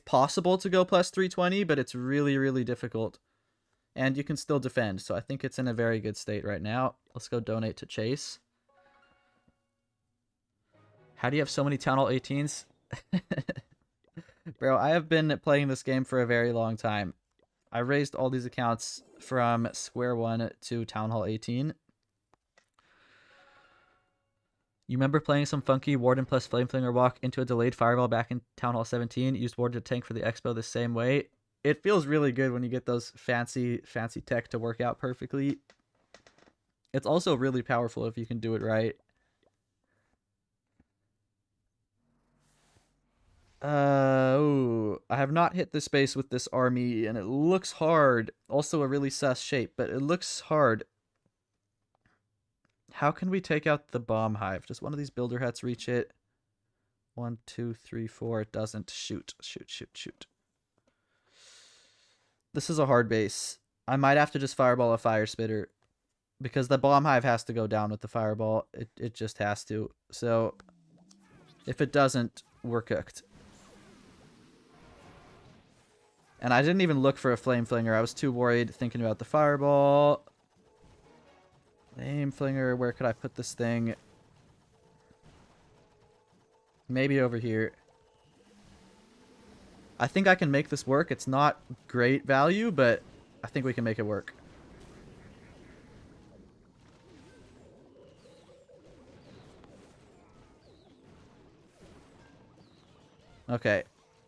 possible to go plus 320, but it's really, really difficult. And you can still defend, so I think it's in a very good state right now. Let's go donate to Chase. How do you have so many Town Hall 18s? Bro, I have been playing this game for a very long time. I raised all these accounts from Square 1 to Town Hall 18. You remember playing some funky Warden plus Flameflinger walk into a delayed fireball back in Town Hall 17? Used Warden to tank for the Expo the same way. It feels really good when you get those fancy tech to work out perfectly. It's also really powerful if you can do it right. Ooh, I have not hit this base with this army, and it looks hard. Also a really sus shape, but it looks hard. How can we take out the bomb hive? Does one of these builder huts reach it? 1, 2, 3, 4. It doesn't. Shoot, shoot, shoot, shoot. This is a hard base. I might have to just fireball a fire spitter, because the bomb hive has to go down with the fireball. It just has to. So if it doesn't, we're cooked. And I didn't even look for a flame flinger. I was too worried thinking about the fireball. Flame flinger, where could I put this thing? Maybe over here. I think I can make this work. It's not great value, but I think we can make it work. Okay.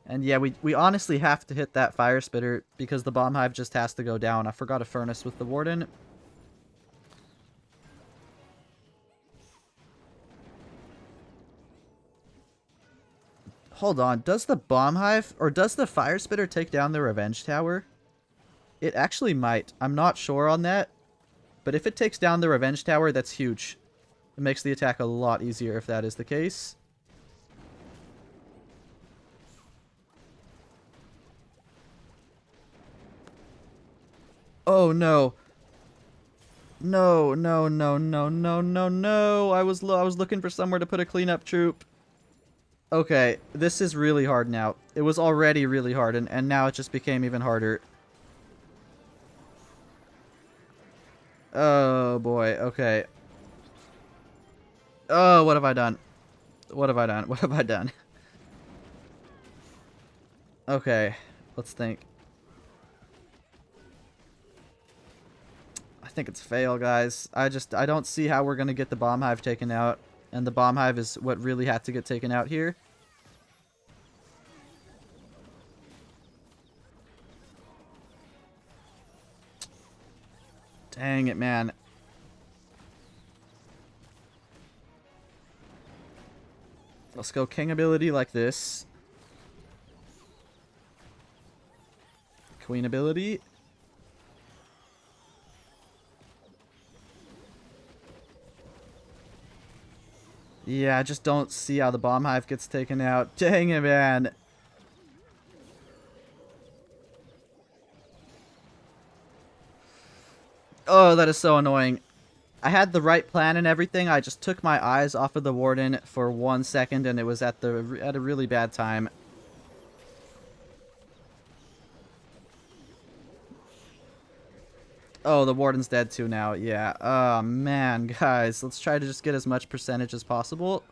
And yeah, we honestly have to hit that fire spitter because the bomb hive just has to go down. I forgot a furnace with the warden. Hold on. Does the bomb hive or does the fire spitter take down the revenge tower? It actually might. I'm not sure on that. But if it takes down the revenge tower, that's huge. It makes the attack a lot easier if that is the case. Oh no. No, no, no, no, no, no, no. I was looking for somewhere to put a cleanup troop. Okay, this is really hard now. It was already really hard, and now it just became even harder. Oh boy, okay. Oh, what have I done? What have I done? What have I done? Okay, let's think. I think it's fail, guys. I don't see how we're gonna get the bomb hive taken out. And the bomb hive is what really had to get taken out here. Dang it, man. Let's go king ability like this. Queen ability. Yeah, I just don't see how the bomb hive gets taken out. Dang it, man. Oh, that is so annoying. I had the right plan and everything. I just took my eyes off of the warden for 1 second, and it was at a really bad time. Oh, the warden's dead too now. Yeah. Oh, man, guys. Let's try to just get as much percentage as possible.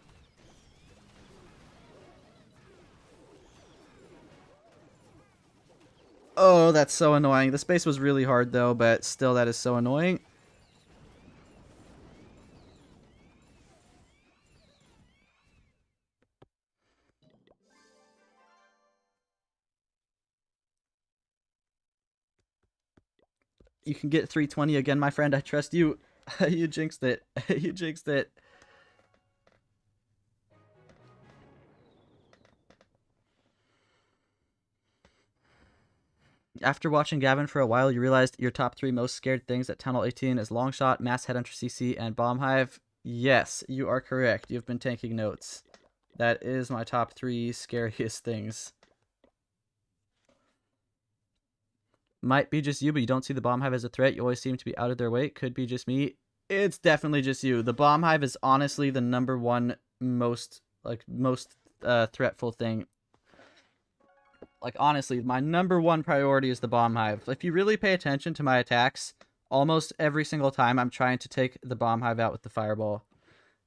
Oh, that's so annoying. The space was really hard, though, but still, that is so annoying. You can get 320 again, my friend. I trust you. You jinxed it. You jinxed it. After watching Gavin for a while, you realized your top 3 most scared things at Town Hall 18 is Longshot, Mass Headhunter CC, and Bomb Hive. Yes, you are correct. You've been taking notes. That is my top 3 scariest things. Might be just you, but you don't see the Bomb Hive as a threat. You always seem to be out of their way. Could be just me. It's definitely just you. The Bomb Hive is honestly the #1 most threatful thing. Like, honestly, my #1 priority is the bomb hive. If you really pay attention to my attacks, almost every single time I'm trying to take the bomb hive out with the fireball.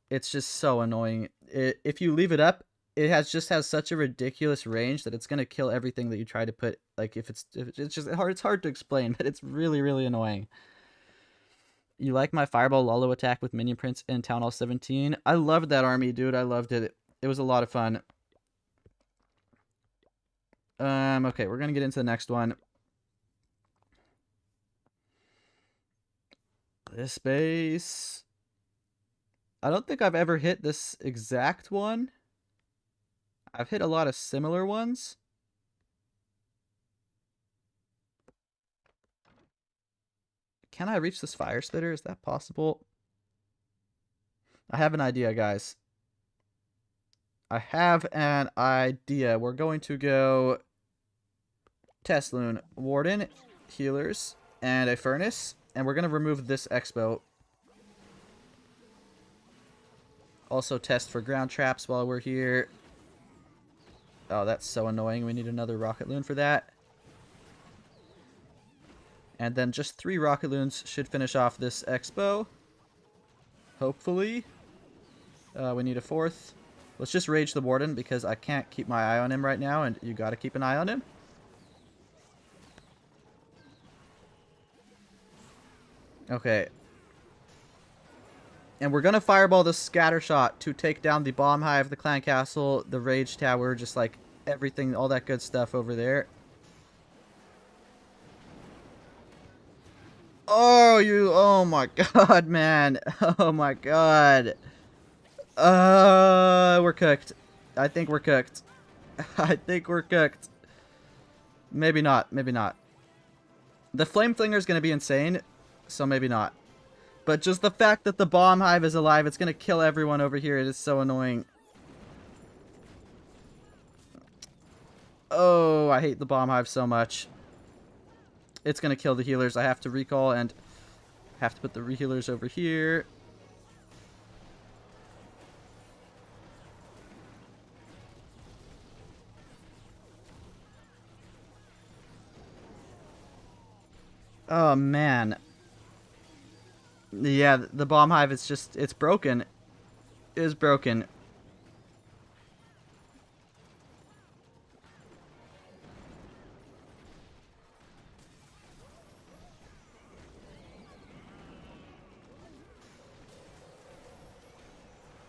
It's just so annoying. If you leave it up, it just has such a ridiculous range that it's gonna kill everything that you try to put. Like, if it's just hard. It's hard to explain, but it's really, really annoying. You like my fireball Lolo attack with Minion Prince in Town Hall 17? I loved that army, dude. I loved it. It was a lot of fun. Okay, we're gonna get into the next one. This base. I don't think I've ever hit this exact one. I've hit a lot of similar ones. Can I reach this fire spitter? Is that possible? I have an idea, guys. I have an idea. We're going to go test loon, warden, healers, and a furnace. And we're going to remove this expo. Also test for ground traps while we're here. Oh, that's so annoying. We need another rocket loon for that. And then just 3 rocket loons should finish off this expo. Hopefully. We need a 4th. Let's just rage the warden because I can't keep my eye on him right now, and you gotta keep an eye on him. Okay. And we're gonna fireball the scatter shot to take down the bomb hive, the clan castle, the rage tower, just like everything, all that good stuff over there. Oh my god, man. Oh my god. We're cooked. I think we're cooked. I think we're cooked. Maybe not, maybe not. The flame flinger is going to be insane, so maybe not. But just the fact that the bomb hive is alive, it's going to kill everyone over here. It is so annoying. Oh, I hate the bomb hive so much. It's going to kill the healers. I have to recall and have to put the healers over here. Oh, man. Yeah, the bomb hive is just, it's broken. It is broken.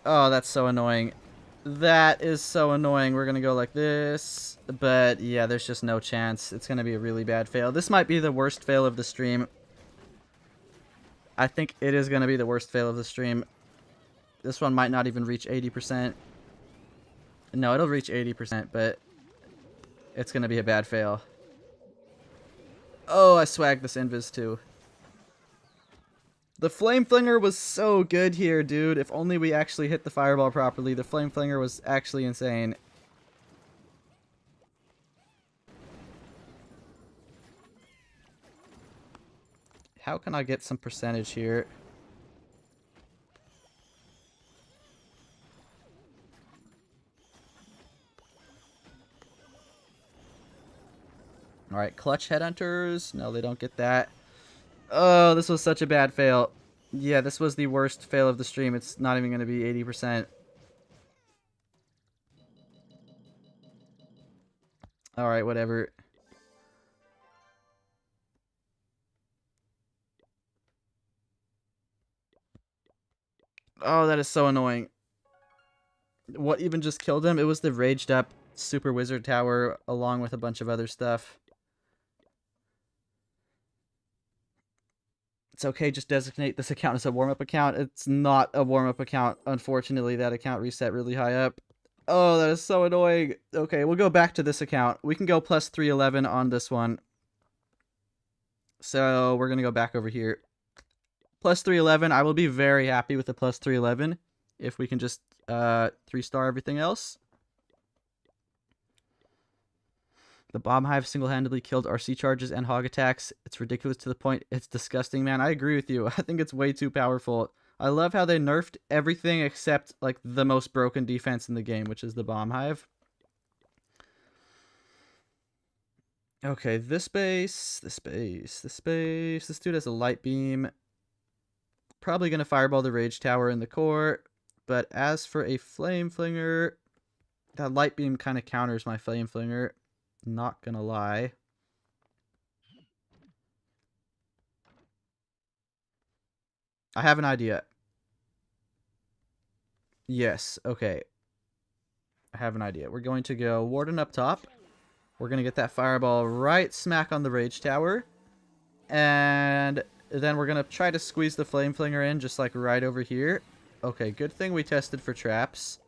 Oh, that's so annoying. That is so annoying. We're going to go like this. But yeah, there's just no chance. It's going to be a really bad fail. This might be the worst fail of the stream. I think it is going to be the worst fail of the stream. This one might not even reach 80%. No, it'll reach 80%, but it's going to be a bad fail. Oh, I swagged this invis too. The flame flinger was so good here, dude. If only we actually hit the fireball properly. The flame flinger was actually insane. How can I get some percentage here? Alright, clutch headhunters. No, they don't get that. Oh, this was such a bad fail. Yeah, this was the worst fail of the stream. It's not even going to be 80%. Alright, whatever. Oh, that is so annoying. What even just killed him? It was the raged up super wizard tower along with a bunch of other stuff. It's okay, just designate this account as a warm-up account. It's not a warm-up account. Unfortunately, that account reset really high up. Oh, that is so annoying. Okay, we'll go back to this account. We can go plus 311 on this one. So we're going to go back over here. Plus 311. I will be very happy with the plus 311 if we can just 3-star everything else. The bomb hive single-handedly killed RC charges and hog attacks. It's ridiculous to the point it's disgusting, man. I agree with you. I think it's way too powerful. I love how they nerfed everything except like the most broken defense in the game, which is the bomb hive. Okay, this base. This dude has a light beam. Probably going to fireball the rage tower in the core. But as for a flame flinger, that light beam kind of counters my flame flinger. Not gonna lie. I have an idea. Yes, okay. I have an idea. We're going to go Warden up top. We're going to get that fireball right smack on the rage tower. And then we're going to try to squeeze the flame flinger in just like right over here. Okay, good thing we tested for traps.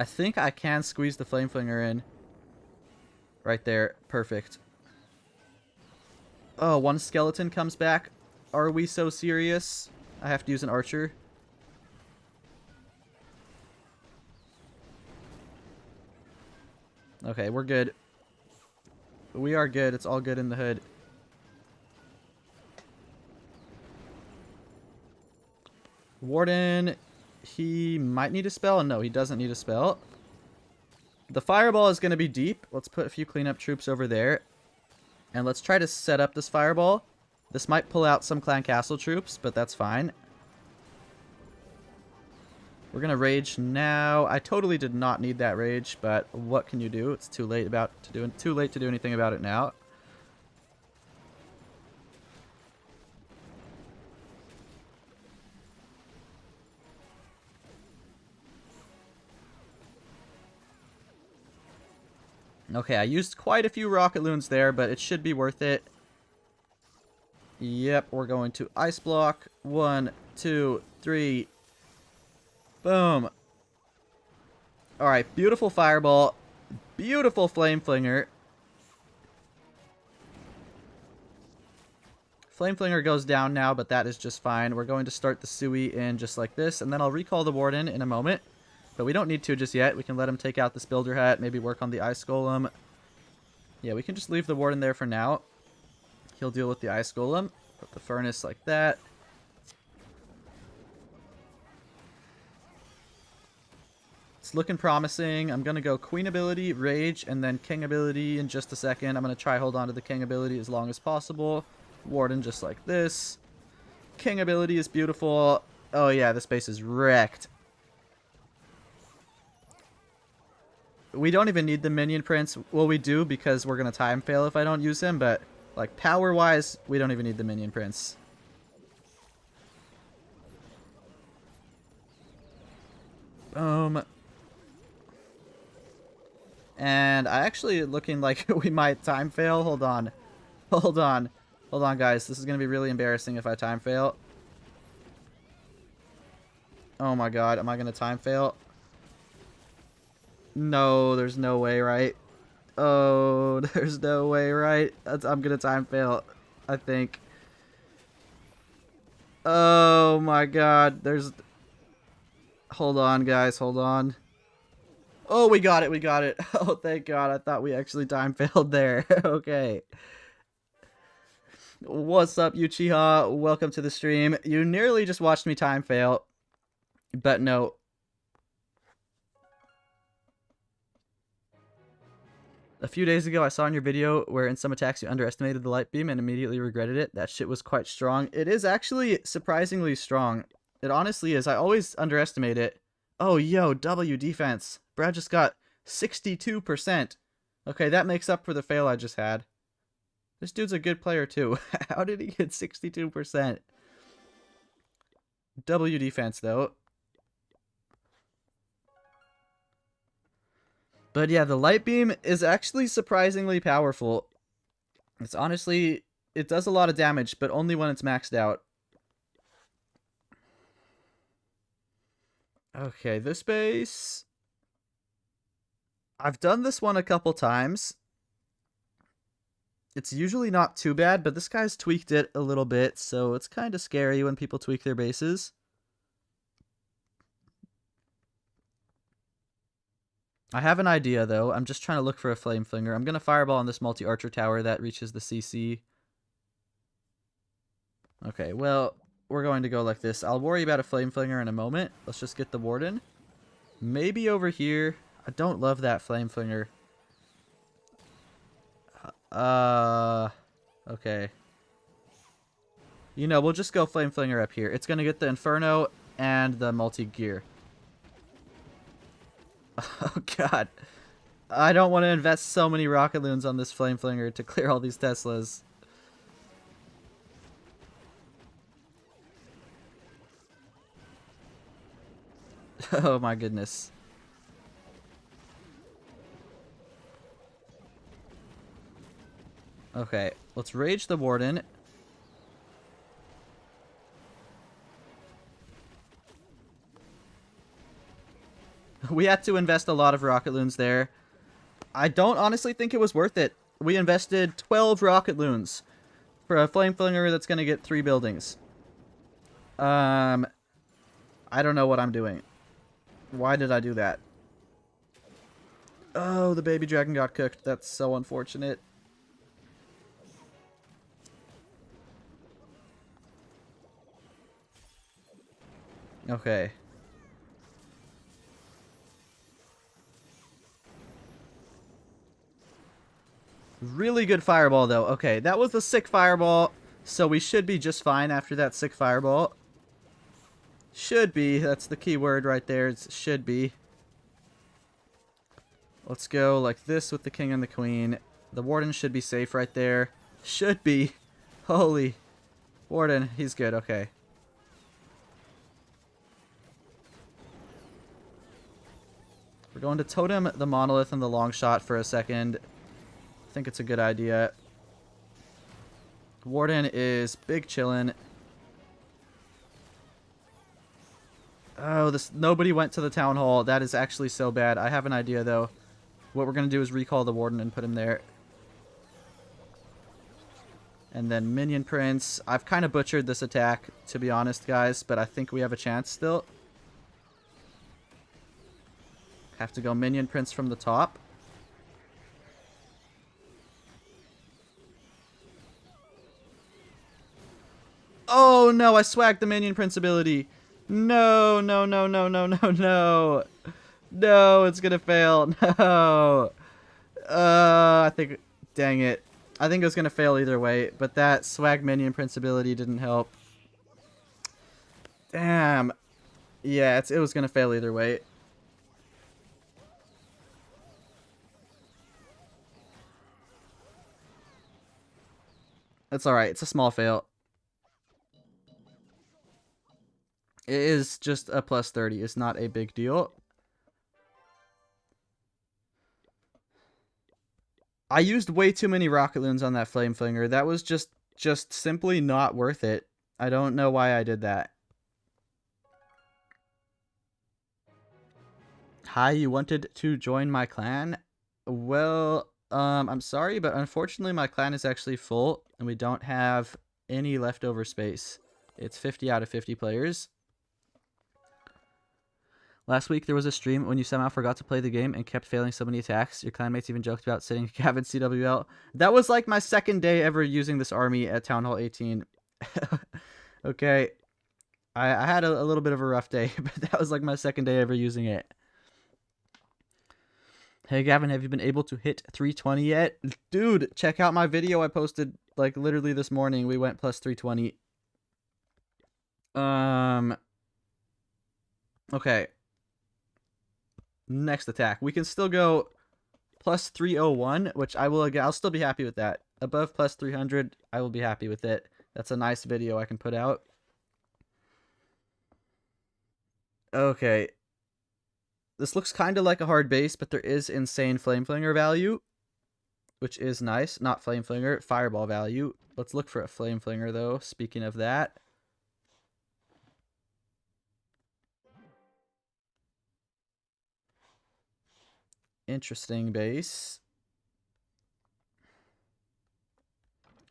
I think I can squeeze the flame flinger in. Right there. Perfect. Oh, one skeleton comes back. Are we so serious? I have to use an archer. Okay, we're good. We are good. It's all good in the hood. Warden, he might need a spell. No, he doesn't need a spell. The fireball is going to be deep. Let's put a few cleanup troops over there. And let's try to set up this fireball. This might pull out some clan castle troops, but that's fine. We're going to rage now. I totally did not need that rage, but what can you do? It's too late to do anything about it now. Okay, I used quite a few rocket loons there, but it should be worth it. Yep, we're going to ice block. 1, 2, 3. Boom. Alright, beautiful fireball. Beautiful flame flinger. Flame flinger goes down now, but that is just fine. We're going to start the Sui in just like this, and then I'll recall the Warden in a moment. But we don't need to just yet. We can let him take out this builder hat, maybe work on the ice golem. Yeah, we can just leave the Warden there for now. He'll deal with the ice golem. Put the furnace like that. It's looking promising. I'm going to go Queen ability, Rage, and then King ability in just a second. I'm going to try hold on to the King ability as long as possible. Warden just like this. King ability is beautiful. Oh yeah, this base is wrecked. We don't even need the minion prince. Well, we do because we're going to time fail if I don't use him, but like power-wise, we don't even need the minion prince. Boom. And I actually looking like we might time fail. Hold on. Hold on. Hold on, guys. This is going to be really embarrassing if I time fail. Oh my god. Am I going to time fail? No, there's no way, right? Oh, there's no way, right? I'm going to time fail, I think. Oh my god. There's... Hold on, guys. Hold on. Oh, we got it. We got it. Oh, thank god. I thought we actually time failed there. Okay. What's up, Uchiha? Welcome to the stream. You nearly just watched me time fail. But no. A few days ago, I saw in your video where in some attacks you underestimated the light beam and immediately regretted it. That shit was quite strong. It is actually surprisingly strong. It honestly is. I always underestimate it. Oh, yo, W defense. Brad just got 62%. Okay, that makes up for the fail I just had. This dude's a good player, too. How did he get 62%? W defense, though. But yeah, the light beam is actually surprisingly powerful. It's honestly... It does a lot of damage, but only when it's maxed out. Okay, this base... I've done this one a couple times. It's usually not too bad, but this guy's tweaked it a little bit, so it's kind of scary when people tweak their bases. I have an idea, though. I'm just trying to look for a flame flinger. I'm going to fireball on this multi-archer tower that reaches the CC. Okay, well, we're going to go like this. I'll worry about a flame flinger in a moment. Let's just get the warden. Maybe over here. I don't love that flame flinger. Okay. You know, we'll just go flame flinger up here. It's going to get the inferno and the multi-gear. Oh god. I don't want to invest so many rocket loons on this flame flinger to clear all these Teslas. Oh my goodness. Okay, let's rage the warden. We had to invest a lot of rocket loons there. I don't honestly think it was worth it. We invested 12 rocket loons for a flame flinger that's going to get 3 buildings. I don't know what I'm doing. Why did I do that? Oh, the baby dragon got cooked. That's so unfortunate. Okay. Really good fireball, though. Okay, that was a sick fireball, so we should be just fine after that sick fireball. Should be. That's the key word right there. It's should be. Let's go like this with the king and the queen. The warden should be safe right there. Should be. Holy. Warden, he's good. Okay. We're going to totem the monolith and the long shot for a second. I think it's a good idea. Warden is big chillin'. Oh, nobody went to the town hall. That is actually so bad. I have an idea, though. What we're going to do is recall the warden and put him there. And then minion prince. I've kind of butchered this attack, to be honest, guys, but I think we have a chance still. Have to go minion prince from the top. Oh, no, I swagged the minion prince ability. No, no, no, no, no, no, no. No, it's going to fail. No. I think, dang it. I think it was going to fail either way, but that swag minion prince ability didn't help. Damn. Yeah, it was going to fail either way. That's alright. It's a small fail. It is just a plus 30. It's not a big deal. I used way too many rocket loons on that flame flinger. That was just simply not worth it. I don't know why I did that. Hi, you wanted to join my clan? Well, I'm sorry, but unfortunately my clan is actually full and we don't have any leftover space. It's 50 out of 50 players. Last week there was a stream when you somehow forgot to play the game and kept failing so many attacks. Your clanmates even joked about sitting Gavin CWL. That was like my second day ever using this army at Town Hall 18. Okay. I had a little bit of a rough day, but that was like my second day ever using it. Hey Gavin, have you been able to hit 320 yet? Dude, check out my video I posted like literally this morning. We went plus 320. Okay. Next attack. We can still go plus 301, which I'll still be happy with that. Above plus 300, I will be happy with it. That's a nice video I can put out. Okay. This looks kind of like a hard base, but there is insane flame flinger value, which is nice. Not flame flinger, fireball value. Let's look for a flame flinger though. Speaking of that. Interesting base.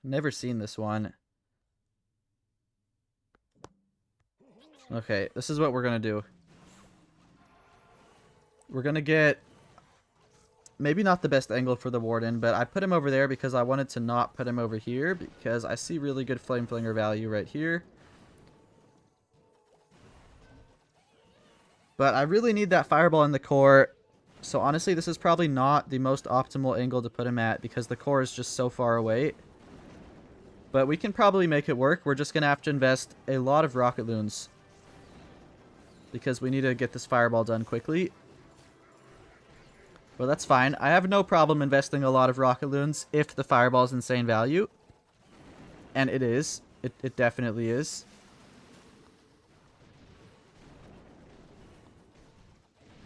Never seen this one. Okay, this is what we're going to do. We're going to get maybe not the best angle for the warden, but I put him over there because I wanted to not put him over here because I see really good flame flinger value right here. But I really need that fireball in the core. So honestly, this is probably not the most optimal angle to put him at because the core is just so far away. But we can probably make it work. We're just going to have to invest a lot of rocket loons because we need to get this fireball done quickly. Well, that's fine. I have no problem investing a lot of rocket loons if the fireball is insane value. And it is. It definitely is.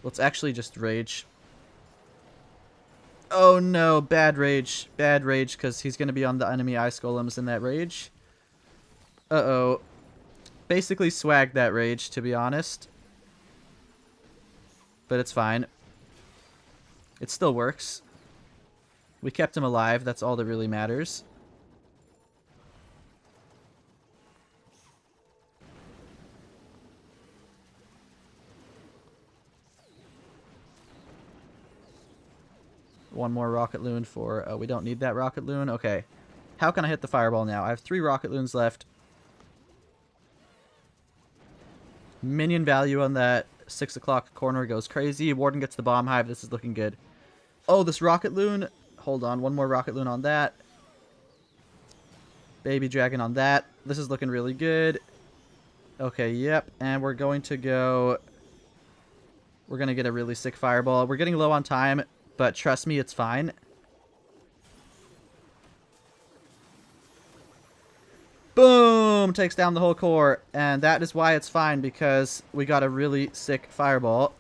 Let's actually just rage. Oh no, bad rage. Bad rage because he's going to be on the enemy ice golems in that rage. Uh-oh. Basically swagged that rage, to be honest. but it's fine. It still works. We kept him alive. That's all that really matters. One more rocket loon for... Oh, we don't need that rocket loon. Okay. How can I hit the fireball now? I have 3 rocket loons left. Minion value on that 6 o'clock corner goes crazy. Warden gets the bomb hive. This is looking good. Oh, this rocket loon. Hold on. One more rocket loon on that. Baby dragon on that. This is looking really good. Okay, yep. And we're going to go... We're going to get a really sick fireball. We're getting low on time, but trust me, it's fine. Boom! Takes down the whole core. And that is why it's fine, because we got a really sick fireball.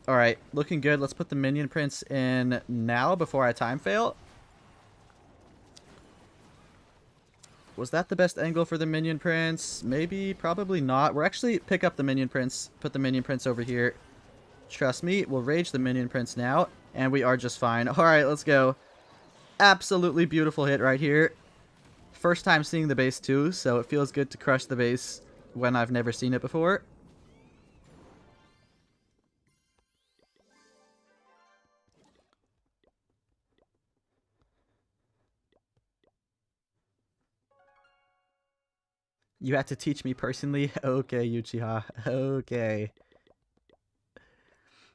Alright, looking good. Let's put the minion prince in now before I time fail. Was that the best angle for the minion prince? Maybe, probably not. We're actually pick up the minion prince, put the minion prince over here. Trust me, we'll rage the minion prince now, and we are just fine. Alright, let's go. Absolutely beautiful hit right here. First time seeing the base too, so it feels good to crush the base when I've never seen it before. You had to teach me personally? Okay, Uchiha. Okay.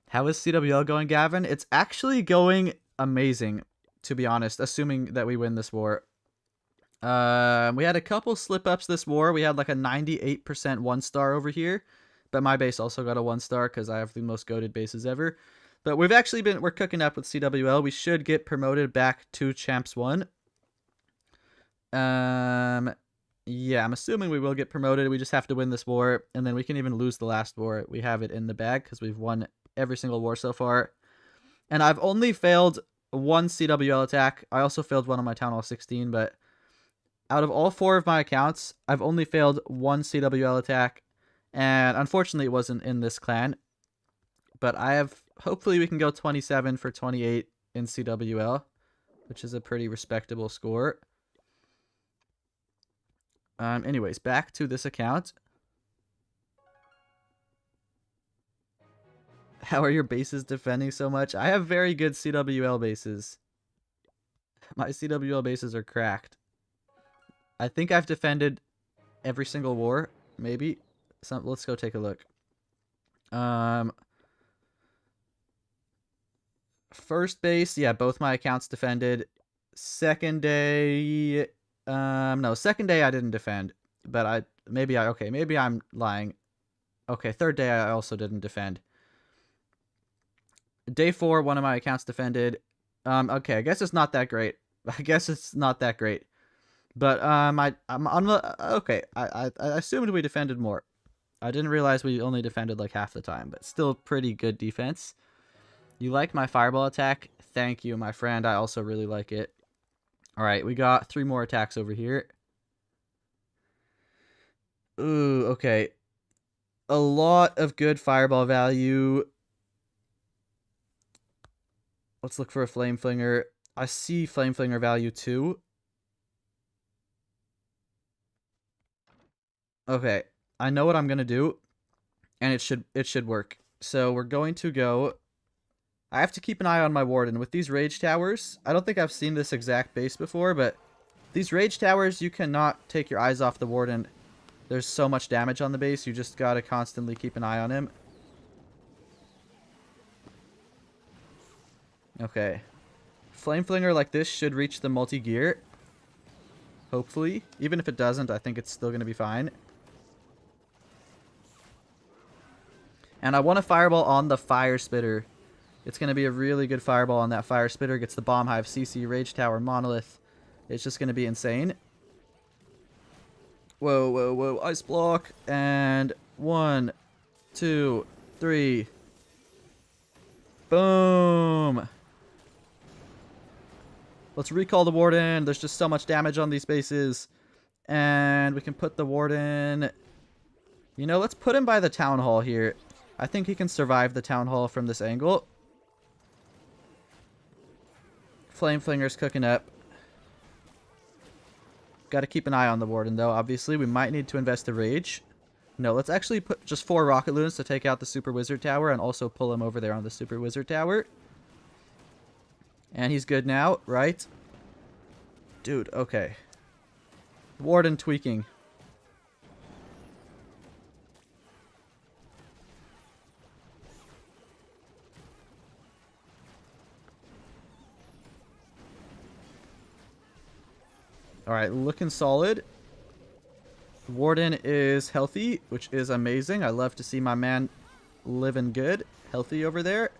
How is CWL going, Gavin? It's actually going amazing, to be honest, assuming that we win this war. We had a couple slip-ups this war. We had like a 98% 1-star over here. But my base also got a 1-star because I have the most goated bases ever. But we've actually been... We're cooking up with CWL. We should get promoted back to Champs 1. Yeah, I'm assuming we will get promoted. We just have to win this war, and then we can even lose the last war. We have it in the bag because we've won every single war so far. And I've only failed 1 CWL attack. I also failed one on my Town Hall 16, but out of all 4 of my accounts, I've only failed 1 CWL attack, and unfortunately it wasn't in this clan. But I have... Hopefully we can go 27 for 28 in CWL, which is a pretty respectable score. Anyways, back to this account. How are your bases defending so much? I have very good CWL bases. My CWL bases are cracked. I think I've defended every single war, maybe. Let's go take a look. First base, yeah, both my accounts defended. Second day... no, second day I didn't defend, but maybe I'm lying. Okay, third day I also didn't defend. Day 4, one of my accounts defended. Okay, I guess it's not that great. But okay, I assumed we defended more. I didn't realize we only defended like half the time, but still pretty good defense. You like my fireball attack? Thank you, my friend. I also really like it. Alright, we got 3 more attacks over here. Ooh, okay. A lot of good fireball value. Let's look for a Flame Flinger. I see Flame Flinger value too. Okay, I know what I'm going to do, and it should work. So we're going to go... I have to keep an eye on my Warden. With these Rage Towers, I don't think I've seen this exact base before, but these Rage Towers, you cannot take your eyes off the Warden. There's so much damage on the base, you just gotta constantly keep an eye on him. Okay. Flame Flinger like this should reach the multi-gear. Hopefully. Even if it doesn't, I think it's still gonna be fine. And I want a Fireball on the Fire Spitter. It's going to be a really good fireball on that Fire Spitter. Gets the Bomb Hive, CC, Rage Tower, Monolith. It's just going to be insane. Whoa, whoa, whoa. Ice block. And 1, 2, 3. Boom. Let's recall the warden. There's just so much damage on these bases. And we can put the warden... You know, let's put him by the town hall here. I think he can survive the town hall from this angle. Flame Flinger's cooking up. Got to keep an eye on the warden, though. Obviously, we might need to invest a rage. No, let's actually put just 4 rocket loons to take out the Super Wizard Tower and also pull him over there on the Super Wizard Tower. And he's good now, right? Dude, okay. Warden tweaking. Alright, looking solid. Warden is healthy, which is amazing. I love to see my man living good, healthy over there.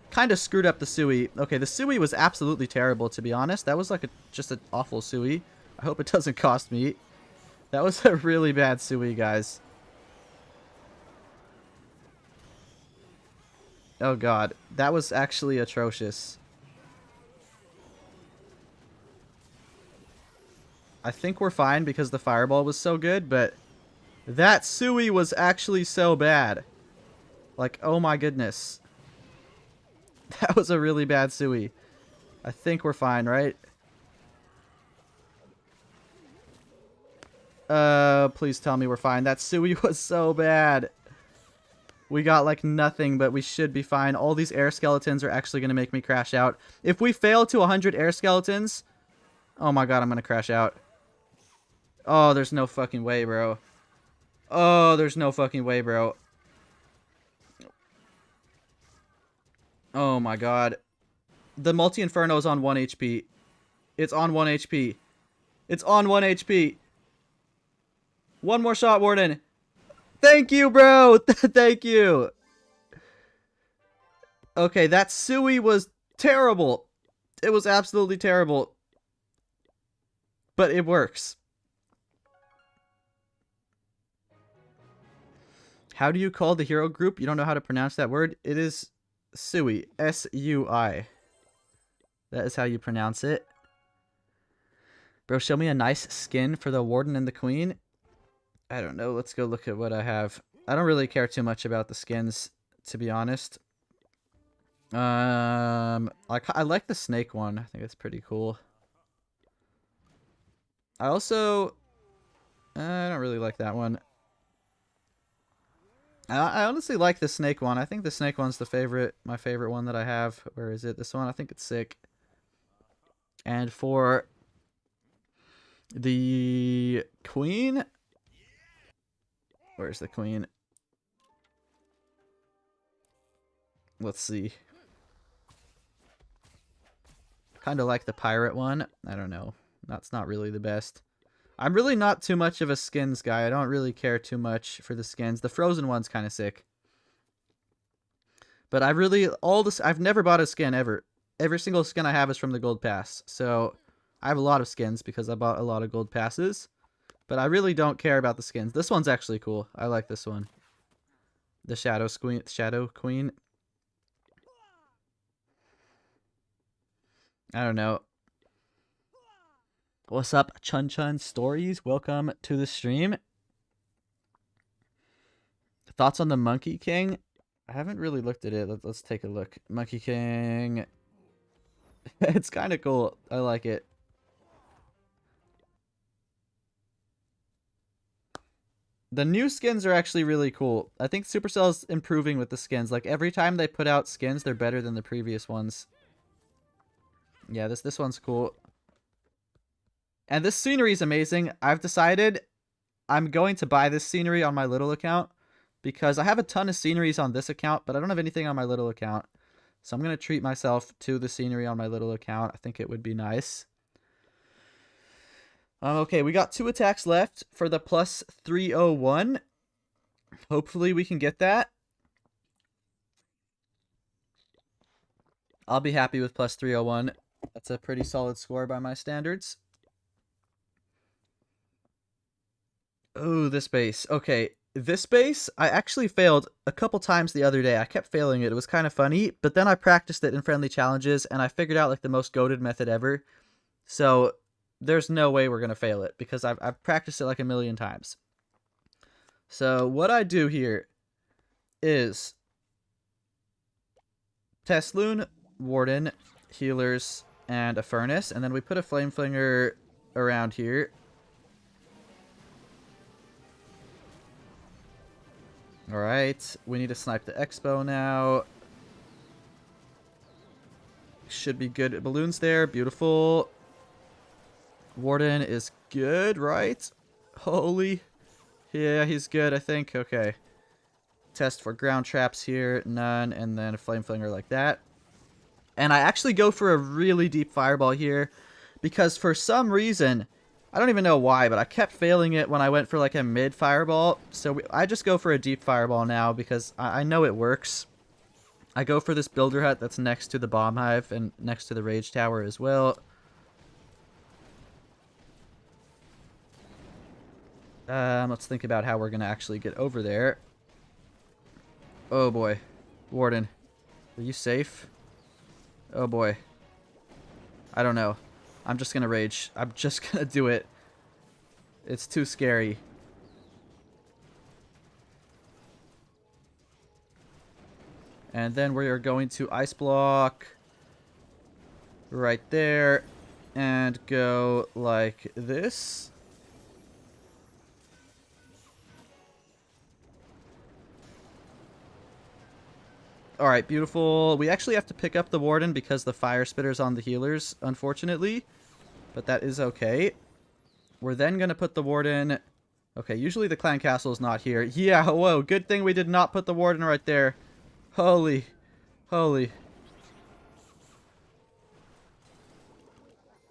Kind of screwed up the Sui. Okay, the Sui was absolutely terrible, to be honest. That was like just an awful Sui. I hope it doesn't cost me. That was a really bad Sui, guys. Oh god, that was actually atrocious. I think we're fine because the fireball was so good, but that Sui was actually so bad. Like, oh my goodness. That was a really bad Sui. I think we're fine, right? Please tell me we're fine. That Sui was so bad. We got like nothing, but we should be fine. All these air skeletons are actually going to make me crash out. If we fail to 100 air skeletons... Oh my god, I'm going to crash out. Oh, there's no fucking way, bro. Oh, there's no fucking way, bro. Oh my god. The multi-inferno is on 1 HP. It's on 1 HP. It's on 1 HP. One more shot, Warden. Thank you, bro. Thank you. Okay, that Sui was terrible. It was absolutely terrible. But it works. How do you call the hero group? You don't know how to pronounce that word? It is Sui. S-U-I. That is how you pronounce it. Bro, show me a nice skin for the Warden and the Queen. I don't know. Let's go look at what I have. I don't really care too much about the skins, to be honest. I like the snake one. I think it's pretty cool. I also... I don't really like that one. I honestly like the snake one. I think the snake one's my favorite one that I have. Where is it? This one? I think it's sick. And for the Queen... Where's the Queen? Let's see. Kind of like the pirate one. I don't know. That's not really the best. I'm really not too much of a skins guy. I don't really care too much for the skins. The frozen one's kind of sick. But I've never bought a skin ever. Every single skin I have is from the gold pass. So I have a lot of skins because I bought a lot of gold passes. But I really don't care about the skins. This one's actually cool. I like this one. The Shadow Queen. I don't know. What's up, Chun Chun Stories? Welcome to the stream. Thoughts on the Monkey King? I haven't really looked at it. Let's take a look. Monkey King. It's kind of cool. I like it. The new skins are actually really cool. I think Supercell's improving with the skins. Like, every time they put out skins, they're better than the previous ones. Yeah, this one's cool. And this scenery is amazing. I've decided I'm going to buy this scenery on my little account because I have a ton of sceneries on this account, but I don't have anything on my little account. So I'm going to treat myself to the scenery on my little account. I think it would be nice. Okay, we got 2 attacks left for the plus 301. Hopefully we can get that. I'll be happy with plus 301. That's a pretty solid score by my standards. Oh, this base. Okay, this base, I actually failed a couple times the other day. I kept failing it. It was kind of funny, but then I practiced it in friendly challenges, and I figured out like the most goated method ever. So there's no way we're gonna fail it because I've practiced it like a million times. So what I do here is test loon, warden, healers, and a furnace, and then we put a flame flinger around here. Alright, we need to snipe the expo now. Should be good. Balloons there, beautiful. Warden is good, right? Holy. Yeah, he's good, I think. Okay. Test for ground traps here, none, and then a flame flinger like that. And I actually go for a really deep fireball here because for some reason, I don't even know why, but I kept failing it when I went for like a mid fireball. So I just go for a deep fireball now because I know it works. I go for this builder hut that's next to the bomb hive and next to the rage tower as well. Let's think about how we're going to actually get over there. Oh boy. Warden, are you safe? Oh boy. I don't know. I'm just going to rage. I'm just going to do it. It's too scary. And then we are going to ice block right there and go like this. Alright, beautiful. We actually have to pick up the warden because the fire spitter's on the healers, unfortunately. But that is okay. We're then going to put the warden... Okay, usually the clan castle is not here. Yeah, whoa, good thing we did not put the warden right there. Holy. Holy.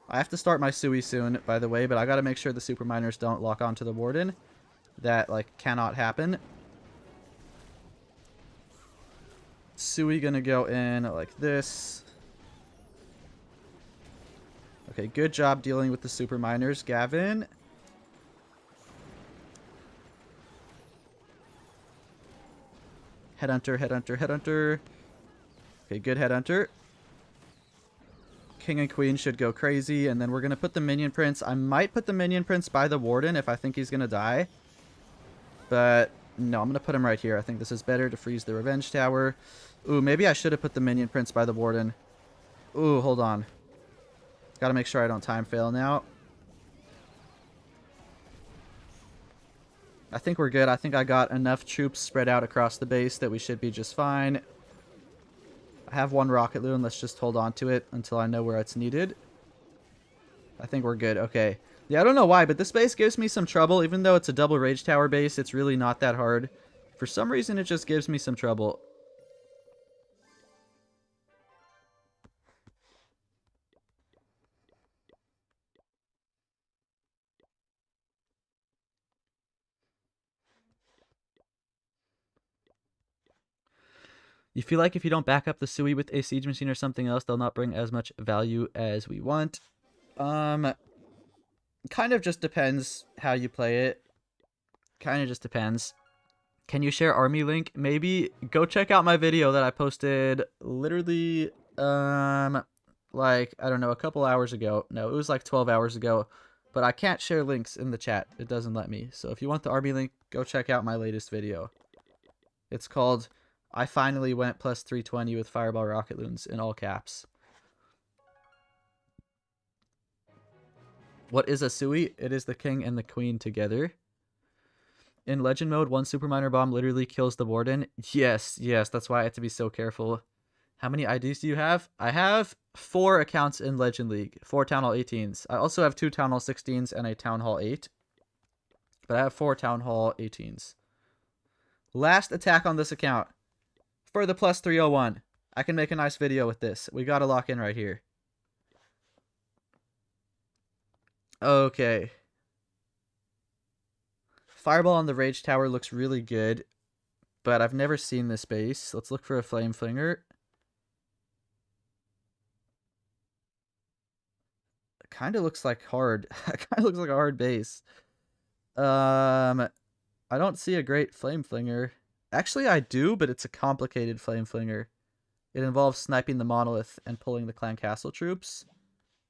I have to start my Sui soon, by the way, but I gotta make sure the super miners don't lock onto the warden. That, like, cannot happen. Sui gonna go in like this. Okay, good job dealing with the super miners, Gavin. Headhunter, headhunter, headhunter. Okay, good headhunter. King and queen should go crazy, and then we're gonna put the minion prince. I might put the minion prince by the warden if I think he's gonna die. But no, I'm gonna put him right here. I think this is better to freeze the revenge tower. Ooh, maybe I should have put the minion prince by the warden. Ooh, hold on. Gotta make sure I don't time fail now. I think we're good. I think I got enough troops spread out across the base that we should be just fine. I have one rocket loon. Let's just hold on to it until I know where it's needed. I think we're good. Okay. Yeah, I don't know why, but this base gives me some trouble. Even though it's a double rage tower base, it's really not that hard. For some reason, it just gives me some trouble. You feel like if you don't back up the Sui with a siege machine or something else, they'll not bring as much value as we want. Kind of just depends how you play it. Kind of just depends. Can you share army link? Maybe go check out my video that I posted literally, like, I don't know, a couple hours ago. No, it was like 12 hours ago. But I can't share links in the chat. It doesn't let me. So if you want the army link, go check out my latest video. It's called I Finally Went plus 320 with Fireball Rocket Loons in all caps. What is a Sui? It is the king and the queen together. In legend mode, one super miner bomb literally kills the warden. Yes, that's why I have to be so careful. How many IDs do you have? I have 4 accounts in Legend League. 4 Town Hall 18s. I also have 2 Town Hall 16s and a Town Hall 8. But I have 4 Town Hall 18s. Last attack on this account. For the plus 301. I can make a nice video with this. We gotta lock in right here. Okay. Fireball on the Rage Tower looks really good. But I've never seen this base. Let's look for a Flame Flinger. It kind of looks like hard. It kind of looks like a hard base. I don't see a great flame flinger. Actually, I do, but it's a complicated flame flinger. It involves sniping the monolith and pulling the clan castle troops.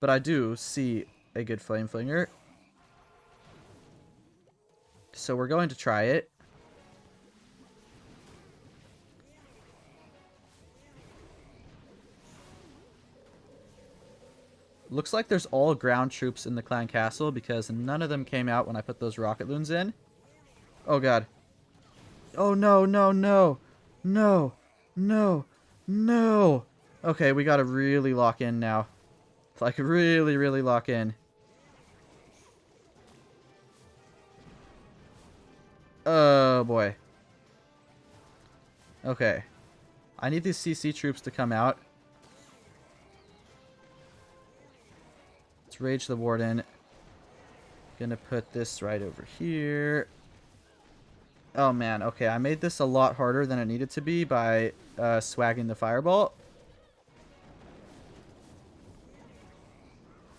But I do see a good flame flinger. So we're going to try it. Looks like there's all ground troops in the clan castle because none of them came out when I put those rocket loons in. Oh god. Oh no, no, no. No. No. No. Okay, we gotta really lock in now. Like, really, really lock in. Oh boy. Okay. I need these CC troops to come out. Let's rage the warden. Gonna put this right over here. Oh man, okay, I made this a lot harder than it needed to be by swagging the fireball.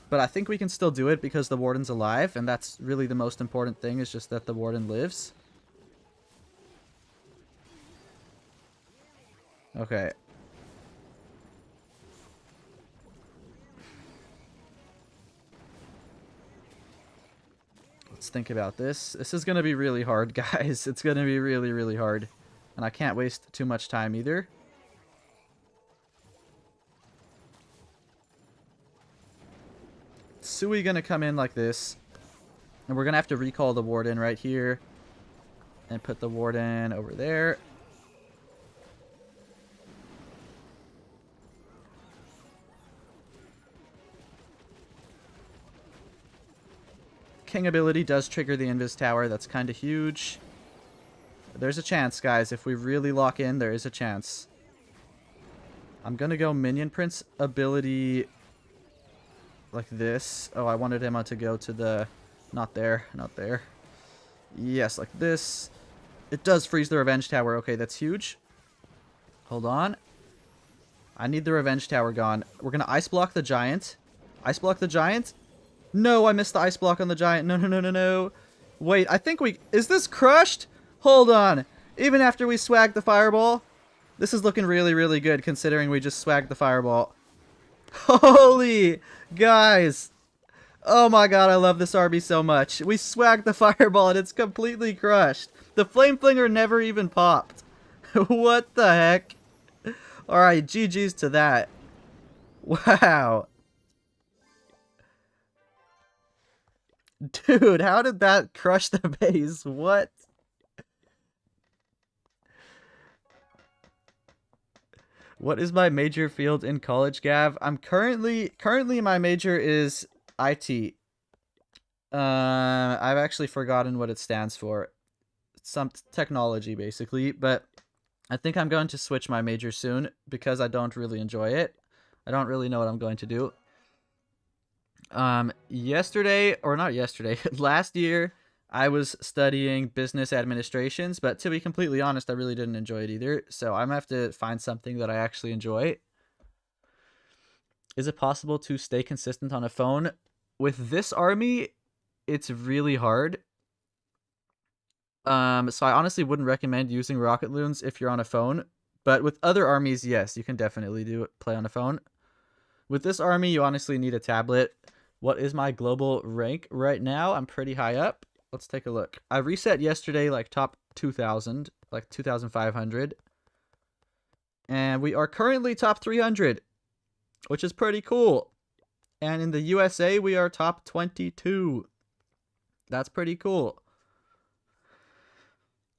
But I think we can still do it because the warden's alive, and that's really the most important thing, is just that the warden lives. Okay. Let's think about this. This is going to be really hard, guys. It's going to be really, really hard. And I can't waste too much time either. Sui going to come in like this. And we're going to have to recall the warden right here. And put the warden over there. King ability does trigger the Invis Tower. That's kind of huge. There's a chance, guys. If we really lock in, there is a chance. I'm going to go Minion Prince ability like this. Oh, I wanted him to go to the... Not there. Not there. Yes, like this. It does freeze the Revenge Tower. Okay, that's huge. Hold on. I need the Revenge Tower gone. We're going to Ice Block the Giant. Ice Block the Giant. No, I missed the Ice Block on the Giant. No, no, no, no, no. Wait, I think we... Is this crushed? Hold on. Even after we swag the Fireball? This is looking really, really good considering we just swagged the Fireball. Holy... Guys. Oh my god, I love this RB so much. We swagged the Fireball and it's completely crushed. The Flame Flinger never even popped. What the heck? Alright, GG's to that. Wow. Dude, how did that crush the base? What? What is my major field in college, Gav? I'm currently my major is IT. I've actually forgotten what it stands for. Some technology, basically, but I think I'm going to switch my major soon because I don't really enjoy it. I don't really know what I'm going to do. Yesterday, or not yesterday, last year, I was studying business administrations, but to be completely honest, I really didn't enjoy it either. So I'm gonna have to find something that I actually enjoy. Is it possible to stay consistent on a phone? With this army, it's really hard. So I honestly wouldn't recommend using RocketLoons if you're on a phone. But with other armies, yes, you can definitely play on a phone. With this army, you honestly need a tablet. What is my global rank right now? I'm pretty high up. Let's take a look. I reset yesterday like top 2,000, like 2,500. And we are currently top 300, which is pretty cool. And in the USA, we are top 22. That's pretty cool.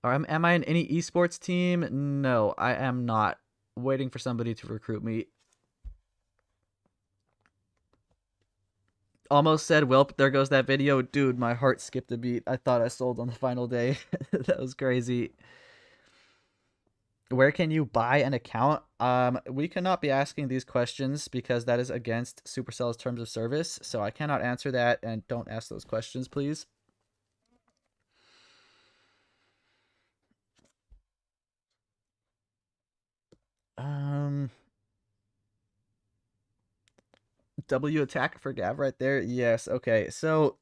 Am I in any esports team? No, I am not. Waiting for somebody to recruit me. Almost said, welp, there goes that video. Dude, my heart skipped a beat. I thought I sold on the final day. That was crazy. Where can you buy an account? We cannot be asking these questions because that is against Supercell's terms of service. So I cannot answer that, and don't ask those questions, please. W attack for Gav right there. Yes, okay. So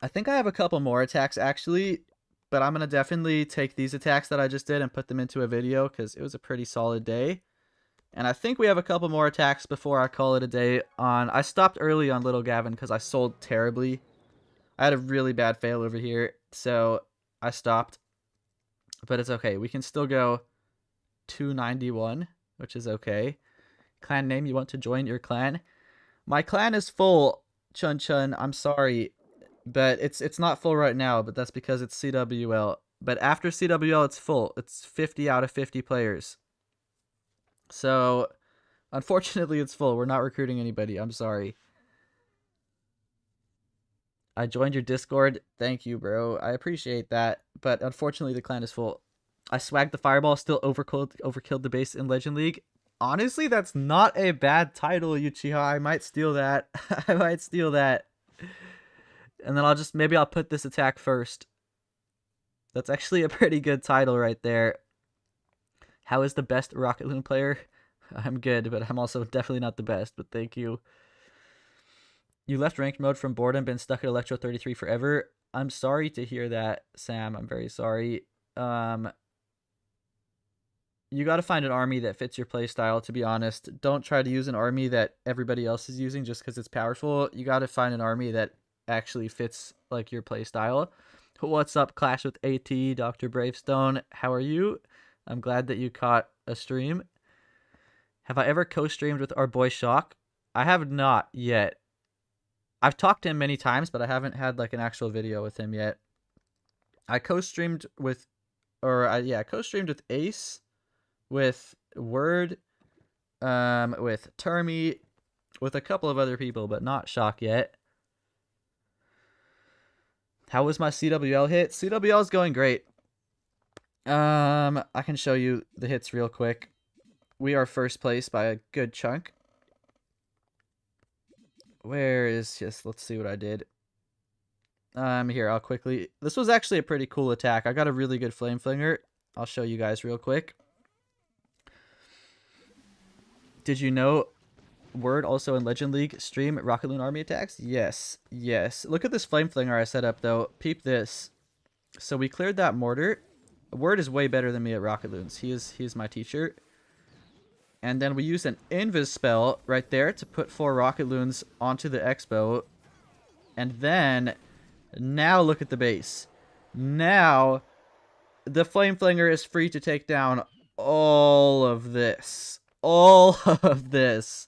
I think I have a couple more attacks actually, but I'm going to definitely take these attacks that I just did and put them into a video because it was a pretty solid day. And I think we have a couple more attacks before I call it a day on... I stopped early on Little Gavin because I sold terribly. I had a really bad fail over here, so I stopped. But it's okay. We can still go 291, which is okay. Clan name, you want to join your clan? My clan is full, Chun Chun. I'm sorry, but it's not full right now, but that's because it's CWL. But after CWL, it's full. It's 50 out of 50 players. So, unfortunately, it's full. We're not recruiting anybody. I'm sorry. I joined your Discord. Thank you, bro. I appreciate that. But unfortunately, the clan is full. I swagged the fireball, still overkilled the base in Legend League. Honestly, that's not a bad title, Uchiha. I might steal that. I might steal that. And then maybe I'll put this attack first. That's actually a pretty good title right there. How is the best Rocket Loon player? I'm good, but I'm also definitely not the best, but thank you. You left ranked mode from boredom, been stuck at Electro 33 forever. I'm sorry to hear that, Sam. I'm very sorry. You got to find an army that fits your playstyle, to be honest. Don't try to use an army that everybody else is using just because it's powerful. You got to find an army that actually fits like your playstyle. What's up, Clash with AT, Dr. Bravestone? How are you? I'm glad that you caught a stream. Have I ever co-streamed with our boy Shock? I have not yet. I've talked to him many times, but I haven't had like an actual video with him yet. I co-streamed with, co-streamed with Ace, with Word, with Termy, with a couple of other people, but not Shock yet. How was my CWL hit? CWL is going great. I can show you the hits real quick. We are first place by a good chunk. Where is let's see what I did. Here, I'll quickly... This was actually a pretty cool attack. I got a really good Flame Flinger. I'll show you guys real quick. Did you know Word also in Legend League stream Rocket Loon army attacks? Yes, yes. Look at this Flame Flinger I set up, though. Peep this. So we cleared that mortar. Word is way better than me at Rocket Loons. He's my teacher. And then we use an Invis spell right there to put 4 Rocket Loons onto the Expo. And then, now look at the base. Now, the Flame Flinger is free to take down all of this. All of this.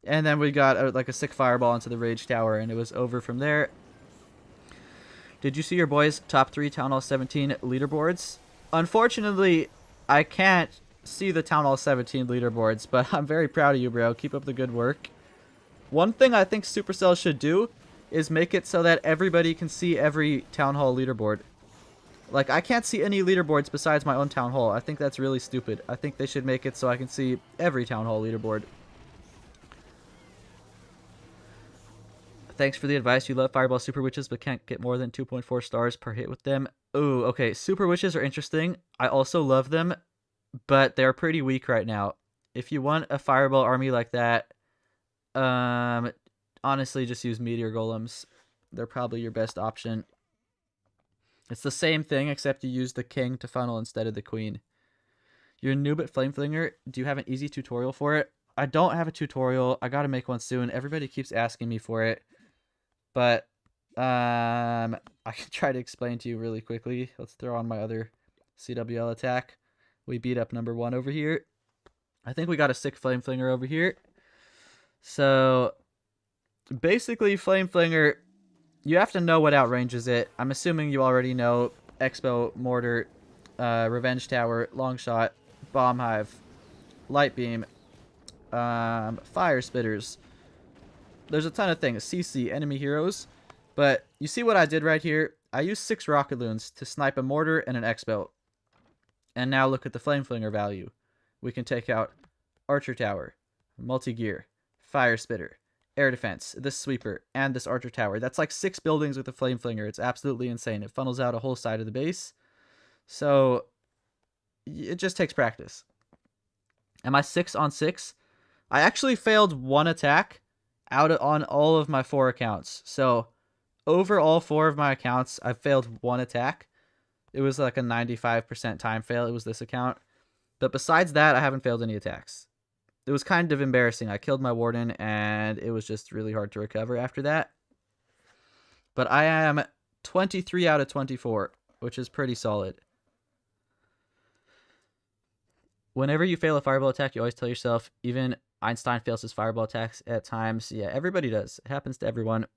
And then we got like a sick fireball into the Rage Tower, and it was over from there. Did you see your boys' top 3 Town Hall 17 leaderboards? Unfortunately, I can't see the Town Hall 17 leaderboards, but I'm very proud of you, bro. Keep up the good work. One thing I think Supercell should do is make it so that everybody can see every Town Hall leaderboard. Like, I can't see any leaderboards besides my own Town Hall. I think that's really stupid. I think they should make it so I can see every Town Hall leaderboard. Thanks for the advice. You love Fireball Super Witches, but can't get more than 2.4 stars per hit with them. Ooh, okay. Super Witches are interesting. I also love them, but they're pretty weak right now. If you want a Fireball army like that, honestly, just use Meteor Golems. They're probably your best option. It's the same thing, except you use the king to funnel instead of the queen. You're a noob at Flame Flinger. Do you have an easy tutorial for it? I don't have a tutorial. I gotta make one soon. Everybody keeps asking me for it. But, I can try to explain to you really quickly. Let's throw on my other CWL attack. We beat up number 1 over here. I think we got a sick Flame Flinger over here. So, basically, Flame Flinger, you have to know what outranges it. I'm assuming you already know Expo, Mortar, Revenge Tower, Longshot, Bomb Hive, Light Beam, Fire Spitters. There's a ton of things. CC, enemy heroes. But you see what I did right here? I used 6 Rocket Loons to snipe a Mortar and an Expo. And now look at the Flame Flinger value. We can take out Archer Tower, Multi-Gear, Fire Spitter, Air Defense, this Sweeper, and this Archer Tower. That's like 6 buildings with a Flame Flinger. It's absolutely insane. It funnels out a whole side of the base. So, it just takes practice. Am I 6 on 6? I actually failed 1 attack on all of my 4 accounts. So, over all 4 of my accounts, I've failed 1 attack. It was like a 95% time fail. It was this account. But besides that, I haven't failed any attacks. It was kind of embarrassing. I killed my warden, and it was just really hard to recover after that. But I am 23 out of 24, which is pretty solid. Whenever you fail a fireball attack, you always tell yourself, even Einstein fails his fireball attacks at times. Yeah, everybody does. It happens to everyone.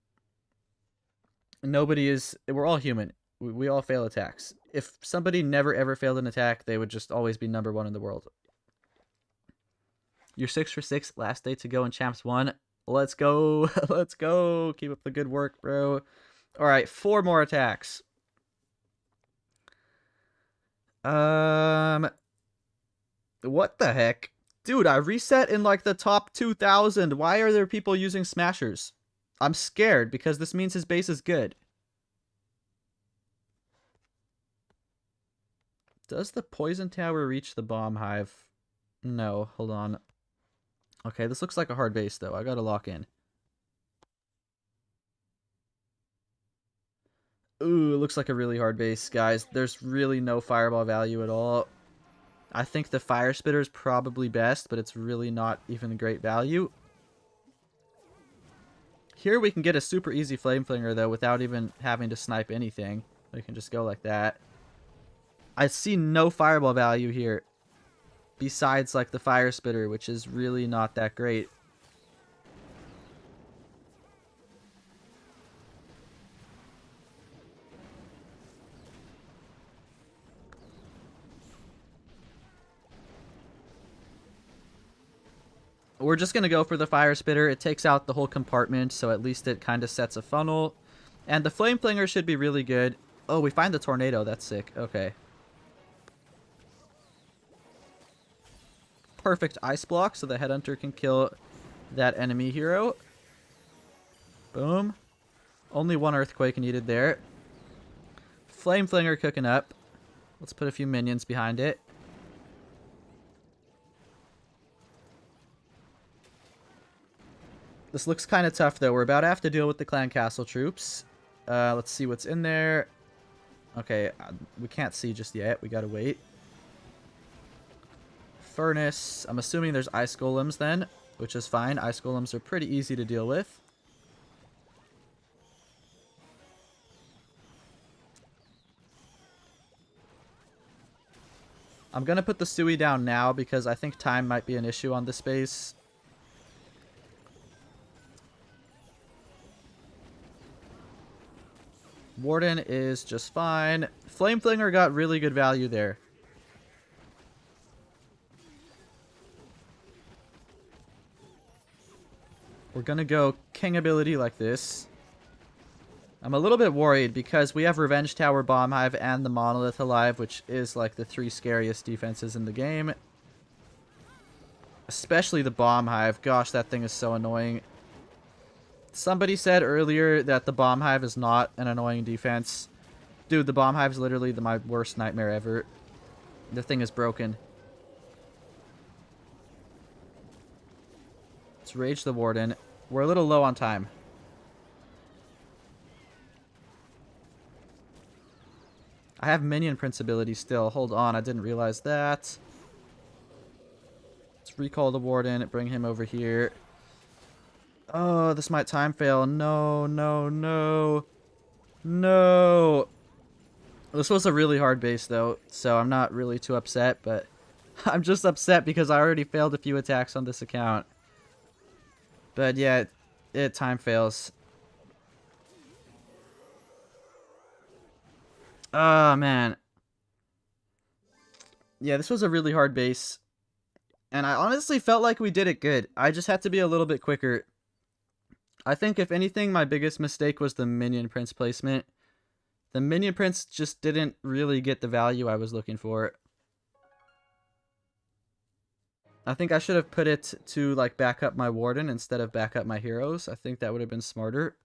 We're all human. We all fail attacks. If somebody never ever failed an attack, they would just always be number 1 in the world. You're 6 for 6. Last day to go in Champs 1. Let's go. Let's go. Keep up the good work, bro. All right, 4 more attacks. What the heck? Dude, I reset in like the top 2,000. Why are there people using smashers? I'm scared because this means his base is good. Does the poison tower reach the bomb hive? No, hold on. Okay, this looks like a hard base though. I gotta lock in. Ooh, it looks like a really hard base, guys. There's really no fireball value at all. I think the fire spitter is probably best, but it's really not even great value. Here we can get a super easy flame flinger though without even having to snipe anything. We can just go like that. I see no fireball value here besides like the fire spitter, which is really not that great. We're just going to go for the fire spitter. It takes out the whole compartment, so at least it kind of sets a funnel. And the flame flinger should be really good. Oh, we find the tornado. That's sick. Okay. Perfect ice block, so the headhunter can kill that enemy hero. Boom. Only 1 earthquake needed there. Flame flinger cooking up. Let's put a few minions behind it. This looks kind of tough, though. We're about to have to deal with the clan castle troops. Let's see what's in there. Okay, we can't see just yet. We gotta wait. Furnace. I'm assuming there's ice golems then, which is fine. Ice golems are pretty easy to deal with. I'm gonna put the Sui down now because I think time might be an issue on this base. Warden is just fine. Flame Flinger got really good value there. We're gonna go King ability like this. I'm a little bit worried because we have Revenge Tower, Bomb Hive, and the Monolith alive, which is like the 3 scariest defenses in the game. Especially the Bomb Hive. Gosh, that thing is so annoying. Somebody said earlier that the Bomb Hive is not an annoying defense. Dude, the Bomb Hive is literally my worst nightmare ever. The thing is broken. Let's Rage the Warden. We're a little low on time. I have Minion Prince ability still. Hold on, I didn't realize that. Let's recall the Warden, bring him over here. Oh, this might time fail. No, no, no. No. This was a really hard base, though, so I'm not really too upset, but I'm just upset because I already failed a few attacks on this account. But yeah, it time fails. Oh, man. Yeah, this was a really hard base. And I honestly felt like we did it good. I just had to be a little bit quicker. I think, if anything, my biggest mistake was the Minion Prince placement. The Minion Prince just didn't really get the value I was looking for. I think I should have put it to, like, back up my Warden instead of back up my heroes. I think that would have been smarter.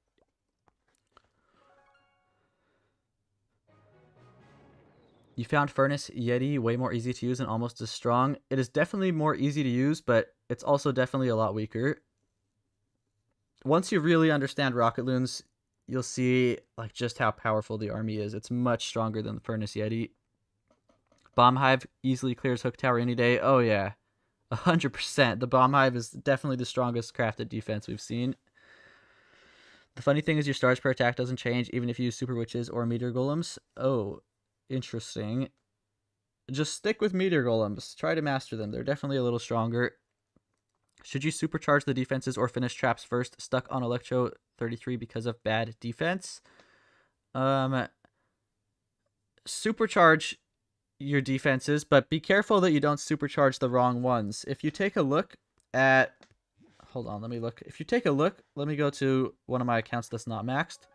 You found Furnace Yeti way more easy to use and almost as strong. It is definitely more easy to use, but it's also definitely a lot weaker. Once you really understand RocketLoons, you'll see like just how powerful the army is. It's much stronger than the Furnace Yeti. Bomb Hive easily clears Hook Tower any day. Oh yeah, 100%. The Bomb Hive is definitely the strongest crafted defense we've seen. The funny thing is your stars per attack doesn't change even if you use Super Witches or Meteor Golems. Oh, interesting. Just stick with Meteor Golems. Try to master them. They're definitely a little stronger. Should you supercharge the defenses or finish traps first? Stuck on Electro 33 because of bad defense. Supercharge your defenses, but be careful that you don't supercharge the wrong ones. If you take a look at... Hold on, let me look. If you take a look, let me go to one of my accounts that's not maxed.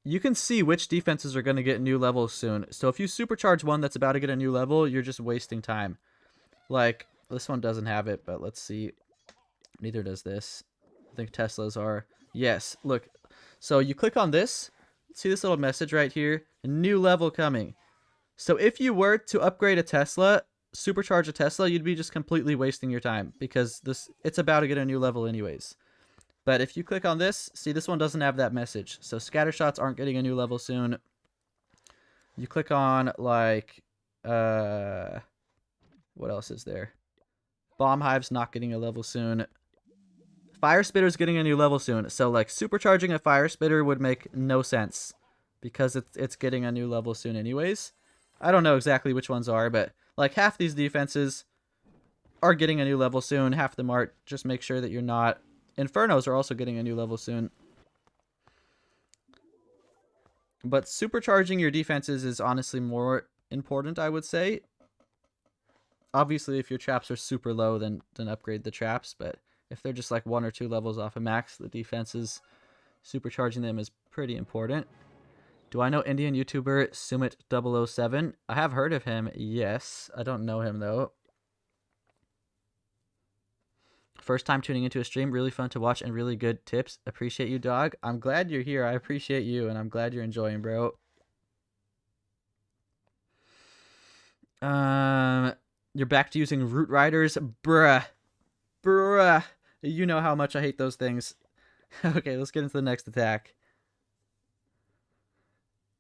You can see which defenses are going to get new levels soon. So if you supercharge one that's about to get a new level, you're just wasting time. Like, this one doesn't have it, but let's see. Neither does this. I think Teslas are. Yes, look. So you click on this. See this little message right here? A new level coming. So if you were to upgrade a Tesla, supercharge a Tesla, you'd be just completely wasting your time because it's about to get a new level anyways. But if you click on this, see this one doesn't have that message. So scatter shots aren't getting a new level soon. You click on like what else is there? Bomb Hive's not getting a level soon. Fire Spitter's getting a new level soon. So like supercharging a Fire Spitter would make no sense because it's getting a new level soon anyways. I don't know exactly which ones are, but like half these defenses are getting a new level soon. Half them aren't. Just make sure that you're not. Infernos are also getting a new level soon. But supercharging your defenses is honestly more important, I would say. Obviously, if your traps are super low, then upgrade the traps. But if they're just like 1 or 2 levels off a max, the defenses, supercharging them is pretty important. Do I know Indian YouTuber Sumit007? I have heard of him, yes. I don't know him, though. First time tuning into a stream. Really fun to watch and really good tips. Appreciate you, dog. I'm glad you're here. I appreciate you, and I'm glad you're enjoying, bro. You're back to using Root Riders? Bruh. Bruh. You know how much I hate those things. Okay, let's get into the next attack.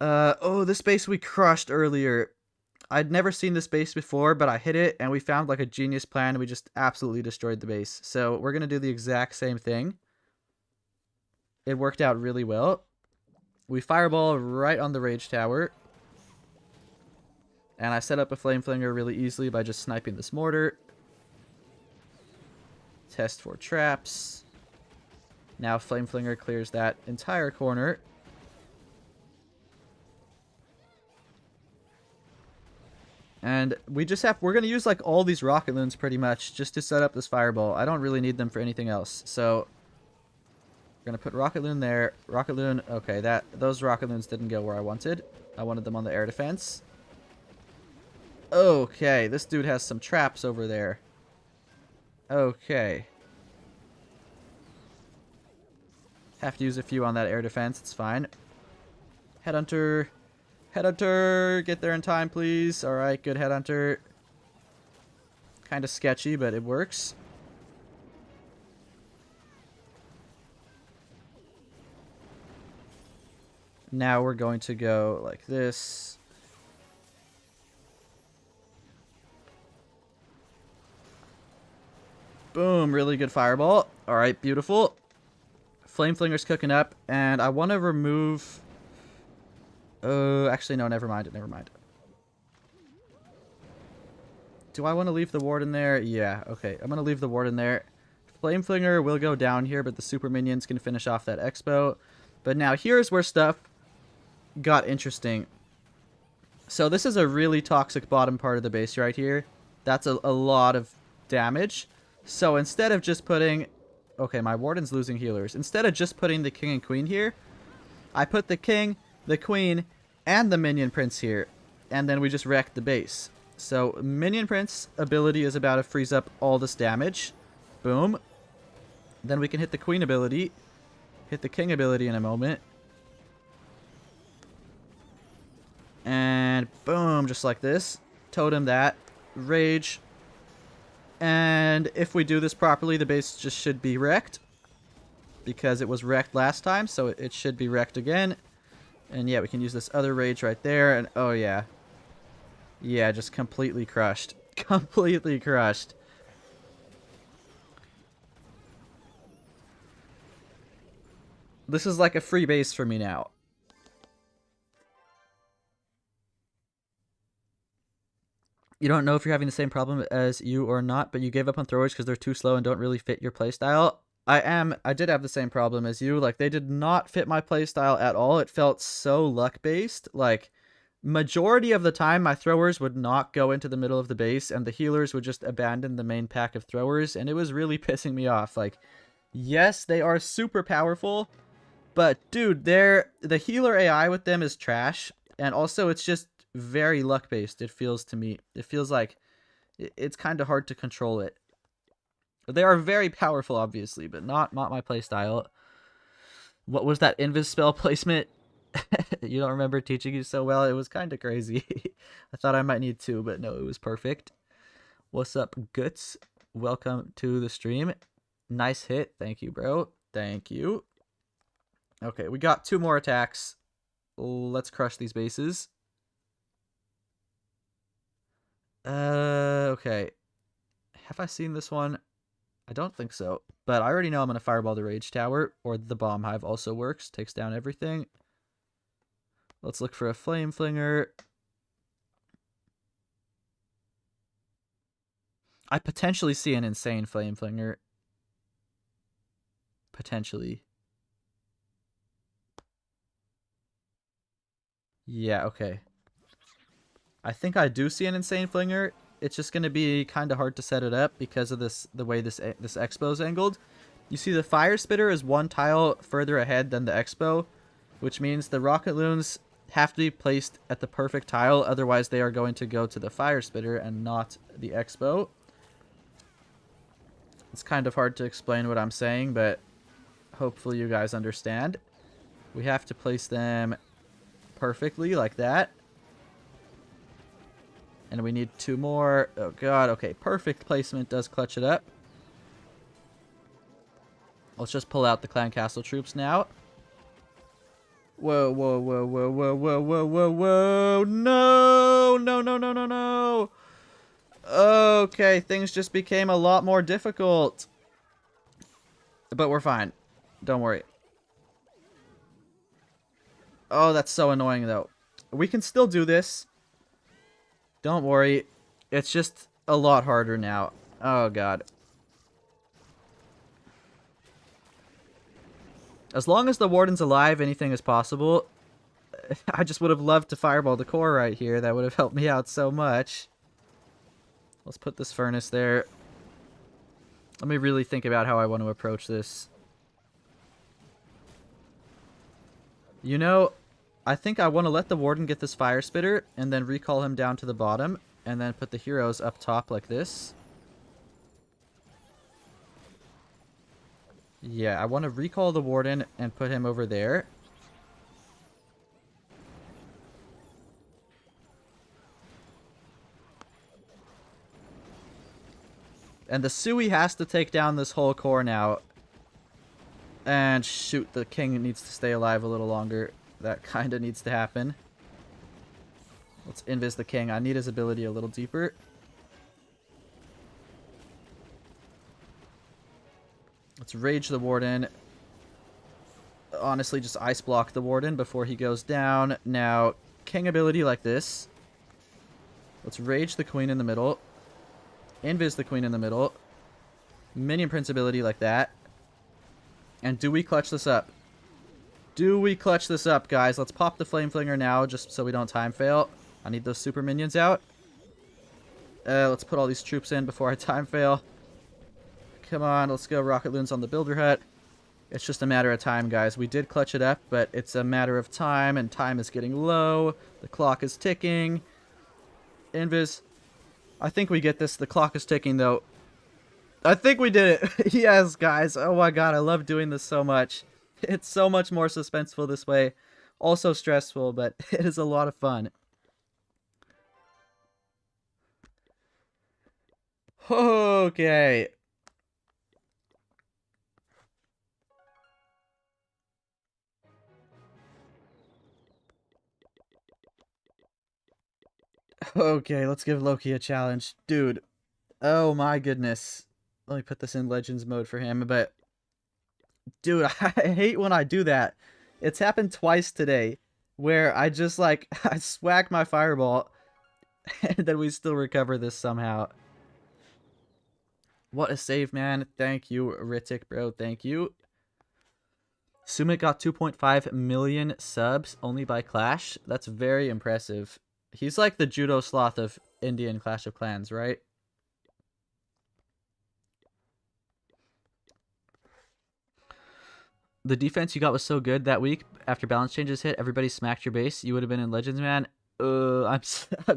Oh, this base we crushed earlier. I'd never seen this base before, but I hit it, and we found like a genius plan, and we just absolutely destroyed the base. So we're going to do the exact same thing. It worked out really well. We fireball right on the Rage Tower. And I set up a Flame Flinger really easily by just sniping this mortar. Test for traps. Now Flame Flinger clears that entire corner. And we're going to use like all these RocketLoons pretty much just to set up this fireball. I don't really need them for anything else. So we're going to put RocketLoon there. RocketLoon, okay, those RocketLoons didn't go where I wanted. I wanted them on the air defense. Okay, this dude has some traps over there. Okay. Have to use a few on that air defense, it's fine. Headhunter. Headhunter, get there in time, please. Alright, good Headhunter. Kind of sketchy, but it works. Now we're going to go like this. Boom, really good fireball. Alright, beautiful. Flame Flinger's cooking up, and I want to remove... actually, no, never mind. Never mind. Do I want to leave the ward in there? Yeah, okay. I'm going to leave the ward in there. Flame Flinger will go down here, but the super minions can finish off that expo. But now here's where stuff got interesting. So this is a really toxic bottom part of the base right here. That's a lot of damage. So instead of just putting... Okay, my warden's losing healers. Instead of just putting the king and queen here, I put the king, the queen, and the minion prince here. And then we just wrecked the base. So minion prince ability is about to freeze up all this damage. Boom. Then we can hit the queen ability. Hit the king ability in a moment. And boom, just like this. Totem that. Rage. And if we do this properly, the base just should be wrecked. because it was wrecked last time, so it should be wrecked again. And yeah, we can use this other rage right there, and oh yeah. Yeah, just completely crushed. Completely crushed. This is like a free base for me now. You don't know if you're having the same problem as you or not, but you gave up on throwers because they're too slow and don't really fit your playstyle. I did have the same problem as you. Like, they did not fit my playstyle at all. It felt so luck-based. Like, majority of the time, my throwers would not go into the middle of the base, and the healers would just abandon the main pack of throwers, and it was really pissing me off. Like, yes, they are super powerful, but dude, the healer AI with them is trash, and also it's just very luck based. It feels to me. It feels like it's kind of hard to control it. They are very powerful, obviously, but not my playstyle. What was that invis spell placement? You don't remember teaching you so well? It was kind of crazy. I thought I might need to, but no, it was perfect. What's up, Guts? Welcome to the stream. Nice hit. Thank you, bro. Thank you. Okay, we got 2 more attacks. Let's crush these bases. Okay. Have I seen this one? I don't think so. But I already know I'm going to fireball the rage tower, or the bomb hive also works. Takes down everything. Let's look for a flame flinger. I potentially see an insane flame flinger. Potentially. Yeah, okay. I think I do see an insane flinger. It's just going to be kind of hard to set it up because of the way this expo is angled. You see the fire spitter is 1 tile further ahead than the expo, which means the rocket loons have to be placed at the perfect tile, otherwise they are going to go to the fire spitter and not the expo. It's kind of hard to explain what I'm saying, but hopefully you guys understand. We have to place them perfectly like that. And we need 2 more. Oh god, okay. Perfect placement does clutch it up. Let's just pull out the clan castle troops now. Whoa, whoa, whoa, whoa, whoa, whoa, whoa, whoa, whoa. No! No, no, no, no, no! Okay, things just became a lot more difficult. But we're fine. Don't worry. Oh, that's so annoying, though. We can still do this. Don't worry. It's just a lot harder now. Oh, God. As long as the warden's alive, anything is possible. I just would have loved to fireball the core right here. That would have helped me out so much. Let's put this furnace there. Let me really think about how I want to approach this. You know, I think I want to let the warden get this fire spitter and then recall him down to the bottom and then put the heroes up top like this. Yeah, I want to recall the warden and put him over there. And the Sui has to take down this whole core now. And shoot, the king needs to stay alive a little longer. That kind of needs to happen. Let's invis the king. I need his ability a little deeper. Let's rage the warden. Honestly, just ice block the warden before he goes down. Now, king ability like this. Let's rage the queen in the middle. Invis the queen in the middle. Minion prince ability like that. And do we clutch this up? Do we clutch this up, guys? Let's pop the flame flinger now, just so we don't time fail. I need those super minions out. Let's put all these troops in before I time fail. Come on, let's go rocket loons on the builder hut. It's just a matter of time, guys. We did clutch it up, but it's a matter of time, and time is getting low. The clock is ticking. Invis. I think we get this. The clock is ticking, though. I think we did it. Yes, guys. Oh my god, I love doing this so much. It's so much more suspenseful this way. Also stressful, but it is a lot of fun. Okay. Okay, let's give Loki a challenge. Dude, oh my goodness. Let me put this in Legends mode for him, but... Dude, I hate when I do that. It's happened twice today, where I just, like, I swag my fireball, and then we still recover this somehow. What a save, man. Thank you, Ritik, bro. Thank you. Sumit got 2.5 million subs only by Clash. That's very impressive. He's like the judo sloth of Indian Clash of Clans, right? The defense you got was so good that week. After balance changes hit, everybody smacked your base. You would have been in Legends, man. I'm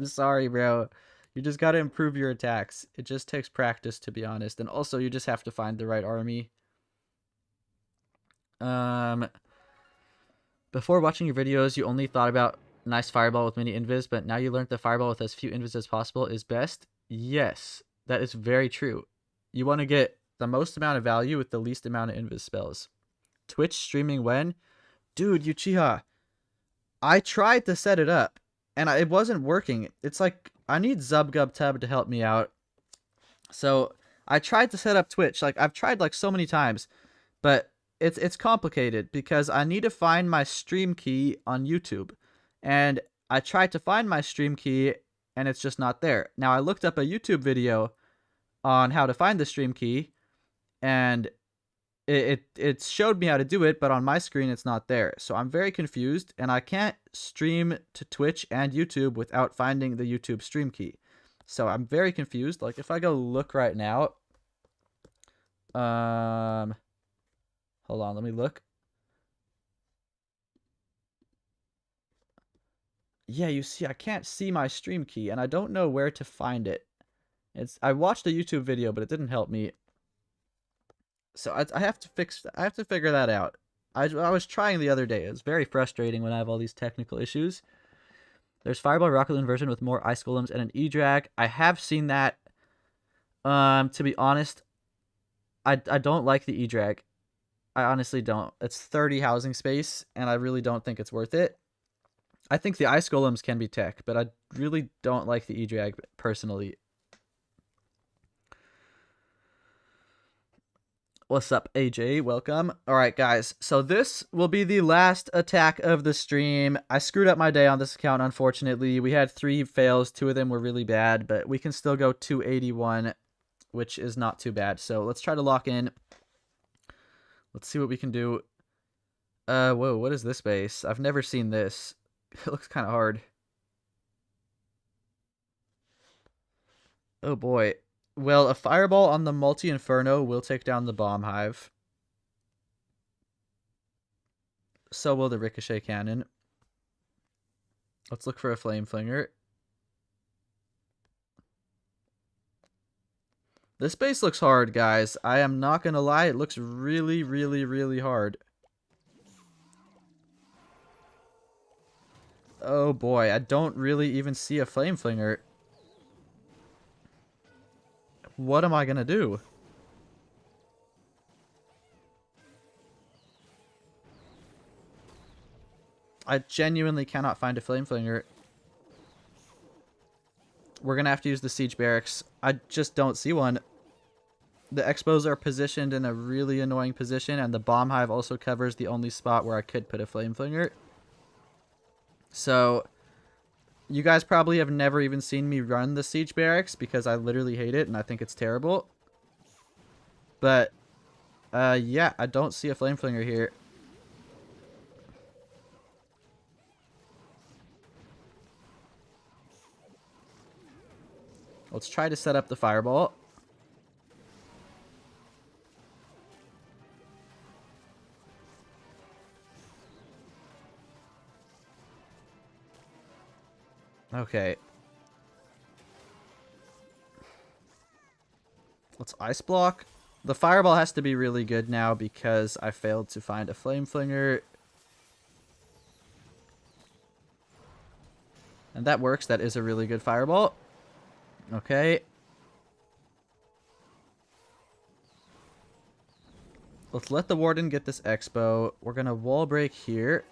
sorry, bro. You just got to improve your attacks. It just takes practice, to be honest. And also, you just have to find the right army. Before watching your videos, you only thought about nice fireball with many invis, but now you learned the fireball with as few invis as possible is best? Yes, that is very true. You want to get the most amount of value with the least amount of invis spells. Twitch streaming when? Dude, Uchiha, I tried to set it up, and it wasn't working. It's like, I need ZubGubTub to help me out. So, I tried to set up Twitch. Like, I've tried, like, so many times, but it's complicated because I need to find my stream key on YouTube. And I tried to find my stream key, and it's just not there. Now, I looked up a YouTube video on how to find the stream key, and it showed me how to do it, but on my screen it's not there. So I'm very confused, and I can't stream to Twitch and YouTube without finding the YouTube stream key. So I'm very confused. Like, if I go look right now, hold on, let me look. Yeah, you see, I can't see my stream key, and I don't know where to find it. I watched a YouTube video, but it didn't help me. So I have to figure that out. I was trying the other day. It's very frustrating when I have all these technical issues. There's Fireball RocketLoon version with more ice golems and an E-drag. I have seen that. To be honest, I don't like the E-drag. I honestly don't. It's 30 housing space, and I really don't think it's worth it. I think the ice golems can be tech, but I really don't like the E-drag personally. What's up, AJ? Welcome. All right, guys. So this will be the last attack of the stream. I screwed up my day on this account, unfortunately. We had 3 fails. 2 of them were really bad, but we can still go 281, which is not too bad. So let's try to lock in. Let's see what we can do. Whoa, what is this base? I've never seen this. It looks kind of hard. Oh, boy. Well, a fireball on the multi-inferno will take down the bomb hive. So will the ricochet cannon. Let's look for a flame flinger. This base looks hard, guys. I am not going to lie. It looks really, really, really hard. Oh boy, I don't really even see a flame flinger. What am I going to do? I genuinely cannot find a flame flinger. We're going to have to use the siege barracks. I just don't see one. The expos are positioned in a really annoying position, and the bomb hive also covers the only spot where I could put a flame flinger. So, you guys probably have never even seen me run the siege barracks because I literally hate it and I think it's terrible. But, yeah, I don't see a flame flinger here. Let's try to set up the fireball. Okay. Let's ice block. The fireball has to be really good now because I failed to find a flame flinger. And that works. That is a really good fireball. Okay. Let's let the warden get this expo. We're going to wall break here.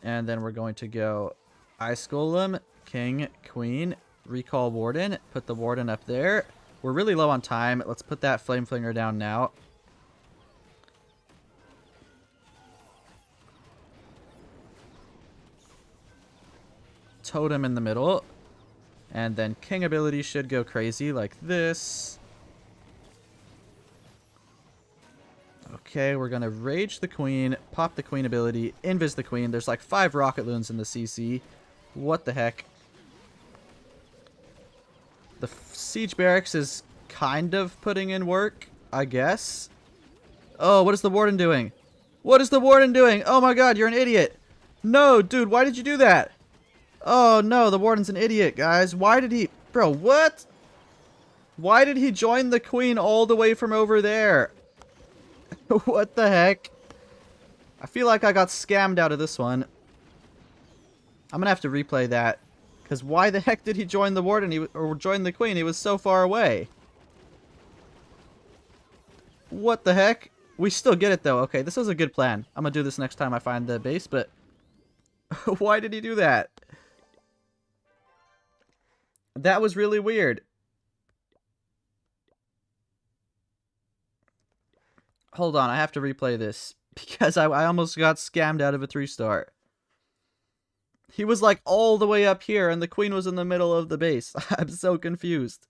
And then we're going to go Ice Golem, King, Queen, recall Warden, put the Warden up there. We're really low on time. Let's put that Flame Flinger down now. Totem in the middle. And then King ability should go crazy like this. Okay, we're going to Rage the Queen, pop the Queen ability, Invis the Queen. There's like 5 RocketLoons in the CC. What the heck? The Siege Barracks is kind of putting in work, I guess. Oh, what is the Warden doing? What is the Warden doing? Oh my god, you're an idiot. No, dude, why did you do that? Oh no, the Warden's an idiot, guys. Why did he... Bro, what? Why did he join the Queen all the way from over there? What the heck? I feel like I got scammed out of this one. I'm gonna have to replay that. Because why the heck did he join the Warden or join the Queen? He was so far away. What the heck? We still get it though. Okay, this was a good plan. I'm gonna do this next time I find the base, but... why did he do that? That was really weird. Hold on, I have to replay this. Because I almost got scammed out of a 3-star. He was like all the way up here and the Queen was in the middle of the base. I'm so confused.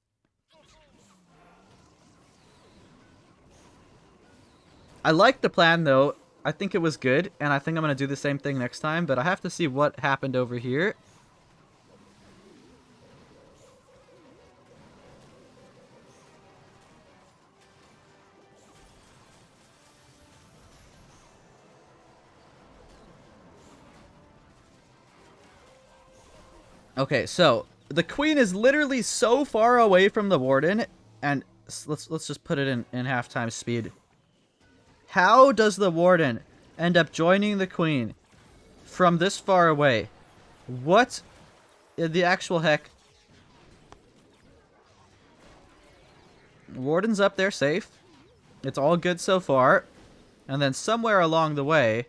I like the plan though. I think it was good. And I think I'm going to do the same thing next time. But I have to see what happened over here. Okay, so the Queen is literally so far away from the Warden, and let's just put it in halftime speed. How does the Warden end up joining the Queen from this far away? What in the actual heck? Warden's up there safe. It's all good so far. And then somewhere along the way,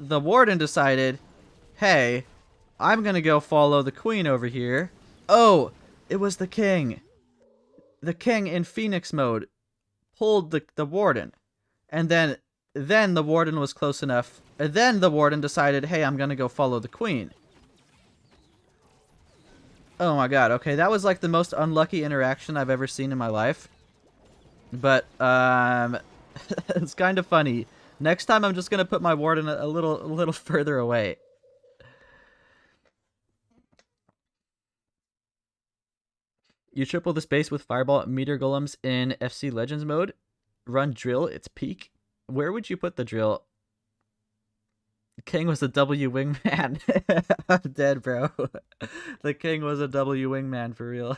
the Warden decided, hey, I'm gonna go follow the Queen over here. Oh, it was the King. The King in Phoenix mode pulled the Warden. And then the Warden was close enough. And then the Warden decided, hey, I'm gonna go follow the Queen. Oh my god, okay, that was like the most unlucky interaction I've ever seen in my life. But, it's kind of funny. Next time I'm just gonna put my Warden a little further away. You triple the space with Fireball Meteor Golems in FC Legends mode. Run Drill, it's peak. Where would you put the drill? King was a W wingman. I'm dead, bro. The King was a W wingman for real.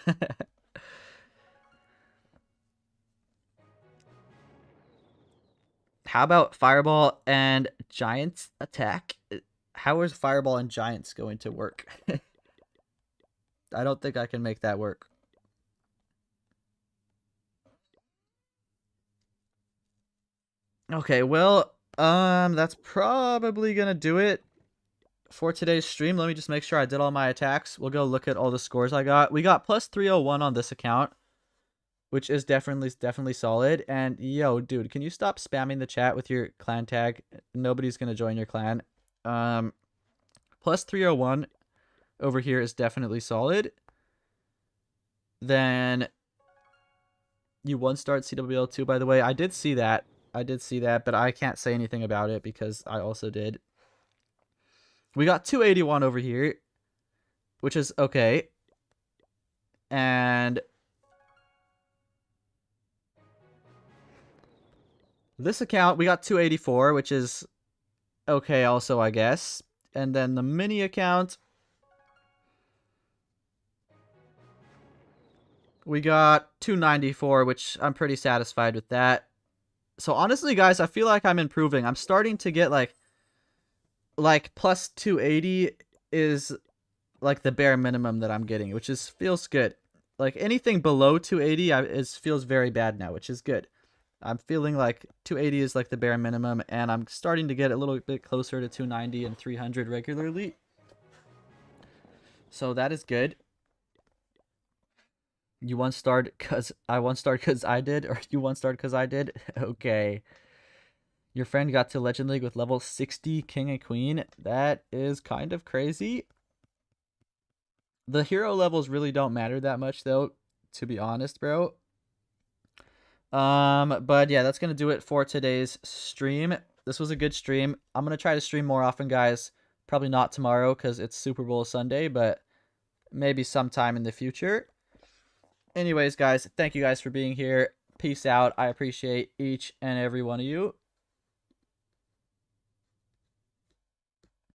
How about Fireball and Giants attack? How is Fireball and Giants going to work? I don't think I can make that work. Okay, well, that's probably gonna do it for today's stream. Let me just make sure I did all my attacks. We'll go look at all the scores I got. We got plus 301 on this account, which is definitely solid. And yo, dude, can you stop spamming the chat with your clan tag? Nobody's gonna join your clan. Plus 301 over here is definitely solid. Then you 1-starred CWL2, by the way. I did see that. But I can't say anything about it because I also did. We got 281 over here, which is okay. And this account, we got 284, which is okay also, I guess. And then the mini account, we got 294, which I'm pretty satisfied with that. So honestly, guys, I feel like I'm improving. I'm starting to get like plus 280 is like the bare minimum that I'm getting, which feels good. Like anything below 280 feels very bad now, which is good. I'm feeling like 280 is like the bare minimum, and I'm starting to get a little bit closer to 290 and 300 regularly. So that is good. You one starred because I one starred because I did, or you one starred because I did? Okay. Your friend got to Legend League with level 60 King and Queen. That is kind of crazy. The hero levels really don't matter that much, though, to be honest, bro. But yeah, that's gonna do it for today's stream. This was a good stream. I'm gonna try to stream more often, guys. Probably not tomorrow because it's Super Bowl Sunday, but maybe sometime in the future. Anyways, guys, thank you guys for being here. Peace out. I appreciate each and every one of you.